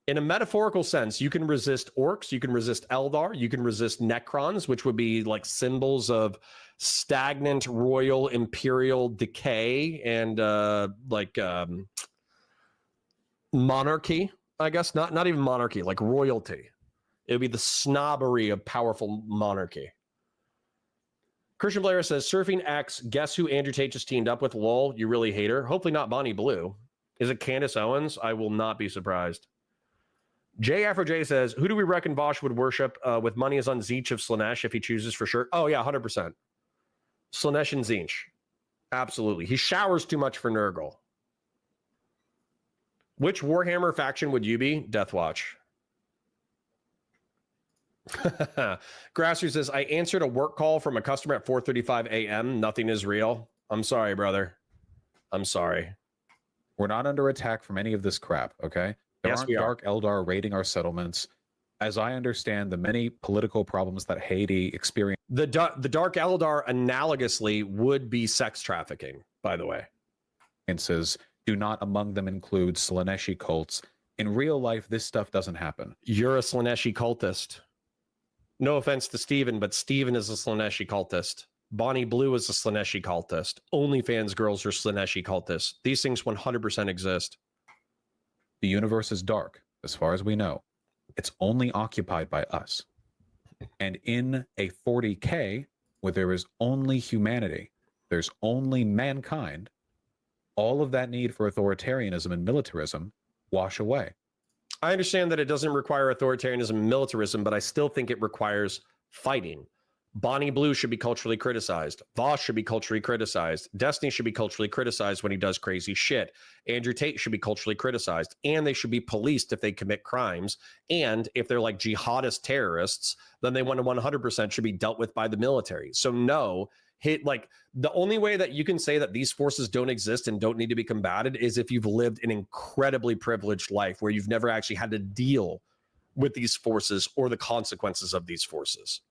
In a metaphorical sense, you can resist orcs, you can resist Eldar, you can resist Necrons, which would be like symbols of stagnant royal imperial decay and monarchy, I guess. Not even monarchy, like royalty. It would be the snobbery of powerful monarchy. Christian Blair says, Surfing X, guess who Andrew Tate just teamed up with? Lol, you really hate her. Hopefully not Bonnie Blue. Is it Candace Owens? I will not be surprised. J Afro J says, who do we reckon Vaush would worship with money is on Zeech of Slaanesh if he chooses for sure? Oh, yeah, 100%. Slaanesh and Zeech. Absolutely. He showers too much for Nurgle. Which Warhammer faction would you be? Deathwatch. Grasser says, I answered a work call from a customer at 4:35 a.m. Nothing is real. I'm sorry, brother. I'm sorry. We're not under attack from any of this crap, okay? There aren't Dark Eldar raiding our settlements. As I understand the many political problems that Haiti experienced. The Dark Eldar analogously would be sex trafficking, by the way. Do not among them include Slaaneshi cults. In real life, this stuff doesn't happen. You're a Slaaneshi cultist. No offense to Steven, but Steven is a Slaaneshi cultist. Bonnie Blue is a Slaaneshi cultist. OnlyFans girls are Slaaneshi cultists. These things 100% exist. The universe is dark, as far as we know. It's only occupied by us. And in a 40k, where there is only humanity, there's only mankind, all of that need for authoritarianism and militarism wash away. I understand that it doesn't require authoritarianism and militarism, but I still think it requires fighting. Bonnie Blue should be culturally criticized. Vaush should be culturally criticized. Destiny should be culturally criticized when he does crazy shit. Andrew Tate should be culturally criticized. And they should be policed if they commit crimes. And if they're like jihadist terrorists, then they 100% should be dealt with by the military. So no, the only way that you can say that these forces don't exist and don't need to be combated is if you've lived an incredibly privileged life where you've never actually had to deal with these forces or the consequences of these forces.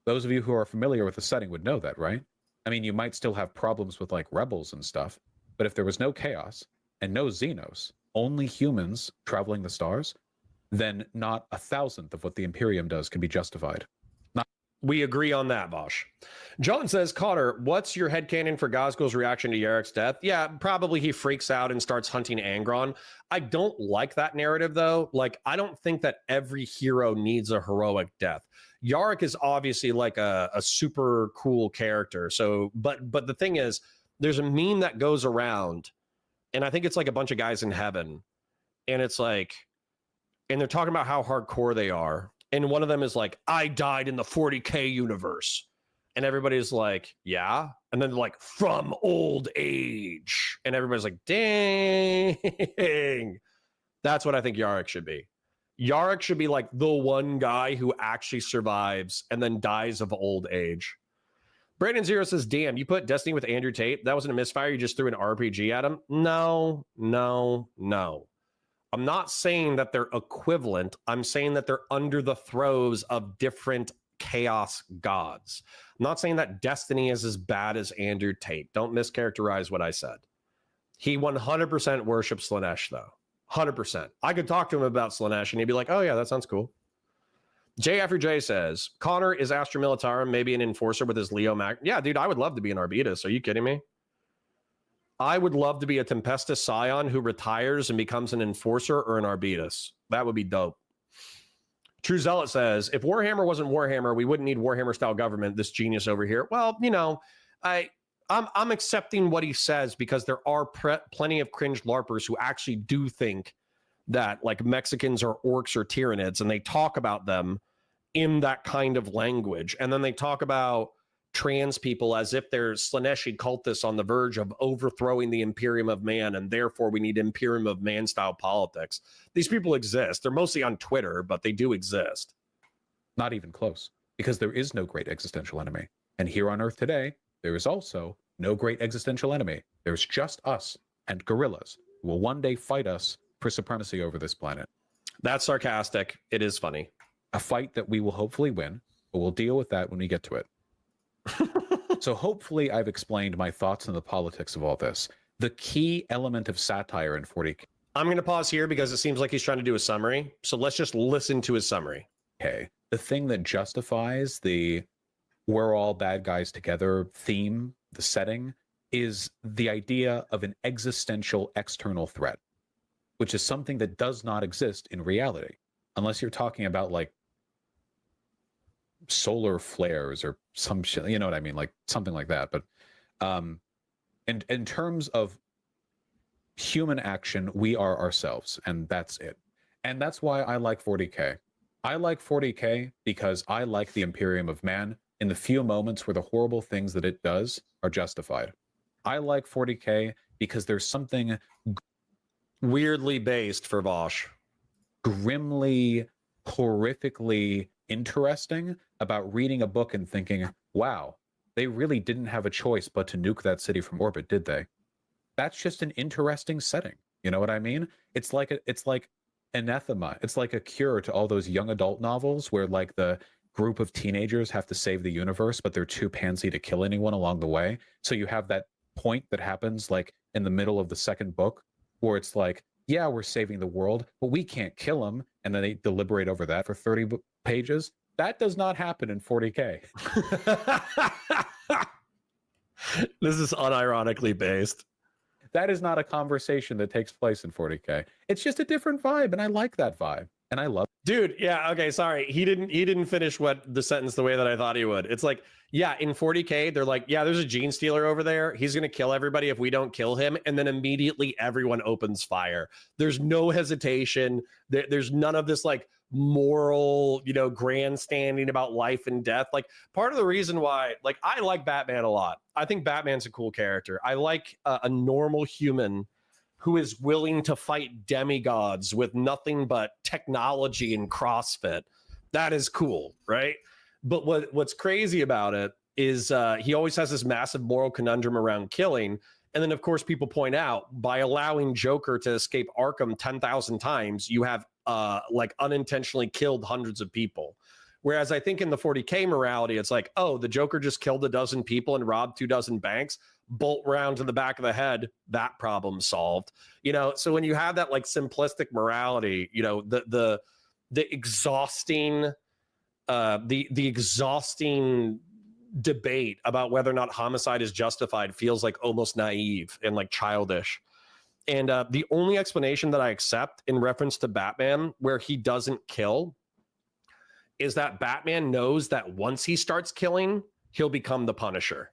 Those of you who are familiar with the setting would know that, right? I mean, you might still have problems with like rebels and stuff, but if there was no chaos and no Xenos, only humans traveling the stars, then not 1,000th of what the Imperium does can be justified. We agree on that, Vaush. John says, Connor, what's your headcanon for Gazgo's reaction to Yarek's death? Yeah, probably he freaks out and starts hunting Angron. I don't like that narrative, though. Like, I don't think that every hero needs a heroic death. Yarek is obviously like a super cool character. So, but the thing is, there's a meme that goes around, and I think it's like a bunch of guys in heaven, and it's like, and they're talking about how hardcore they are. And one of them is like, I died in the 40k universe. And everybody's like, yeah. And then they're like, from old age. And everybody's like, dang. That's what I think Yarek should be. Yarek should be like the one guy who actually survives and then dies of old age. Brandon Zero says, damn, you put Destiny with Andrew Tate. That wasn't a misfire. You just threw an RPG at him. No. I'm not saying that they're equivalent. I'm saying that they're under the throes of different chaos gods. I'm not saying that Destiny is as bad as Andrew Tate. Don't mischaracterize what I said. He 100% worships Slaanesh, though. 100%. I could talk to him about Slaanesh, and he'd be like, oh, yeah, that sounds cool. J After J says, Connor is Astra Militarum, maybe an enforcer with his Leo Mac. Yeah, dude, I would love to be an Arbitus. Are you kidding me? I would love to be a Tempestus Scion who retires and becomes an enforcer or an Arbitus. That would be dope. True Zealot says, if Warhammer wasn't Warhammer, we wouldn't need Warhammer-style government, this genius over here. Well, you know, I'm accepting what he says because there are plenty of cringe LARPers who actually do think that like Mexicans are orcs or Tyranids, and they talk about them in that kind of language. And then they talk about trans people as if they're Slaaneshi cultists on the verge of overthrowing the Imperium of Man, and therefore we need Imperium of Man style politics. These people exist. They're mostly on Twitter, but they do exist. Not even close, because there is no great existential enemy. And here on Earth today, there is also no great existential enemy. There's just us and gorillas who will one day fight us for supremacy over this planet. That's sarcastic. It is funny. A fight that we will hopefully win, but we'll deal with that when we get to it. So hopefully I've explained my thoughts on the politics of all this. The key element of satire in 40k. I'm going to pause here because it seems like he's trying to do a summary. So let's just listen to his summary. Okay. The thing that justifies the we're all bad guys together theme, the setting, is the idea of an existential external threat, which is something that does not exist in reality. Unless you're talking about like solar flares or some shit, you know what I mean, like something like that. But and in terms of human action, we are ourselves, and that's it. And that's why I like 40k. I like 40k because I like the Imperium of Man in the few moments where the horrible things that it does are justified. I like 40k because there's something weirdly based for Vaush. Grimly, horrifically interesting about reading a book and thinking, wow, they really didn't have a choice but to nuke that city from orbit, did they? That's just an interesting setting. You know what I mean? It's like anathema. It's like a cure to all those young adult novels where like the group of teenagers have to save the universe, but they're too pansy to kill anyone along the way. So you have that point that happens like in the middle of the second book where it's like, yeah, we're saving the world, but we can't kill him. And then they deliberate over that for 30 pages. That does not happen in 40k. This is unironically based. That is not a conversation that takes place in 40k. It's just a different vibe, and I like that vibe, and I love it. Dude, yeah, okay, sorry. He didn't finish what the sentence the way that I thought he would. It's like, yeah, in 40k, they're like, yeah, there's a gene stealer over there. He's going to kill everybody if we don't kill him. And then immediately everyone opens fire. There's no hesitation. There's none of this like moral, grandstanding about life and death. Like part of the reason why, like, I like Batman a lot. I think Batman's a cool character. I like a normal human who is willing to fight demigods with nothing but technology and CrossFit. That is cool, right? But what's crazy about it is he always has this massive moral conundrum around killing. And then, of course, people point out by allowing Joker to escape Arkham 10,000 times, you have like unintentionally killed hundreds of people. Whereas I think in the 40k morality, it's like, oh, the Joker just killed a dozen people and robbed 24 banks, bolt round to the back of the head, that problem solved. So when you have that like simplistic morality, the exhausting the exhausting debate about whether or not homicide is justified feels like almost naive and like childish. And the only explanation that I accept in reference to Batman where he doesn't kill is that Batman knows that once he starts killing, he'll become the Punisher.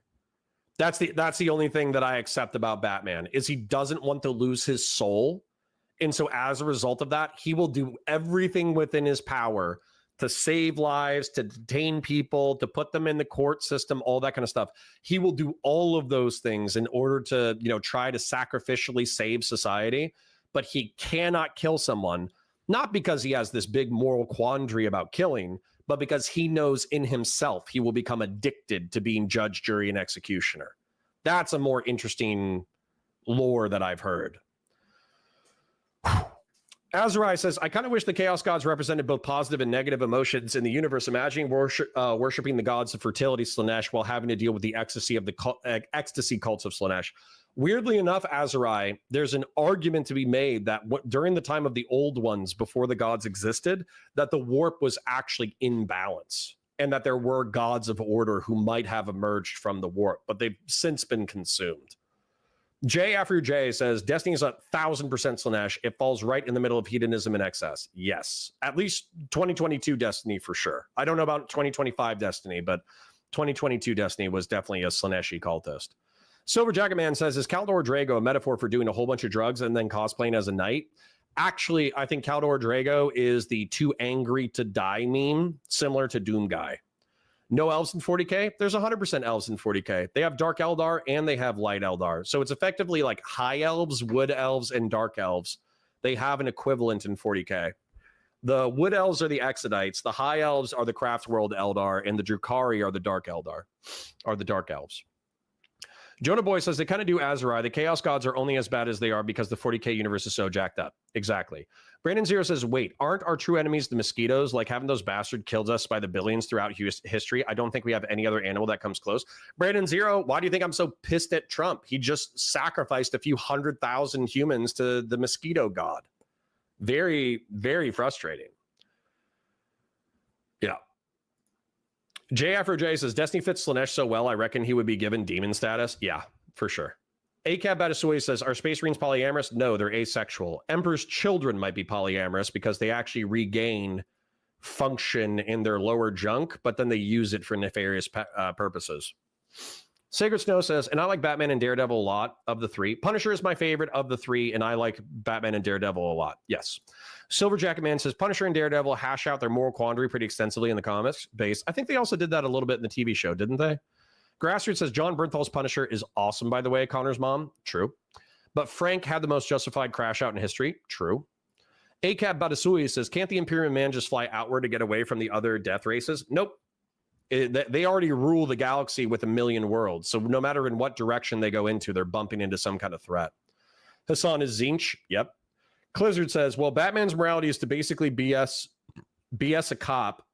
That's the only thing that I accept about Batman is he doesn't want to lose his soul. And so as a result of that, he will do everything within his power to save lives, to detain people, to put them in the court system, all that kind of stuff. He will do all of those things in order to, try to sacrificially save society, but he cannot kill someone, not because he has this big moral quandary about killing, but because he knows in himself he will become addicted to being judge, jury, and executioner. That's a more interesting lore that I've heard. Azurai says, I kind of wish the Chaos Gods represented both positive and negative emotions in the universe. Imagining worshiping the gods of fertility, Slaanesh, while having to deal with the ecstasy of the ecstasy cults of Slaanesh. Weirdly enough, Azurai, there's an argument to be made that during the time of the old ones, before the gods existed, that the warp was actually in balance and that there were gods of order who might have emerged from the warp, but they've since been consumed. J after J says, Destiny is 1,000% Slaanesh. It falls right in the middle of hedonism and excess. Yes. At least 2022 Destiny for sure. I don't know about 2025 Destiny, but 2022 Destiny was definitely a Slaanesh-y cultist. Silver Jacket Man says, is Caldor Drago a metaphor for doing a whole bunch of drugs and then cosplaying as a knight? Actually, I think Caldor Drago is the too angry to die meme, similar to Doom Guy. No elves in 40k? There's 100% elves in 40k. They have Dark Eldar and they have Light Eldar. So it's effectively like High Elves, Wood Elves, and Dark Elves. They have an equivalent in 40k. The Wood Elves are the Exodites. The High Elves are the Craftworld Eldar, and the Drukhari are the Dark Eldar, are the Dark Elves. Jonah Boy says they kind of do Azurai. The Chaos Gods are only as bad as they are because the 40k universe is so jacked up. Exactly. Brandon Zero says, wait, aren't our true enemies the mosquitoes? Like, haven't those bastards killed us by the billions throughout history? I don't think we have any other animal that comes close. Brandon Zero, why do you think I'm so pissed at Trump? He just sacrificed a few 100,000 humans to the mosquito god. Very, very frustrating. Yeah. J Afro J says, Destiny fits Slaanesh so well, I reckon he would be given demon status. Yeah, for sure. ACAB Batasui says, are Space Marines polyamorous? No, they're asexual. Emperor's children might be polyamorous because they actually regain function in their lower junk, but then they use it for nefarious purposes. Sacred Snow says, and I like Batman and Daredevil a lot of the three. Punisher is my favorite of the three, and I like Batman and Daredevil a lot. Yes. Silver Jacket Man says, Punisher and Daredevil hash out their moral quandary pretty extensively in the comics base. I think they also did that a little bit in the TV show, didn't they? Grassroots says, John Bernthal's Punisher is awesome, by the way, Connor's mom. True. But Frank had the most justified crash out in history. True. ACAB Badasui says, can't the Imperial Man just fly outward to get away from the other death races? Nope. They already rule the galaxy with 1 million worlds. So no matter in what direction they go into, they're bumping into some kind of threat. Hassan is Zinch. Yep. Clizzard says, well, Batman's morality is to basically BS a cop.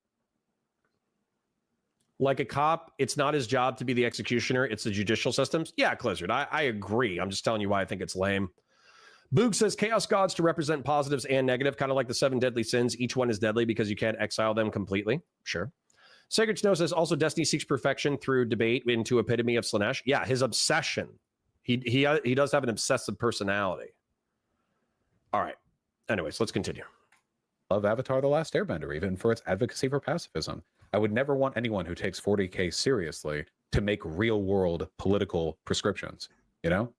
Like a cop, it's not his job to be the executioner. It's the judicial systems. Yeah, Clizzard, I agree. I'm just telling you why I think it's lame. Boog says, chaos gods to represent positives and negative, kind of like the 7 deadly sins. Each one is deadly because you can't exile them completely. Sure. Sacred Snow says, also Destiny seeks perfection through debate into epitome of Slaanesh. Yeah, his obsession. He does have an obsessive personality. All right. Anyways, let's continue. Love Avatar: The Last Airbender, even for its advocacy for pacifism. I would never want anyone who takes 40k seriously to make real-world political prescriptions, you know?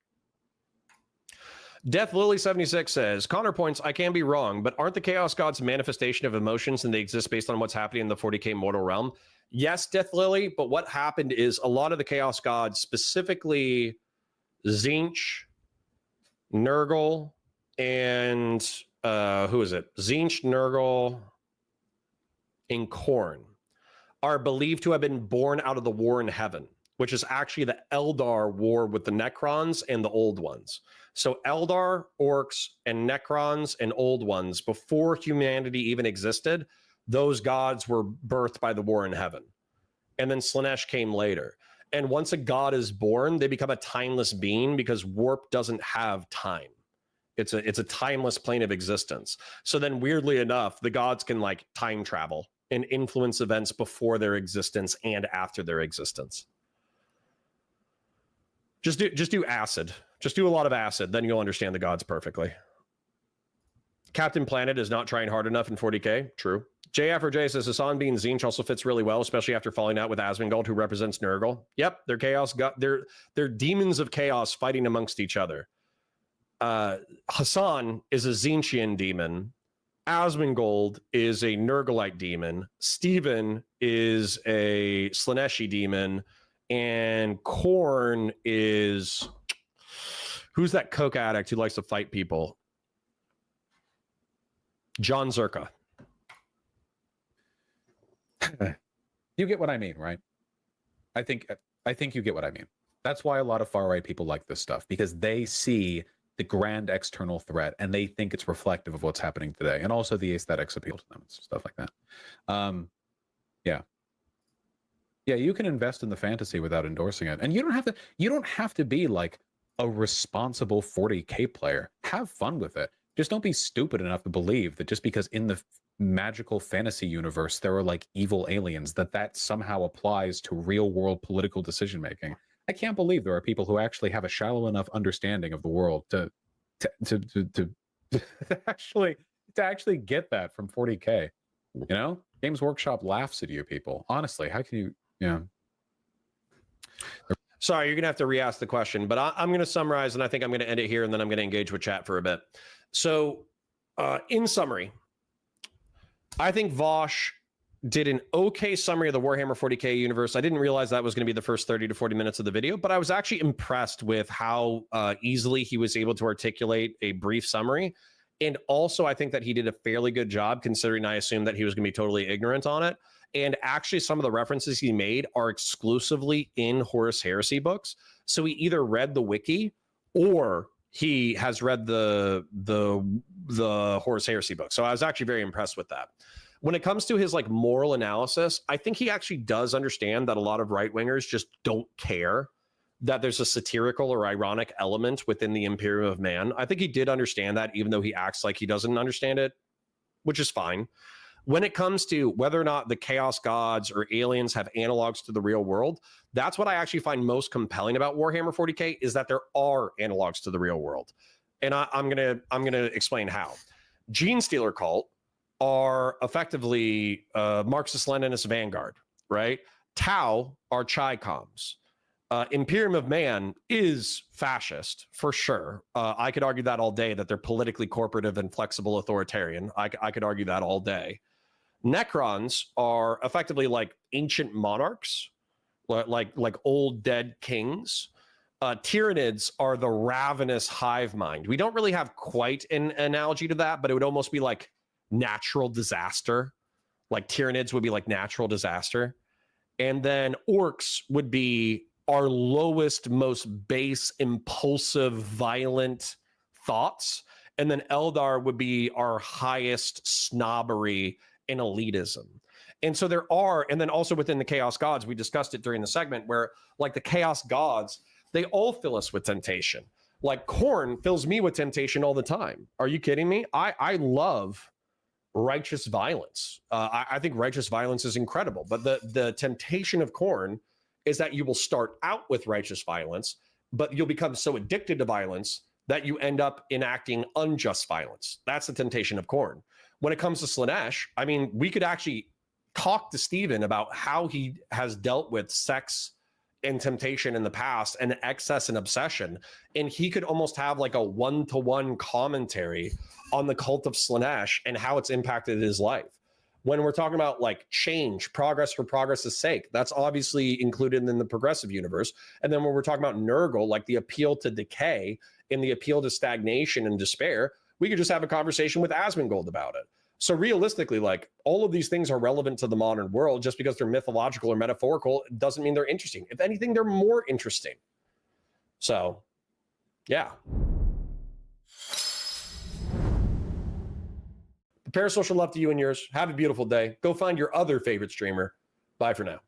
Death Lily 76 says, Counterpoints, I can be wrong, but aren't the Chaos Gods a manifestation of emotions and they exist based on what's happening in the 40k mortal realm? Yes, Death Lily, but what happened is a lot of the Chaos Gods, specifically Zinch, Nurgle, and who is it? Zinch, Nurgle, and Khorne are believed to have been born out of the war in heaven, which is actually the Eldar war with the Necrons and the Old Ones. So Eldar, Orcs, and Necrons and Old Ones, before humanity even existed, those gods were birthed by the war in heaven. And then Slaanesh came later. And once a god is born, they become a timeless being because warp doesn't have time. It's a timeless plane of existence. So then weirdly enough, the gods can like time travel and influence events before their existence and after their existence. Just do acid. Just do a lot of acid, then you'll understand the gods perfectly. Captain Planet is not trying hard enough in 40k. True. JFRJ says Hassan being Zinch also fits really well, especially after falling out with Asmongold, who represents Nurgle. Yep, they're chaos. They're demons of chaos fighting amongst each other. Hassan is a Zinchian demon. Asmongold is a Nurglite demon. Steven is a Slaaneshi demon. And Khorne is... Who's that coke addict who likes to fight people? John Zerka. You get what I mean, right? I think you get what I mean. That's why a lot of far right people like this stuff, because they see the grand external threat and they think it's reflective of what's happening today, and also the aesthetics appeal to them and stuff like that. Yeah, you can invest in the fantasy without endorsing it, and you don't have to be like a responsible 40k player. Have fun with it. Just don't be stupid enough to believe that just because in the magical fantasy universe there are like evil aliens, that somehow applies to real world political decision making. I can't believe there are people who actually have a shallow enough understanding of the world to actually get that from 40k. You know, Games Workshop laughs at you people. Honestly, how can you? Yeah. Sorry, you're going to have to re-ask the question, but I'm going to summarize, and I think I'm going to end it here, and then I'm going to engage with chat for a bit. So, in summary, I think Vaush did an okay summary of the Warhammer 40k universe. I didn't realize that was going to be the first 30 to 40 minutes of the video, but I was actually impressed with how easily he was able to articulate a brief summary. And also, I think that he did a fairly good job, considering I assumed that he was going to be totally ignorant on it. And actually, some of the references he made are exclusively in Horus Heresy books. So he either read the wiki or he has read the Horus Heresy book. So I was actually very impressed with that. When it comes to his like moral analysis, I think he actually does understand that a lot of right-wingers just don't care that there's a satirical or ironic element within the Imperium of Man. I think he did understand that, even though he acts like he doesn't understand it, which is fine. When it comes to whether or not the Chaos Gods or aliens have analogs to the real world, that's what I actually find most compelling about Warhammer 40k, is that there are analogs to the real world. And I'm gonna explain how. Gene Stealer Cult are effectively Marxist-Leninist vanguard, right? Tau are Chi-Coms. Imperium of Man is fascist, for sure. I could argue that all day, that they're politically corporative and flexible authoritarian. I could argue that all day. Necrons are effectively like ancient monarchs, like old dead kings. Tyranids are the ravenous hive mind. We don't really have quite an analogy to that, but it would almost be like natural disaster. Like Tyranids would be like natural disaster. And then orcs would be our lowest, most base, impulsive, violent thoughts. And then Eldar would be our highest snobbery and elitism. And so there are, and then also within the Chaos Gods, we discussed it during the segment, where like the Chaos Gods, they all fill us with temptation. Like Khorne fills me with temptation all the time. Are you kidding me? I love righteous violence. I think righteous violence is incredible. But the temptation of Khorne is that you will start out with righteous violence, but you'll become so addicted to violence that you end up enacting unjust violence. That's the temptation of Khorne. When it comes to Slaanesh, I mean, we could actually talk to Steven about how he has dealt with sex and temptation in the past and excess and obsession. And he could almost have like a one-to-one commentary on the cult of Slaanesh and how it's impacted his life. When we're talking about like change, progress for progress's sake, that's obviously included in the progressive universe. And then when we're talking about Nurgle, like the appeal to decay and the appeal to stagnation and despair, we could just have a conversation with Asmongold about it. So realistically, like all of these things are relevant to the modern world. Just because they're mythological or metaphorical doesn't mean they're interesting. If anything, they're more interesting. So, yeah. Parasocial love to you and yours. Have a beautiful day. Go find your other favorite streamer. Bye for now.